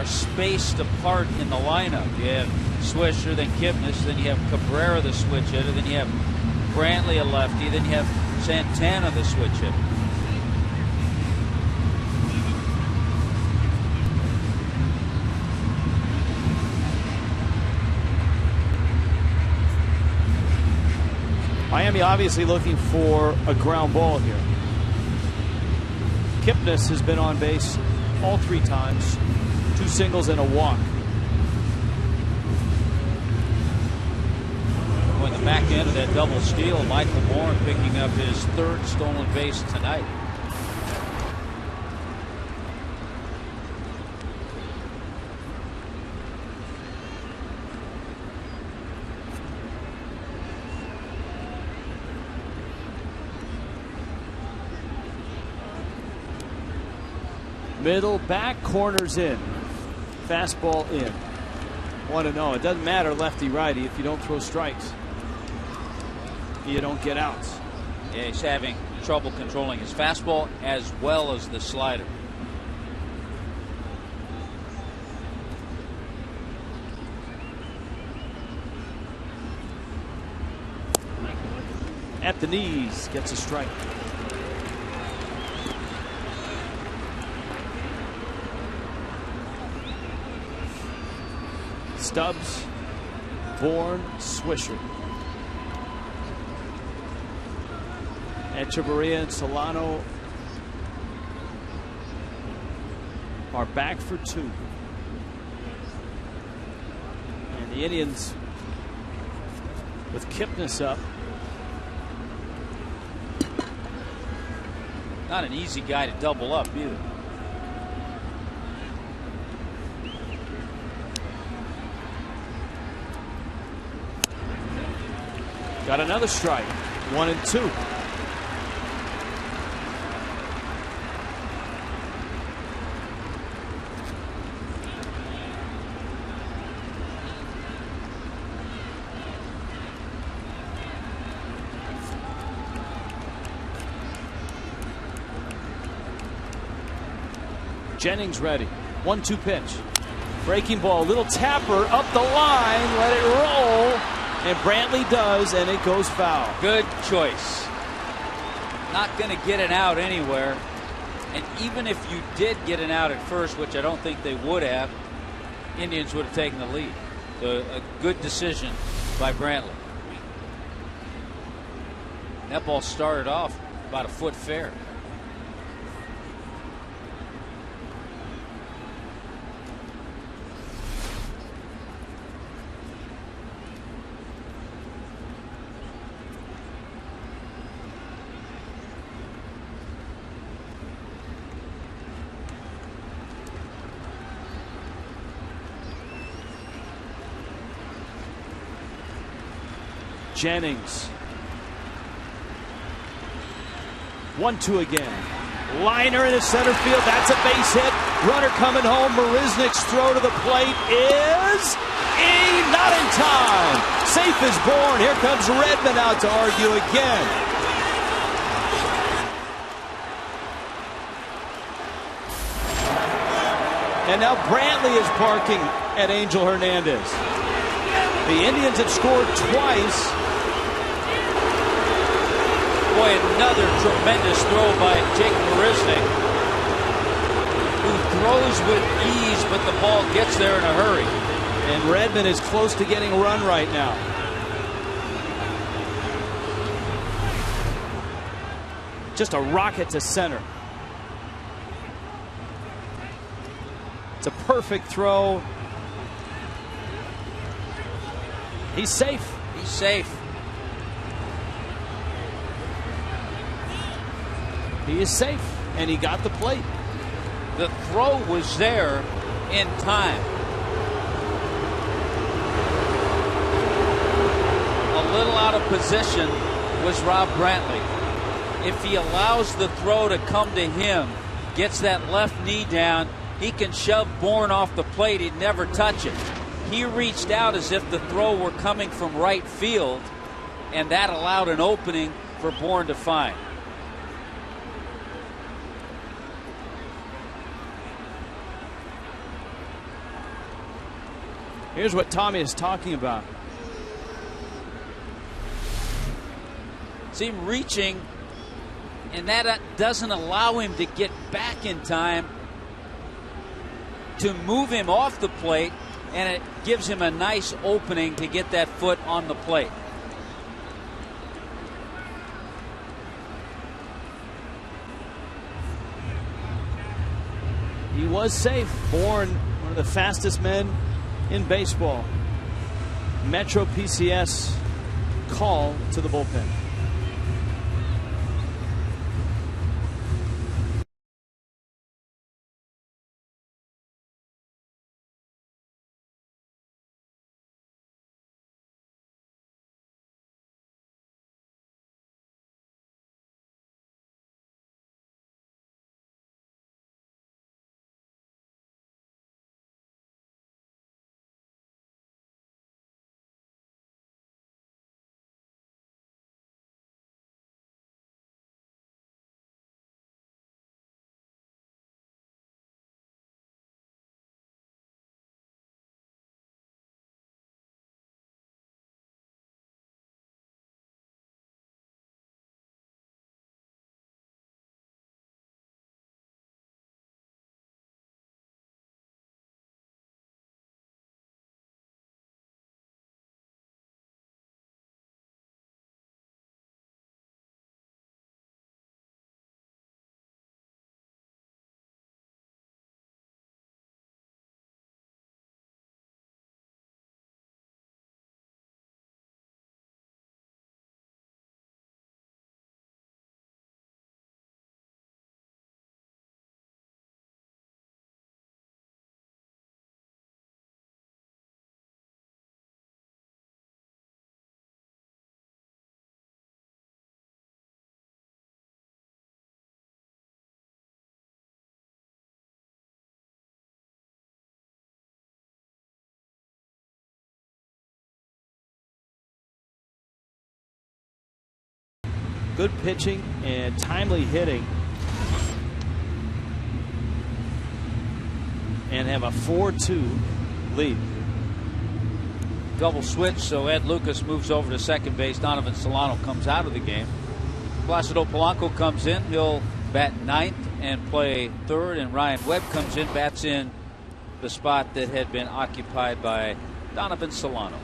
spaced apart in the lineup. You have Swisher, then Kipnis, then you have Cabrera, the switch hitter, then you have Brantley, a lefty, then you have Santana, the switch hitter. Miami obviously looking for a ground ball here. Kipnis has been on base all 3 times, 2 singles and a walk. On the back end of that double steal, Michael Bourne picking up his 3rd stolen base tonight. Middle back, corners in. Fastball in. 1-0. It doesn't matter lefty righty if you don't throw strikes. You don't get outs. Yeah, he's having trouble controlling his fastball as well as the slider. At the knees, gets a strike. Stubbs, Bourne, Swisher. Echeverria and Solano are back for 2. And the Indians with Kipnis up. Not an easy guy to double up either. Got another strike. 1-2. Jennings ready. 1-2 pitch. Breaking ball. Little tapper up the line. Let it roll. And Brantley does, and it goes foul. Good choice. Not going to get it out anywhere. And even if you did get an out at first, which I don't think they would have, Indians would have taken the lead. So a good decision by Brantley. That ball started off about a foot fair. Jennings. 1-2 again. Liner in the center field. That's a base hit. Runner coming home. Marisnick's throw to the plate is not in time. Safe is born. Here comes Redmond out to argue again. And now Brantley is parking at Angel Hernandez. The Indians have scored twice. Boy, another tremendous throw by Jake Marisnick, who throws with ease, but the ball gets there in a hurry. And Redmond is close to getting a run right now. Just a rocket to center. It's a perfect throw. He's safe. He's safe. He is safe, and he got the plate. The throw was there in time. A little out of position was Rob Brantley. If he allows the throw to come to him, gets that left knee down, he can shove Bourne off the plate. He'd never touch it. He reached out as if the throw were coming from right field, and that allowed an opening for Bourne to find. Here's what Tommy is talking about. See him reaching, and that doesn't allow him to get back in time to move him off the plate, and it gives him a nice opening to get that foot on the plate. He was safe. Bourne, one of the fastest men in baseball. Metro PCS call to the bullpen. Good pitching and timely hitting. And have a 4-2 lead. Double switch, so Ed Lucas moves over to second base. Donovan Solano comes out of the game. Placido Polanco comes in. He'll bat ninth and play third, and Ryan Webb comes in, bats in the spot that had been occupied by Donovan Solano,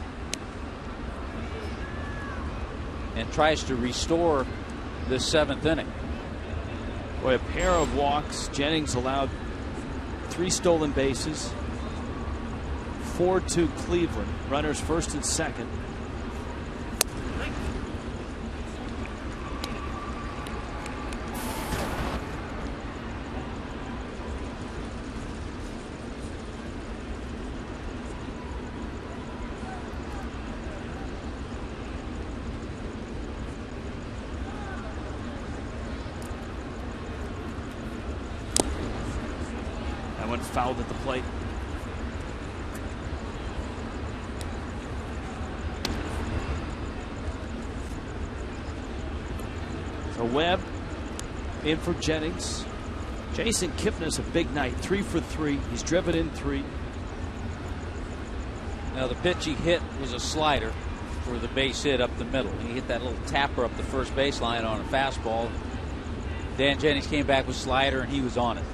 and tries to restore the 7th inning. Boy, a pair of walks. Jennings allowed 3 stolen bases. 4-2 Cleveland. Runners first and second. That one fouled at the plate. So Webb in for Jennings. Jason Kipnis, a big night, 3 for 3. He's driven in 3. Now the pitch he hit was a slider for the base hit up the middle. He hit that little tapper up the first baseline on a fastball. Dan Jennings came back with slider and he was on it.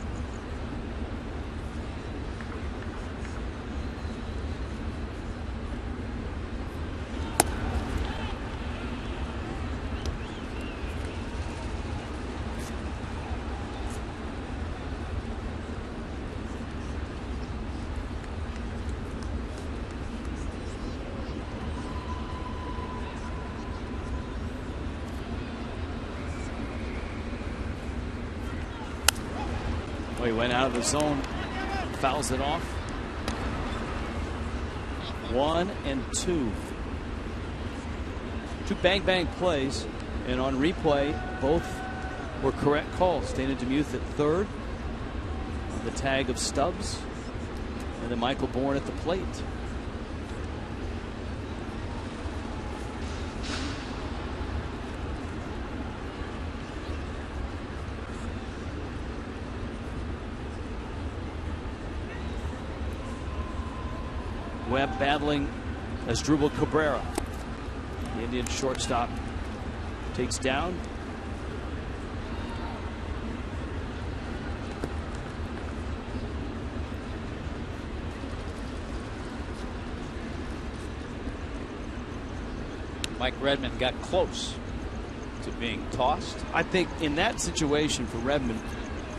He went out of the zone, fouls it off. 1 and 2. 2 bang plays, and on replay, both were correct calls. Dana DeMuth at third, the tag of Stubbs, and then Michael Bourne at the plate. Webb battling Asdrubal Cabrera. The Indian shortstop takes down. Mike Redmond got close to being tossed. I think in that situation for Redmond,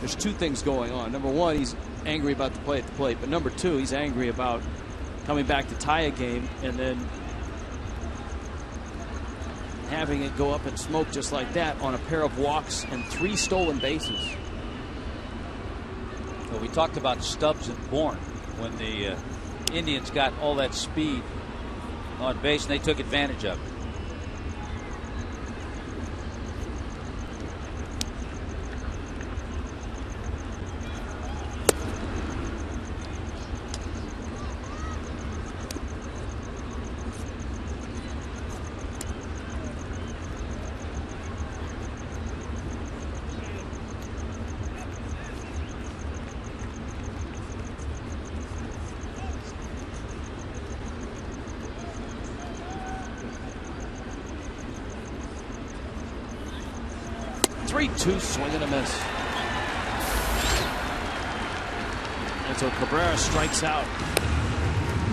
there's 2 things going on. Number 1, he's angry about the play at the plate, but number 2, he's angry about coming back to tie a game and then having it go up in smoke just like that on a pair of walks and 3 stolen bases. Well, we talked about Stubbs and Bourne when the Indians got all that speed on base and they took advantage of it. Swing and a miss. And so Cabrera strikes out.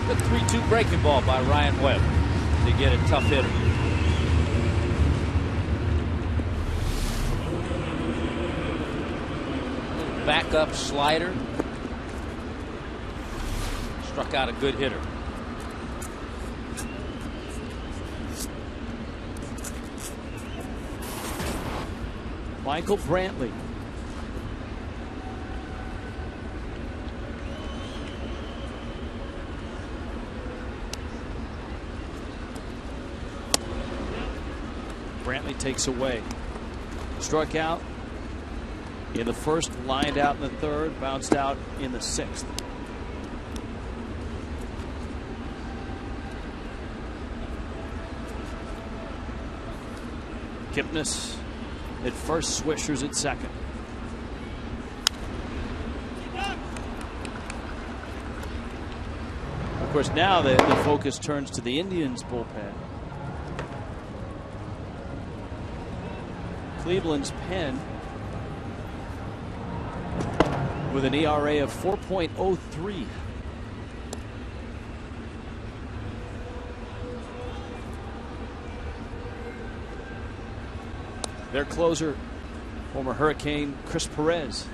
The 3-2 breaking ball by Ryan Webb to get a tough hitter. Backup slider. Struck out a good hitter. Michael Brantley. Brantley takes away. Struck out in the first, lined out in the third, bounced out in the 6th. Kipnis at first, Swishers at second. Of course, now the focus turns to the Indians' bullpen. Cleveland's pen with an ERA of 4.03. Their closer, former Hurricane Chris Perez.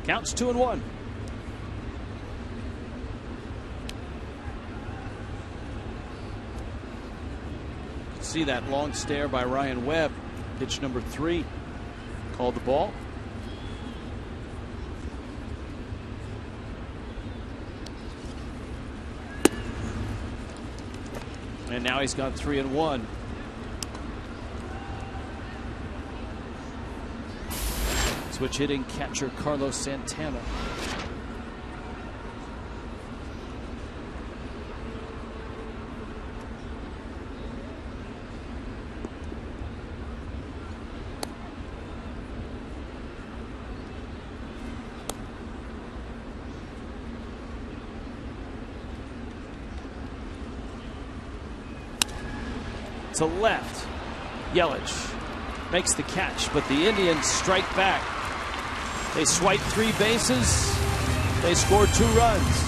Counts 2-1. See that long stare by Ryan Webb. Pitch number 3. Called the ball. And now he's got 3-1. Switch hitting catcher Carlos Santana. To left, Yelich makes the catch, but the Indians strike back. They swipe 3 bases. They score 2 runs.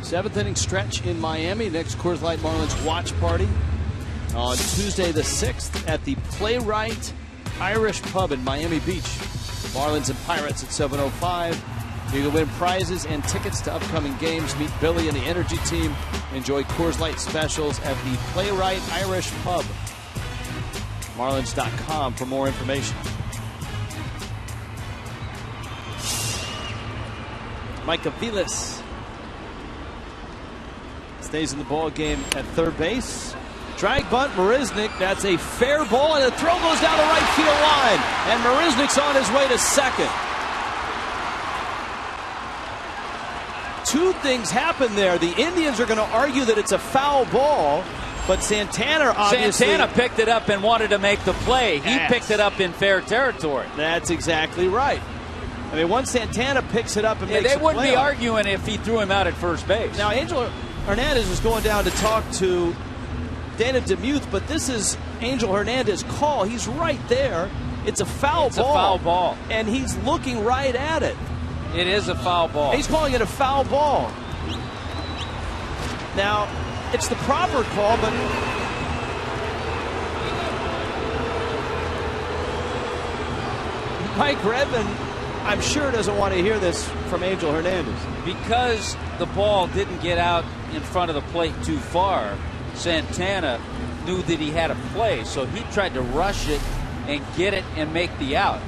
Seventh inning stretch in Miami. Next Coors Light Marlins watch party on Tuesday the 6th at the Playwright Irish Pub in Miami Beach. Marlins and Pirates at 7:05. You can win prizes and tickets to upcoming games. Meet Billy and the Energy Team. Enjoy Coors Light specials at the Playwright Irish Pub. Marlins.com for more information. Micah Vilas stays in the ball game at third base. Drag bunt, Marisnik. That's a fair ball, and the throw goes down the right field line. And Marisnik's on his way to second. 2 things happen there. The Indians are going to argue that it's a foul ball, but Santana picked it up and wanted to make the play. He picked it up in fair territory. That's exactly right. I mean, once Santana picks it up and makes a play, they wouldn't be arguing if he threw him out at first base. Now, Angel Hernandez was going down to talk to Dana DeMuth, but this is Angel Hernandez's call. He's right there. It's a foul ball. It's a foul ball. And he's looking right at it. It is a foul ball. He's calling it a foul ball. Now, it's the proper call, but Mike Redmond, I'm sure, doesn't want to hear this from Angel Hernandez. Because the ball didn't get out in front of the plate too far, Santana knew that he had a play, so he tried to rush it and get it and make the out.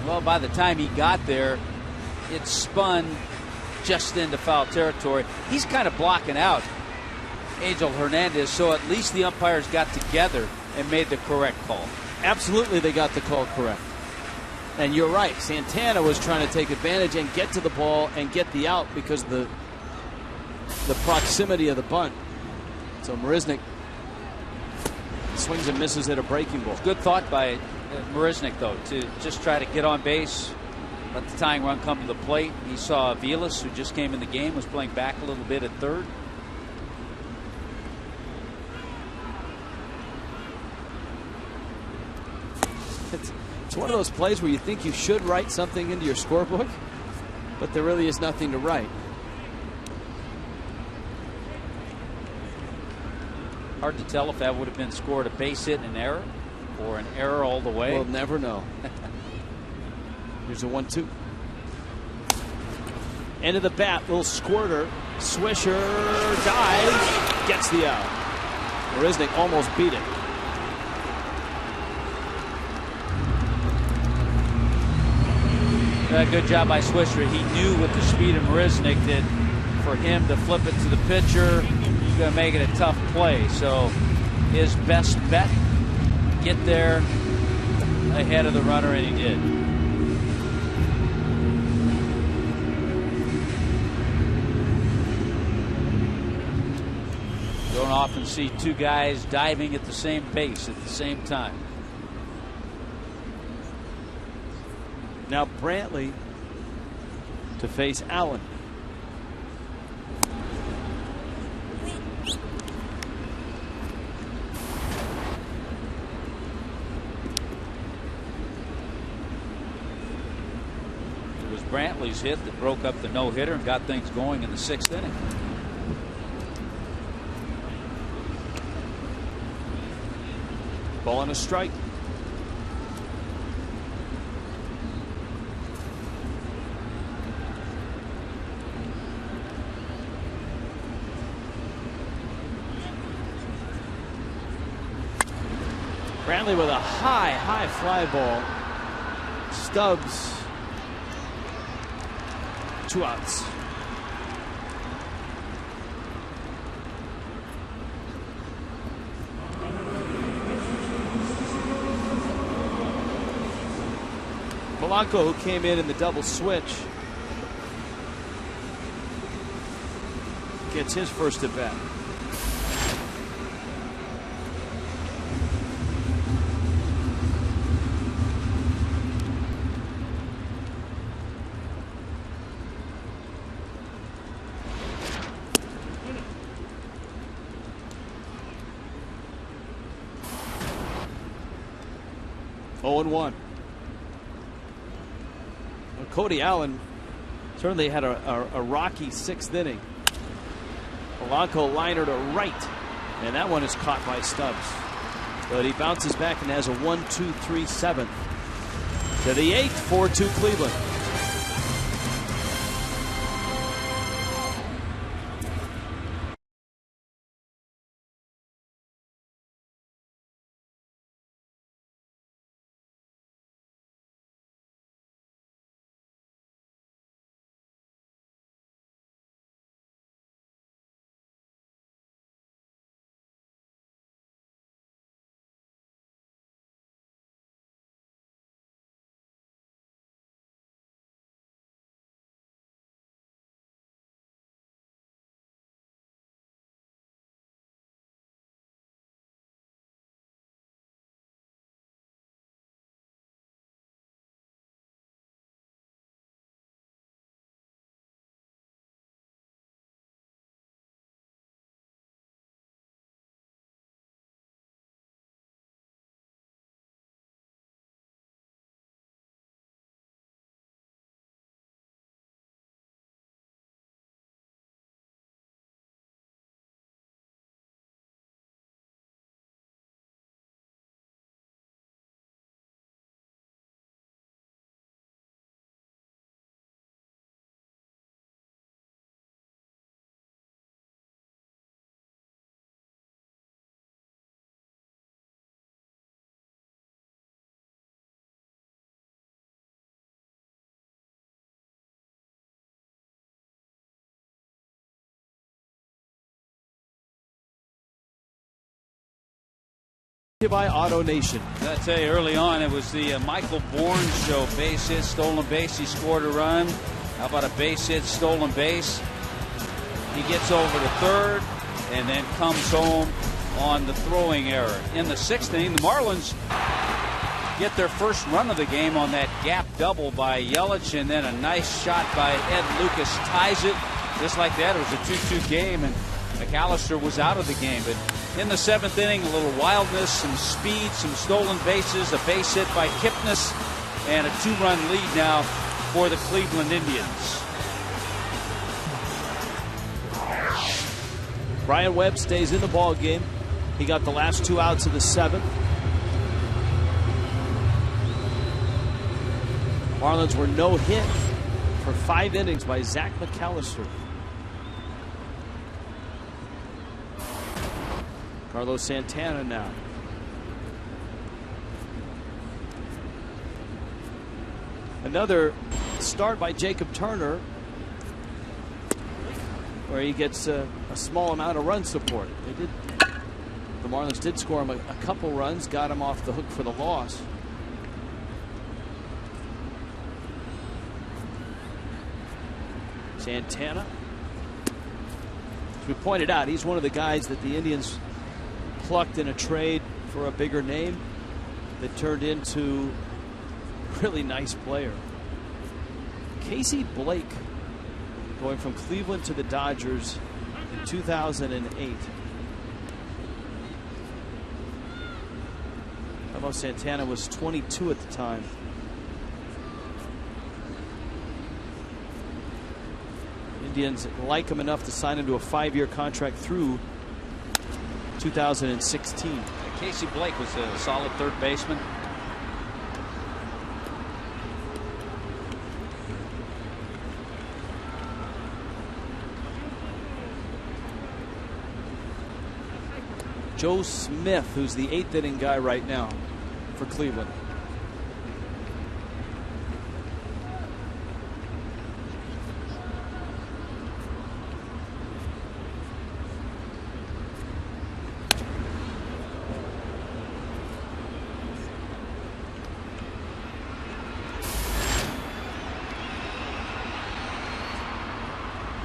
Well, by the time he got there, it spun just into foul territory. He's kind of blocking out Angel Hernandez, so at least the umpires got together and made the correct call. Absolutely, they got the call correct. And you're right, Santana was trying to take advantage and get to the ball and get the out because of the proximity of the bunt. So Marisnik swings and misses at a breaking ball. Good thought by Marisnik, though, to just try to get on base, let the tying run come to the plate. He saw Vilas, who just came in the game, was playing back a little bit at third. It's one of those plays where you think you should write something into your scorebook, but there really is nothing to write. Hard to tell if that would have been scored a base hit and an error or an error all the way. We'll never know. Here's a 1-2. End of the bat, little squirter. Swisher dives, gets the out. Marisnik almost beat it. Good job by Swisher. He knew with the speed of Marisnik that for him to flip it to the pitcher, he's going to make it a tough play. So his best bet, get there ahead of the runner, and he did. Don't often see two guys diving at the same pace at the same time. Now Brantley to face Allen. It was Brantley's hit that broke up the no-hitter and got things going in the 6th inning. Ball and a strike. Brantley with a high fly ball. Stubbs. 2 outs. Polanco, who came in the double switch, gets his first at bat. Oh and 1. Cody Allen certainly had a rocky 6th inning. Polanco liner to right, and that one is caught by Stubbs. But he bounces back and has a 1-2-3 7th. To the 8th, 4-2 Cleveland. By Auto Nation. I tell you, early on, it was the Michael Bourne show. Base hit, stolen base. He scored a run. How about a base hit, stolen base? He gets over to third and then comes home on the throwing error. In the 6th inning, the Marlins get their first run of the game on that gap double by Yelich, and then a nice shot by Ed Lucas ties it. Just like that, it was a 2-2 game, and McAllister was out of the game. But in the 7th inning, a little wildness, some speed, some stolen bases, a base hit by Kipnis, and a 2-run lead now for the Cleveland Indians. Brian Webb stays in the ball game. He got the last 2 outs of the 7th. Marlins were no hit for 5 innings by Zach McAllister. Carlos Santana now. Another start by Jacob Turner, where he gets a small amount of run support. The Marlins did score him a couple runs, got him off the hook for the loss. Santana, as we pointed out, he's one of the guys that the Indians plucked in a trade for a bigger name that turned into a really nice player. Casey Blake, going from Cleveland to the Dodgers in 2008. Carlos Santana was 22 at the time. Indians like him enough to sign him to a 5-year contract through 2016. Casey Blake was a solid third baseman. Joe Smith, who's the 8th inning guy right now for Cleveland.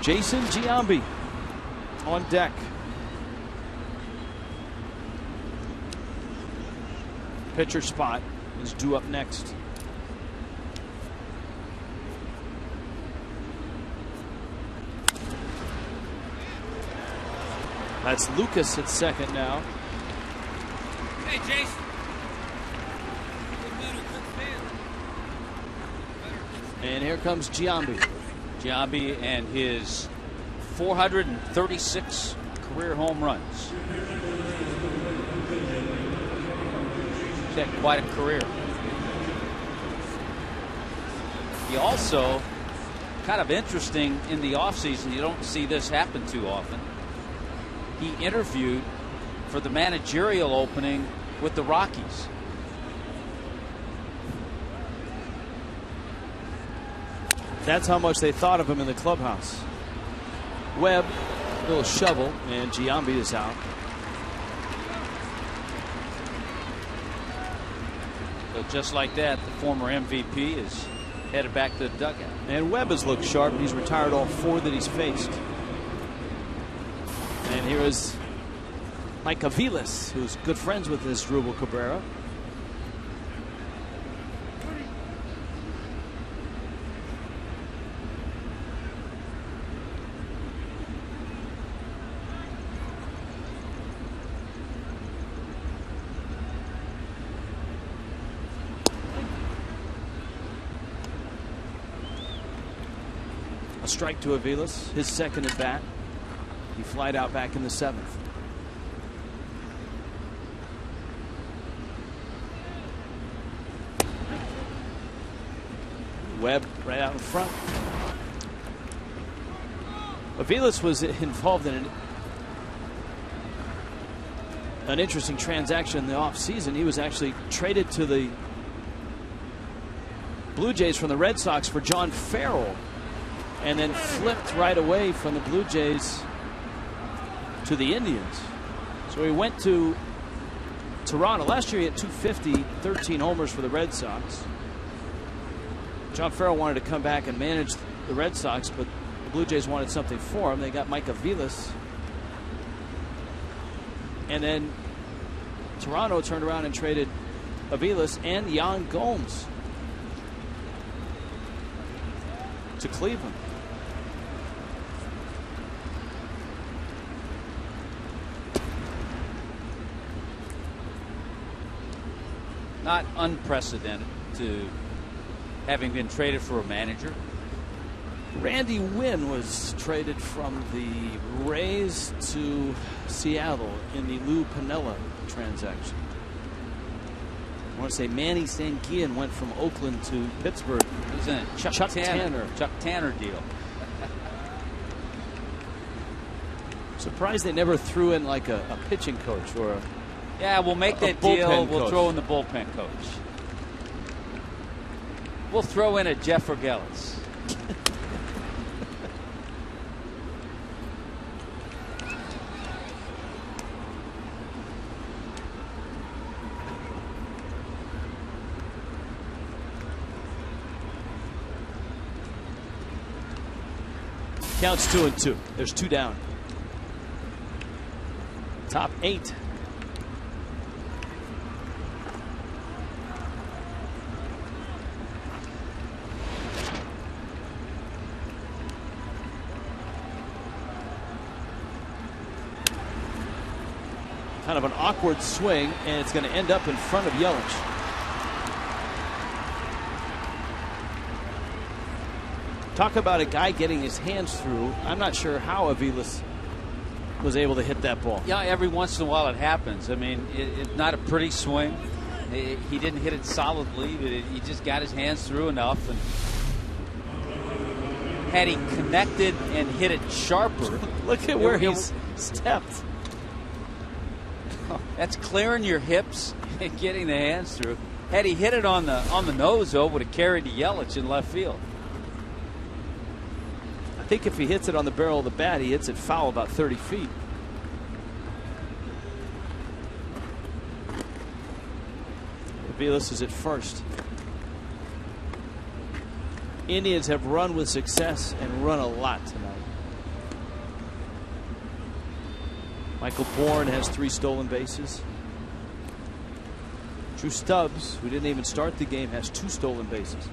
Jason Giambi on deck. Pitcher spot is due up next. That's Lucas at second now. Hey, Jason. And here comes Giambi. Giambi and his 436 career home runs. He's had quite a career. He also, kind of interesting in the offseason, you don't see this happen too often. He interviewed for the managerial opening with the Rockies. That's how much they thought of him in the clubhouse. Webb, a little shovel, and Giambi is out. So just like that, the former MVP is headed back to the dugout. And Webb has looked sharp. He's retired all 4 that he's faced. And here is Mike Aviles, who's good friends with this Asdrubal Cabrera. A strike to Aviles, his second at bat. He flied out back in the 7th. Webb right out in front. Aviles was involved in an interesting transaction in the offseason. He was actually traded to the Blue Jays from the Red Sox for John Farrell, and then flipped right away from the Blue Jays to the Indians. So he went to Toronto. Last year he had 250, 13 homers for the Red Sox. John Farrell wanted to come back and manage the Red Sox, but the Blue Jays wanted something for him. They got Mike Aviles. And then Toronto turned around and traded Aviles and Yan Gomes to Cleveland. Not unprecedented to having been traded for a manager. Randy Wynn was traded from the Rays to Seattle in the Lou Piniella transaction. I want to say Manny Sanguillen went from Oakland to Pittsburgh. It was a Chuck Tanner deal. Surprised they never threw in like a pitching coach or a. Yeah, we'll make that deal. We'll coach. throw in the bullpen coach. We'll throw in a Jeff Orgelis. Counts 2-2. There's 2 down. Top 8. Kind of an awkward swing, and it's going to end up in front of Yelich. Talk about a guy getting his hands through. I'm not sure how Aviles was able to hit that ball. Yeah, every once in a while it happens. I mean, it's not a pretty swing. He didn't hit it solidly, but he just got his hands through enough. And had he connected and hit it sharper. Look at where he's stepped. That's clearing your hips and getting the hands through. Had he hit it on the nose, though, would have carried to Yelich in left field. I think if he hits it on the barrel of the bat, he hits it foul about 30 feet. Aviles is at first. Indians have run with success and run a lot tonight. Michael Bourne has 3 stolen bases. Drew Stubbs, who didn't even start the game, has 2 stolen bases.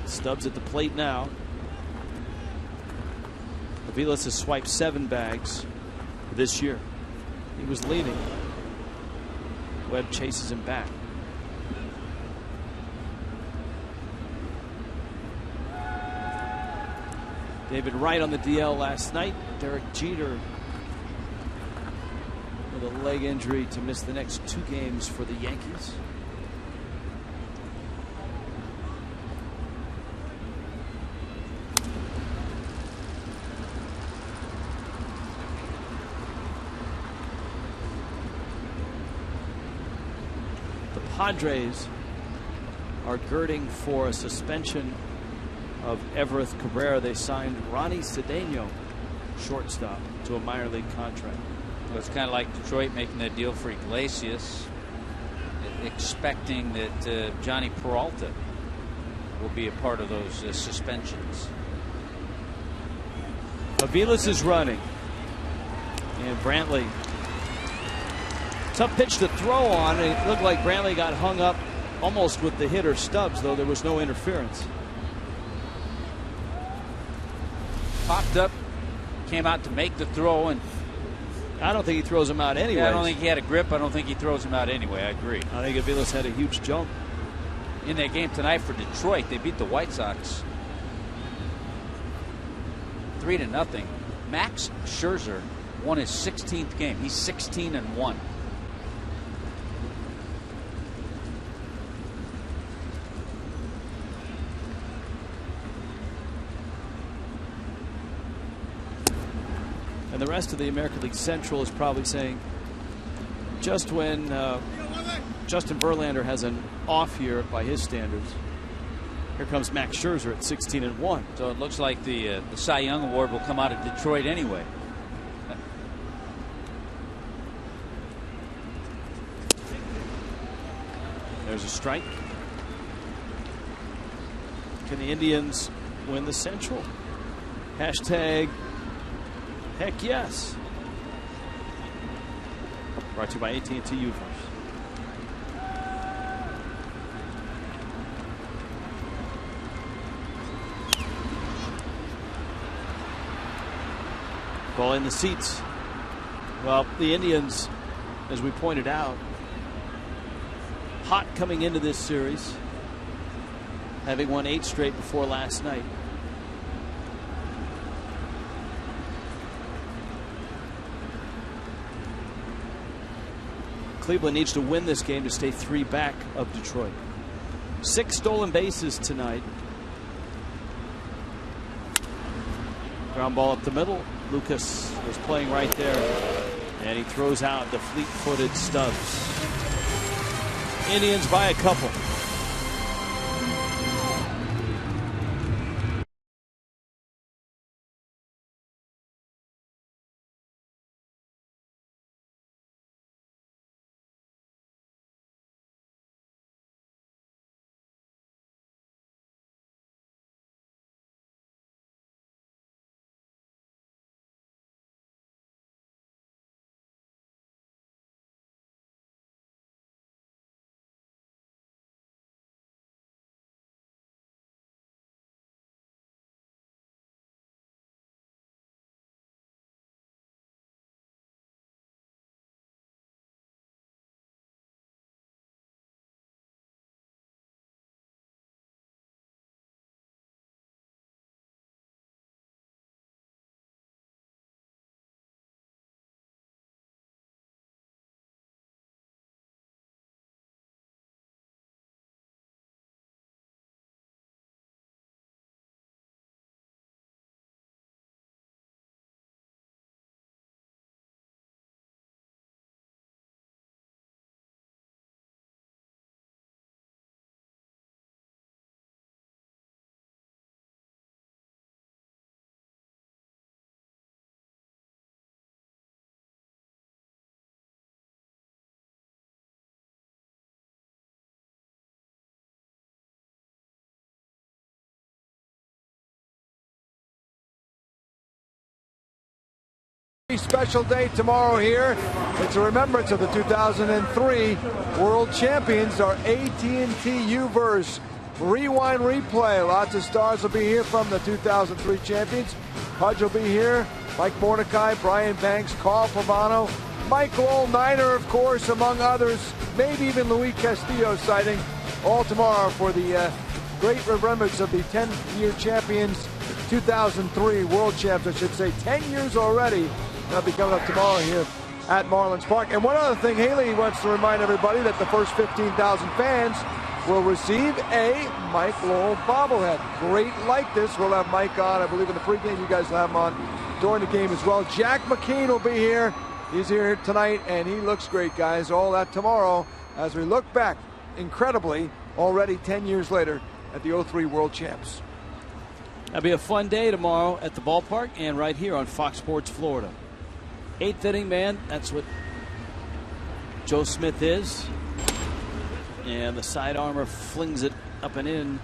Stubbs at the plate now. Aviles has swiped 7 bags this year. He was leading. Webb chases him back. David Wright on the DL last night. Derek Jeter with a leg injury to miss the next 2 games for the Yankees. The Padres are girding for a suspension of Everett Cabrera. They signed Ronnie Cedeno, shortstop, to a minor league contract. Well, it's kind of like Detroit making that deal for Iglesias, expecting that Johnny Peralta will be a part of those suspensions. Aviles is running. And Brantley. Tough pitch to throw on. It looked like Brantley got hung up almost with the hitter Stubbs, though there was no interference. Popped up, came out to make the throw, and I don't think he throws him out anyway. Yeah, I don't think he had a grip. I don't think he throws him out anyway. I agree. I think Aviles had a huge jump. In that game tonight for Detroit, they beat the White Sox 3-0. Max Scherzer won his 16th game. He's 16-1. And the rest of the American League Central is probably saying, just when Justin Verlander has an off year by his standards, here comes Max Scherzer at 16-1. So it looks like the Cy Young Award will come out of Detroit anyway. There's a strike. Can the Indians win the Central? Hashtag heck yes. Brought to you by AT&T UVerse. Ball in the seats. Well, the Indians, as we pointed out, hot coming into this series, having won 8 straight before last night. Cleveland needs to win this game to stay 3 back of Detroit. 6 stolen bases tonight. Ground ball up the middle. Lucas was playing right there, and he throws out the fleet-footed Stubbs. Indians by a couple. Special day tomorrow here. It's a remembrance of the 2003 World Champions, our AT&T UVerse rewind replay. Lots of stars will be here from the 2003 champions. Pudge will be here, Mike Mordecai, Brian Banks, Carl Pavano, Mike Lowell, Niner, of course, among others, maybe even Luis Castillo sighting, all tomorrow for the great remembrance of the 10-year champions, 2003 World Champs, I should say, 10 years already. That'll be coming up tomorrow here at Marlins Park. And one other thing, Haley wants to remind everybody that the first 15,000 fans will receive a Mike Lowell bobblehead. Great likeness. We'll have Mike on, I believe, in the pregame. You guys will have him on during the game as well. Jack McKean will be here. He's here tonight, and he looks great, guys. All that tomorrow as we look back, incredibly, already 10 years later at the 03 World Champs. That'll be a fun day tomorrow at the ballpark and right here on Fox Sports Florida. 8th inning, man, that's what Joe Smith is. And the side armor flings it up and in,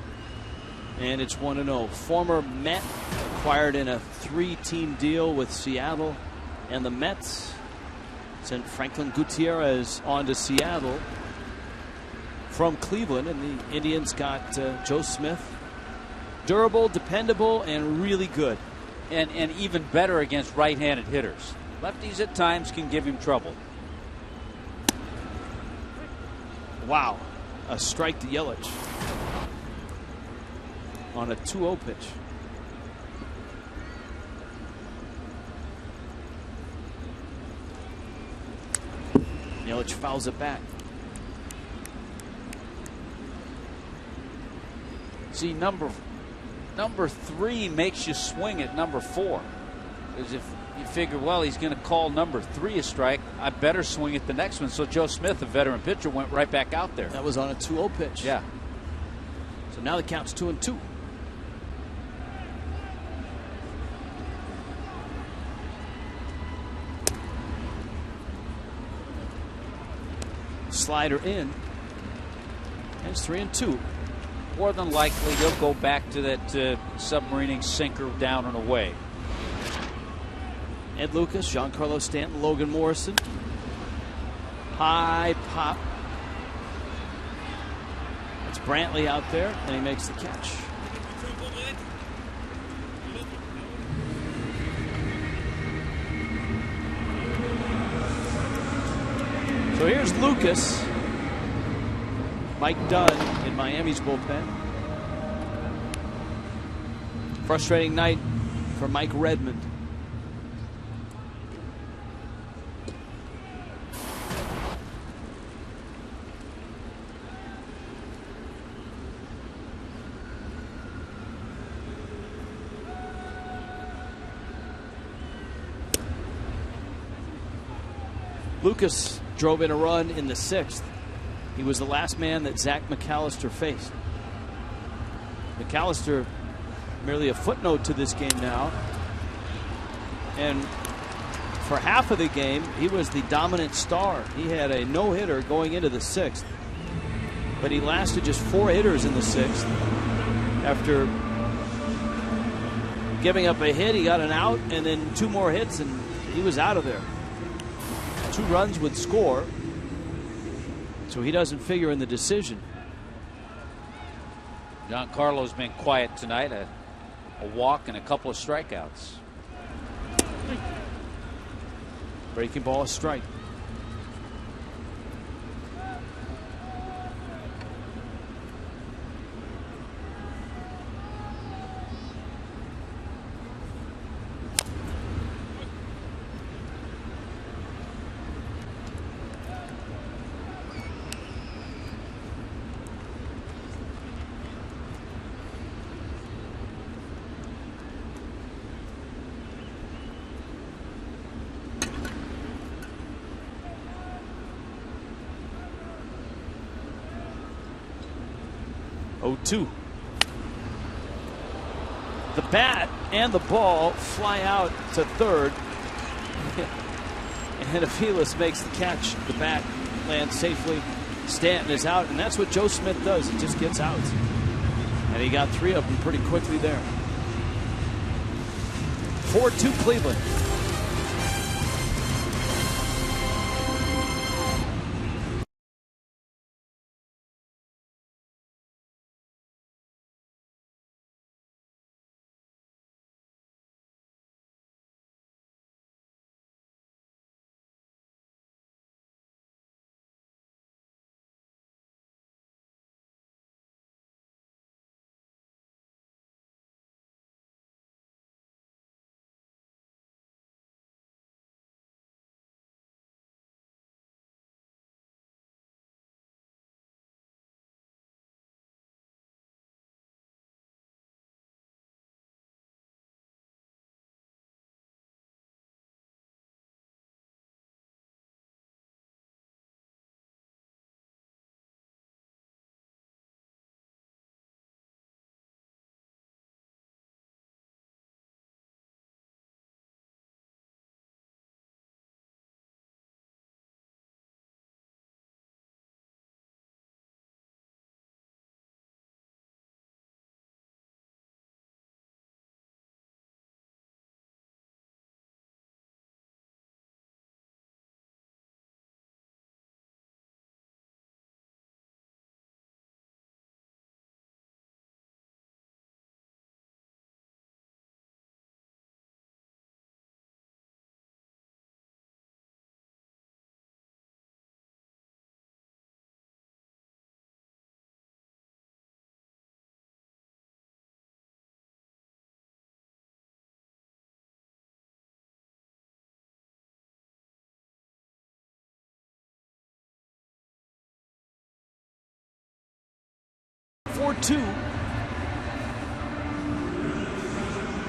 and it's 1-0. Former Met, acquired in a 3-team deal with Seattle, and the Mets sent Franklin Gutierrez on to Seattle from Cleveland, and the Indians got Joe Smith. Durable, dependable, and really good. And even better against right-handed hitters. Lefties at times can give him trouble. Wow. A strike to Yelich on a 2-0 pitch. Yelich fouls it back. See, number 3 makes you swing at number 4. Because if you figure, well, he's going to call number 3 a strike, I better swing at the next one. So Joe Smith, a veteran pitcher, went right back out there. That was on a 2-0 pitch. Yeah. So now the count's 2-2. Slider in. It's 3-2. More than likely, he'll go back to that submarining sinker down and away. Ed Lucas, Giancarlo Stanton, Logan Morrison. High pop. It's Brantley out there, and he makes the catch. So here's Lucas. Mike Dunn in Miami's bullpen. Frustrating night for Mike Redmond. Lucas drove in a run in the 6th. He was the last man that Zach McAllister faced. McAllister merely a footnote to this game now. And for half of the game, he was the dominant star. He had a no-hitter going into the 6th. But he lasted just 4 hitters in the 6th. After giving up a hit, he got an out, and then 2 more hits, and he was out of there. 2 runs would score, so he doesn't figure in the decision. Giancarlo's been quiet tonight, a walk and a couple of strikeouts. Breaking ball, a strike. The bat and the ball fly out to third. And Aviles makes the catch. The bat lands safely. Stanton is out, and that's what Joe Smith does. He just gets out. And he got 3 of them pretty quickly there. 4-2 Cleveland.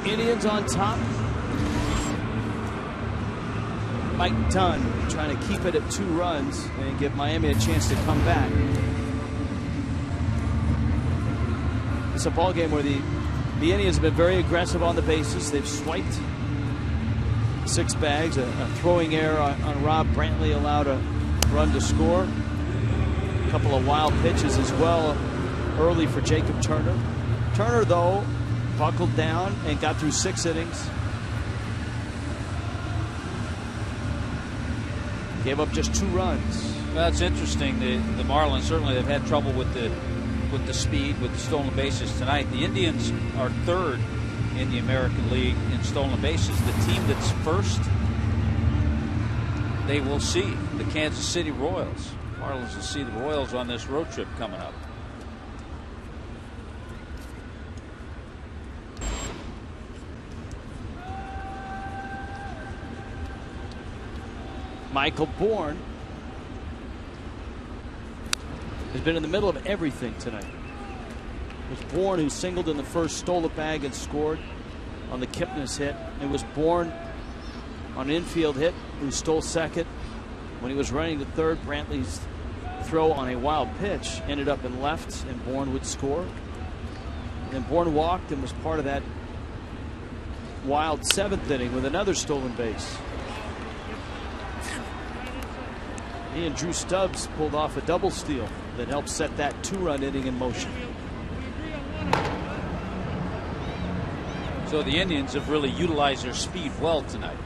Indians on top. Mike Dunn trying to keep it at 2 runs and give Miami a chance to come back. It's a ball game where the Indians have been very aggressive on the bases. They've swiped 6 bags. A throwing error on Rob Brantley allowed a run to score. A couple of wild pitches as well early for Jacob Turner. Turner, though, buckled down and got through 6 innings. Gave up just 2 runs. Well, that's interesting. The Marlins certainly have had trouble with the speed, with the stolen bases tonight. The Indians are 3rd in the American League in stolen bases. The team that's first, they will see the Kansas City Royals. Marlins will see the Royals on this road trip coming up. Michael Bourne has been in the middle of everything tonight. It was Bourne who singled in the first, stole a bag, and scored on the Kipnis hit. It was Bourne on an infield hit who stole second. When he was running to third, Brantley's throw on a wild pitch ended up in left, and Bourne would score. And then Bourne walked and was part of that wild 7th inning with another stolen base. He and Drew Stubbs pulled off a double steal that helped set that 2-run inning in motion. So the Indians have really utilized their speed well tonight.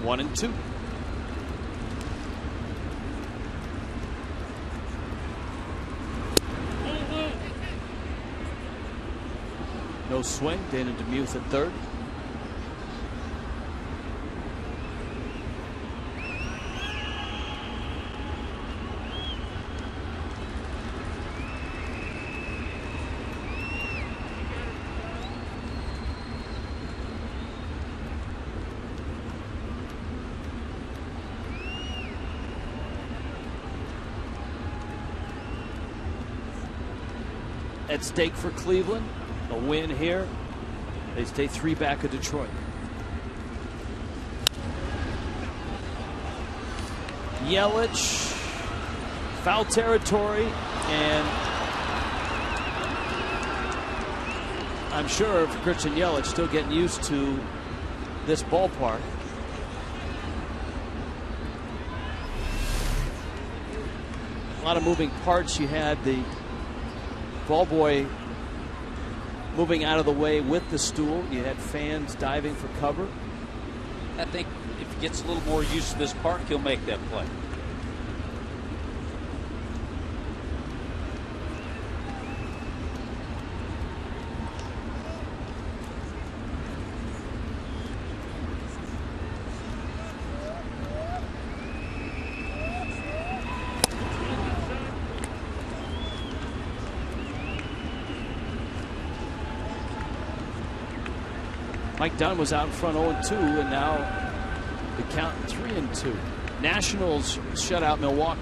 One and 2. No swing. Dana DeMuth at third. At stake for Cleveland, a win here. They stay 3 back of Detroit. Yelich, foul territory, and I'm sure for Christian Yelich, still getting used to this ballpark. A lot of moving parts. You had the ball boy moving out of the way with the stool. You had fans diving for cover. I think if he gets a little more used to this park, he'll make that play. Mike Dunn was out in front 0-2, and now the count 3-2. Nationals shut out Milwaukee.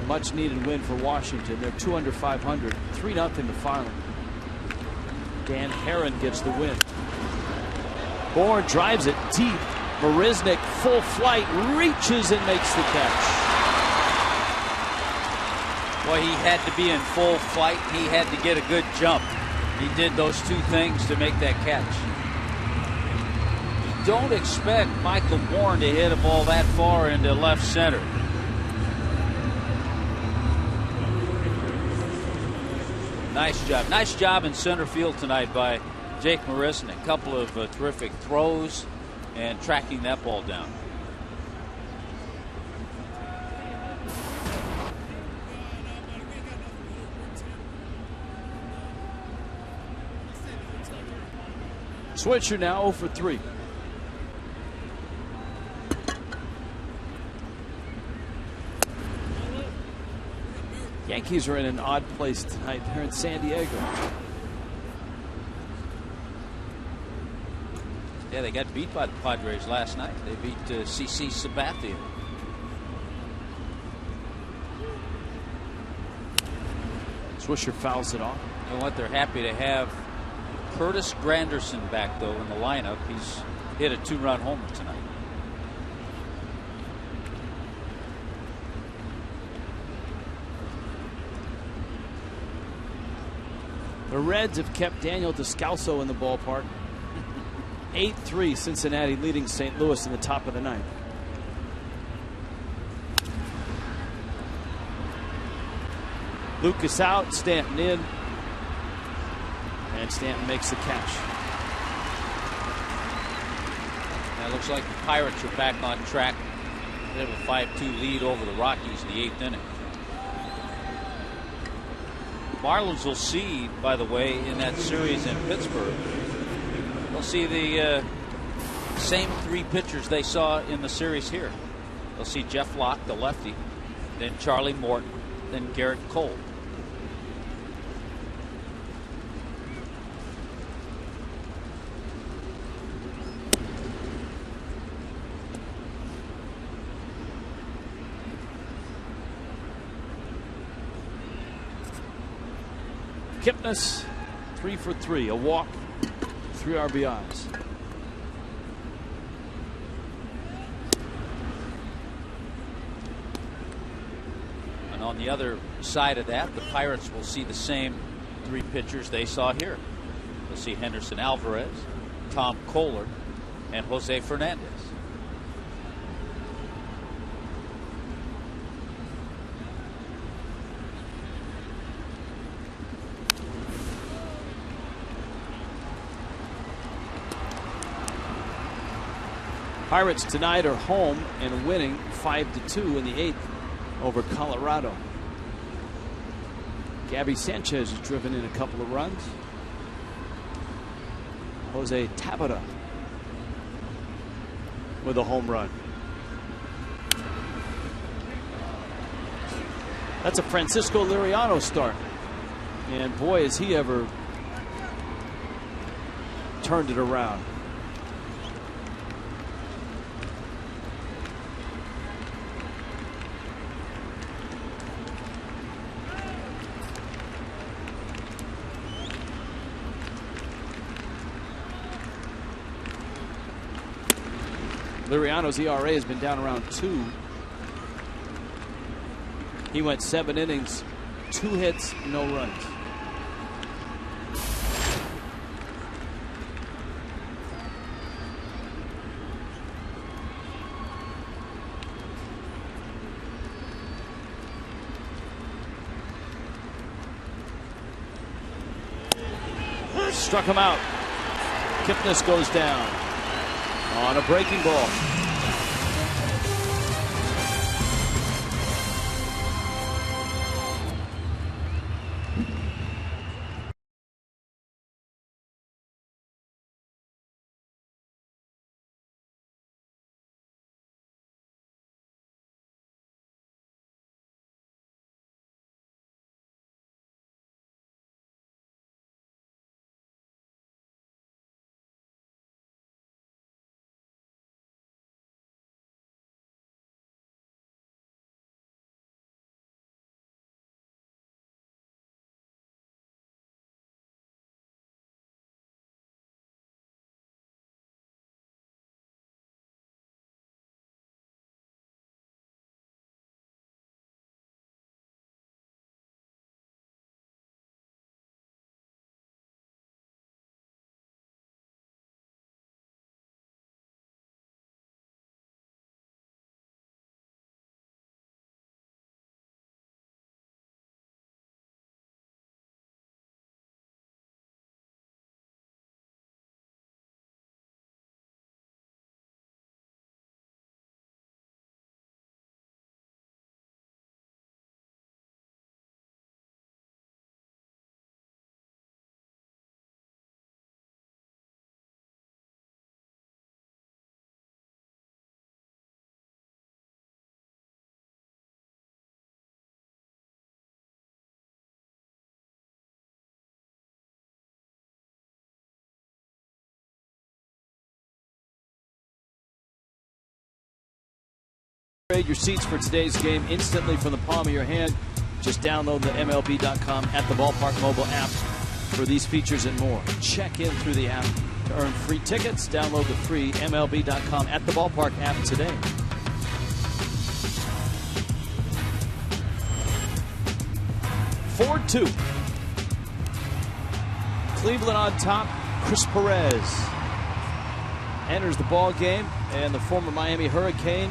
A much needed win for Washington. They're 2 under 500, 3-0 the final. Dan Herron gets the win. Bourne drives it deep. Marisnik full flight, reaches and makes the catch. Boy, he had to be in full flight. He had to get a good jump. He did those 2 things to make that catch. Don't expect Michael Bourne to hit a ball that far into left center. Nice job. Nice job in center field tonight by Jake Marisnik. A couple of terrific throws and tracking that ball down. Switcher now 0 for 3. Yankees are in an odd place tonight. They're in San Diego. Yeah, they got beat by the Padres last night. They beat CC Sabathia. Swisher fouls it off. You know what? They're happy to have Curtis Granderson back, though, in the lineup. He's hit a 2-run homer tonight. The Reds have kept Daniel Descalso in the ballpark. 8-3 Cincinnati leading St. Louis in the top of the ninth. Lucas out, Stanton in. And Stanton makes the catch. And it looks like the Pirates are back on track. They have a 5-2 lead over the Rockies in the 8th inning. Marlins will see, by the way, in that series in Pittsburgh, they'll see the same 3 pitchers they saw in the series here. They'll see Jeff Locke, the lefty, then Charlie Morton, then Garrett Cole. Kipnis, 3 for 3, a walk, 3 RBIs. And on the other side of that, the Pirates will see the same 3 pitchers they saw here. They'll see Henderson Alvarez, Tom Kohler, and Jose Fernandez. Pirates tonight are home and winning 5-2 in the 8th over Colorado. Gabby Sanchez has driven in a couple of runs. Jose Tabata with a home run. That's a Francisco Liriano start. And boy, has he ever turned it around. Liriano's ERA has been down around 2. He went 7 innings, 2 hits, no runs. Struck him out. Kipnis goes down on a breaking ball. Your seats for today's game instantly from the palm of your hand. Just download the MLB.com at the ballpark mobile app For these features and more, check in through the app to earn free tickets. Download the free MLB.com at the ballpark app today. Ford 2. Cleveland on top. Chris Perez enters the ball game, and the former Miami Hurricane,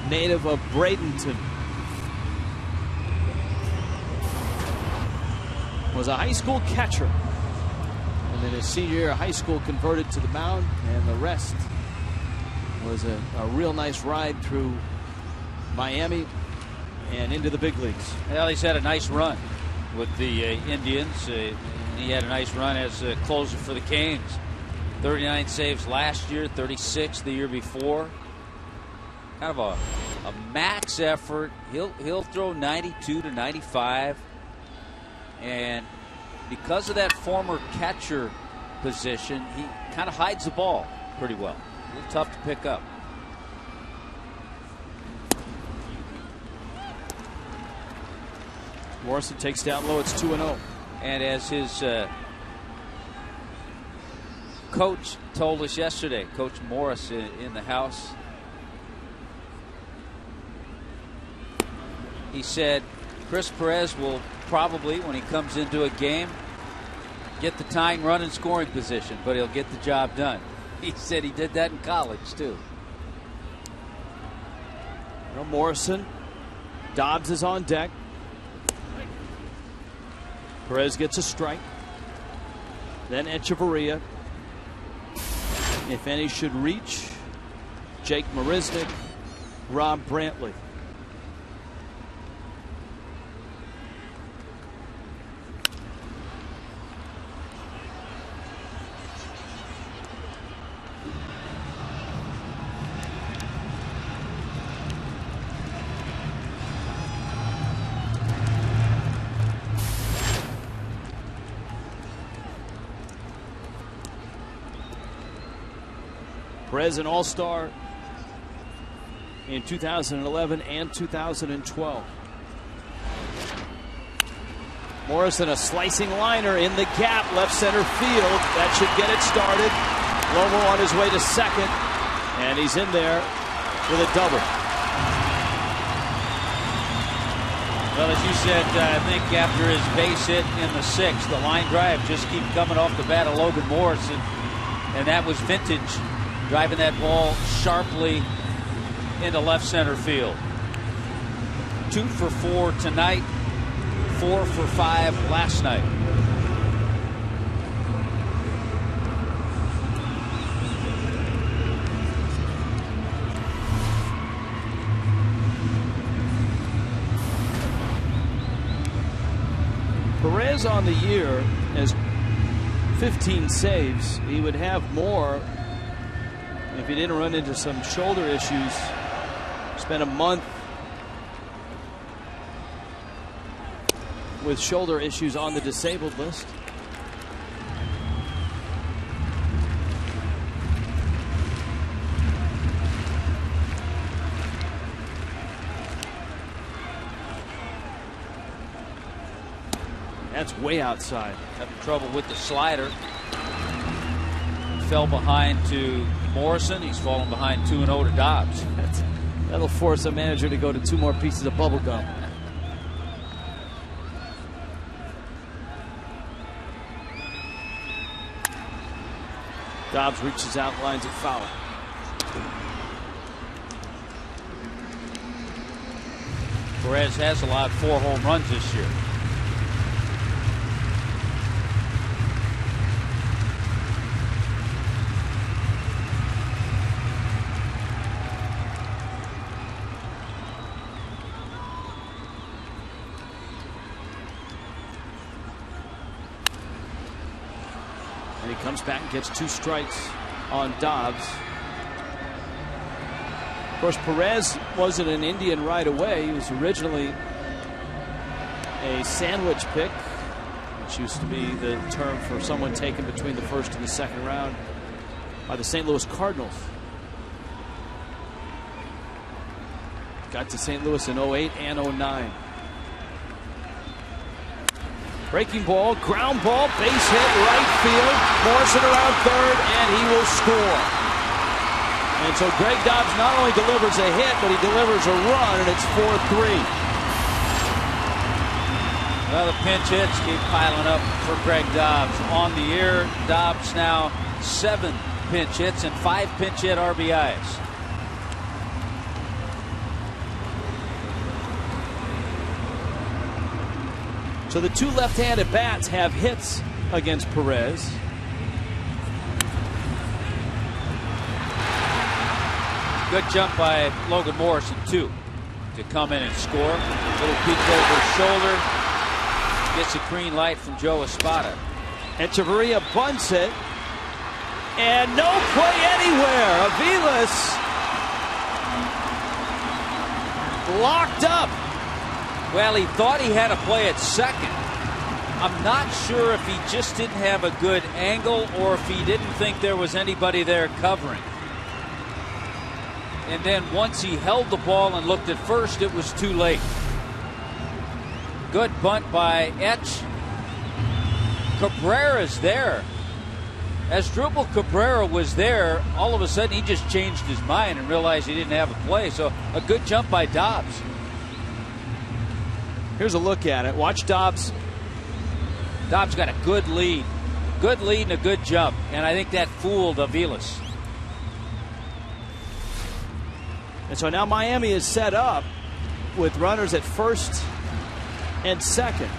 native of Bradenton, was a high school catcher, and then his senior year of high school converted to the mound, and the rest was a real nice ride through Miami and into the big leagues. Well, he's had a nice run with the Indians. He had a nice run as a closer for the Canes. 39 saves last year, 36 the year before. Kind of a max effort. He'll throw 92 to 95. And because of that former catcher position, he kind of hides the ball pretty well. A little tough to pick up. Morrison takes down low. It's 2-0. And as his coach told us yesterday, Coach Morris in the house, he said Chris Perez will probably, when he comes into a game, get the tying run in scoring position, but he'll get the job done. He said he did that in college too. Well, Morrison, Dobbs is on deck. Perez gets a strike. Then Echeverria. If any should reach, Jake Marisnick, Rob Brantley. Perez an all-star in 2011 and 2012. Morrison a slicing liner in the gap, left center field. That should get it started. Lomo on his way to second, and he's in there with a double. Well, as you said, I think after his base hit in the sixth, the line drive just keep coming off the bat of Logan Morrison, and that was vintage. Driving that ball sharply into left center field. 2 for 4 tonight, 4 for 5 last night. Perez on the year has 15 saves. He would have more if he didn't run into some shoulder issues. Spent a month with shoulder issues on the disabled list. That's way outside. Having trouble with the slider. Fell behind to Morrison. He's fallen behind 2-0 to Dobbs. That'll force a manager to go to 2 more pieces of bubble gum. Dobbs reaches out, lines it foul. Perez has allowed 4 home runs this year. Comes back and gets 2 strikes on Dobbs. Of course, Perez wasn't an Indian right away. He was originally a sandwich pick, which used to be the term for someone taken between the first and the second round by the St. Louis Cardinals. Got to St. Louis in 08 and 09. Breaking ball, ground ball, base hit, right field. Morrison around third, and he will score. And so Greg Dobbs not only delivers a hit, but he delivers a run, and it's 4-3. Well, the pinch hits keep piling up for Greg Dobbs. On the year, Dobbs now 7 pinch hits and 5 pinch hit RBIs. So the two left-handed bats have hits against Perez. Good jump by Logan Morrison, too, to come in and score. Little peek over his shoulder. Gets a green light from Joe Espada. Echeverria bunts it. And no play anywhere. Aviles locked up. Well, he thought he had a play at second. I'm not sure if he just didn't have a good angle or if he didn't think there was anybody there covering. And then once he held the ball and looked at first, it was too late. Good bunt by Etch. Cabrera's there. As Drupal Cabrera was there, all of a sudden he just changed his mind and realized he didn't have a play. So a good jump by Dobbs. Here's a look at it. Watch Dobbs. Dobbs got a good lead. Good lead and a good jump. And I think that fooled Aviles. And so now Miami is set up with runners at first and second.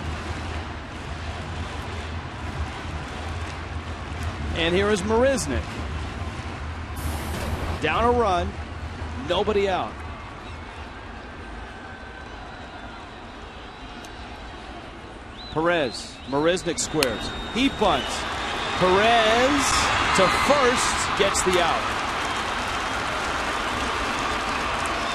And here is Marisnick. Down a run. Nobody out. Perez. Marisnick squares. He bunts. Perez to first gets the out.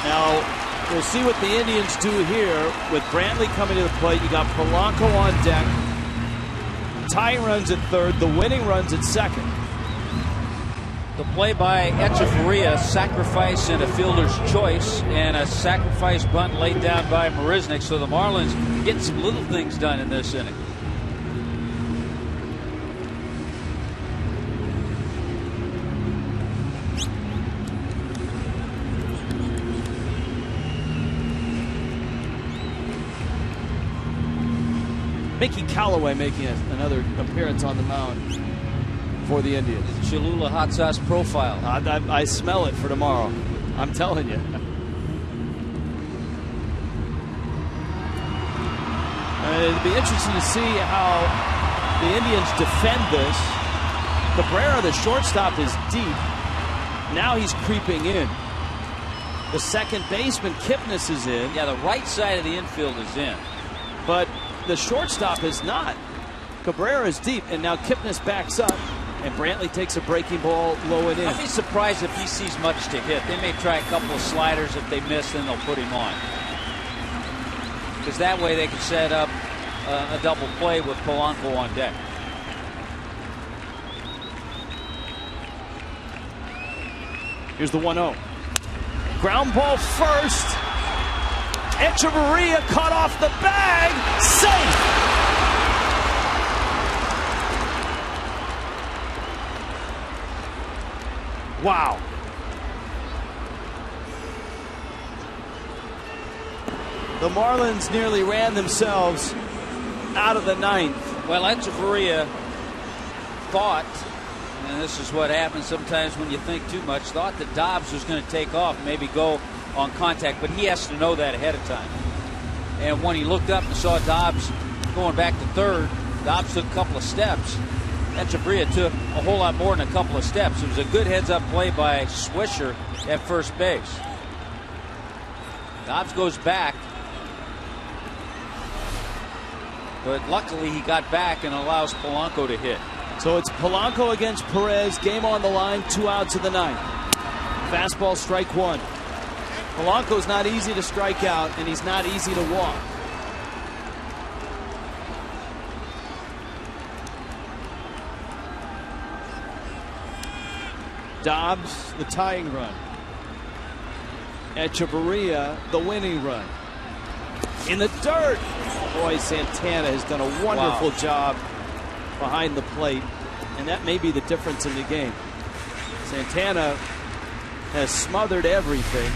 Now, we'll see what the Indians do here with Brantley coming to the plate. You got Polanco on deck. Tying runs at third. The winning runs at second. The play by Echeverria, sacrifice and a fielder's choice, and a sacrifice bunt laid down by Marisnick. So the Marlins getting some little things done in this inning. Mickey Callaway making another appearance on the mound for the Indians. Cholula hot sauce profile. I smell it for tomorrow. I'm telling you. It'd be interesting to see how the Indians defend this. Cabrera, the shortstop, is deep. Now he's creeping in. The second baseman, Kipnis, is in. Yeah, the right side of the infield is in. But the shortstop is not. Cabrera is deep, and now Kipnis backs up, and Brantley takes a breaking ball low and in. I'd be surprised if he sees much to hit. They may try a couple of sliders. If they miss, then they'll put him on. Because that way they can set up a double play with Polanco on deck. Here's the 1-0. Ground ball first. Echeverria cut off the bag. Safe. Wow. The Marlins nearly ran themselves out of the ninth. Well, Echeverria thought, and this is what happens sometimes when you think too much, thought that Dobbs was going to take off, maybe go on contact, but he has to know that ahead of time. And when he looked up and saw Dobbs going back to third, Dobbs took a couple of steps. Echeverria took a whole lot more than a couple of steps. It was a good heads-up play by Swisher at first base. Dobbs goes back, but luckily he got back and allows Polanco to hit. So it's Polanco against Perez, game on the line, 2 outs of the ninth. Fastball, strike one. Polanco's not easy to strike out, and he's not easy to walk. Dobbs, the tying run. Echeverria, the winning run. in the dirt. Boy, Santana has done a wonderful job behind the plate, and that may be the difference in the game. Santana has smothered everything.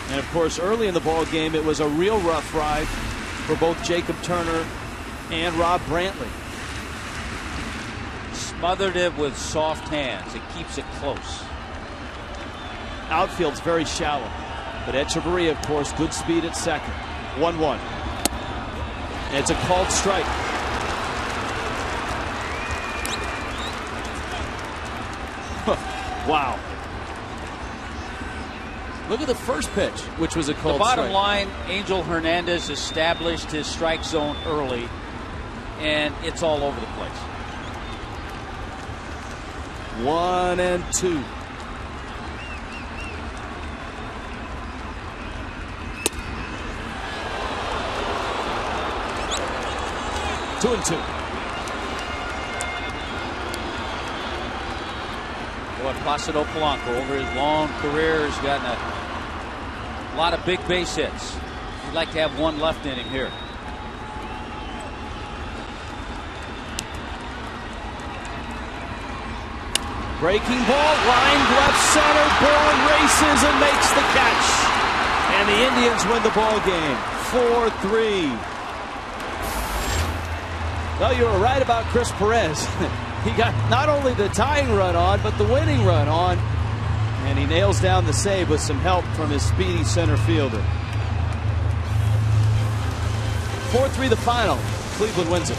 And of course, early in the ball game, it was a real rough ride for both Jacob Turner and Rob Brantley. Smothered it with soft hands. It keeps it close. Outfield's very shallow, but Echeverria, of course, good speed at second. 1-1. And it's a called strike. Wow. Look at the first pitch, which was a called strike. The bottom line, Angel Hernandez established his strike zone early, and it's all over the place. 1-2. Two and two. Boy, Placido Polanco, over his long career, has gotten a lot of big base hits. He'd like to have one left in him here. Breaking ball, lined left center. Bourne races and makes the catch. And the Indians win the ball game, 4-3. Well, you were right about Chris Perez. He got not only the tying run on, but the winning run on. And he nails down the save with some help from his speedy center fielder. 4-3 the final. Cleveland wins it.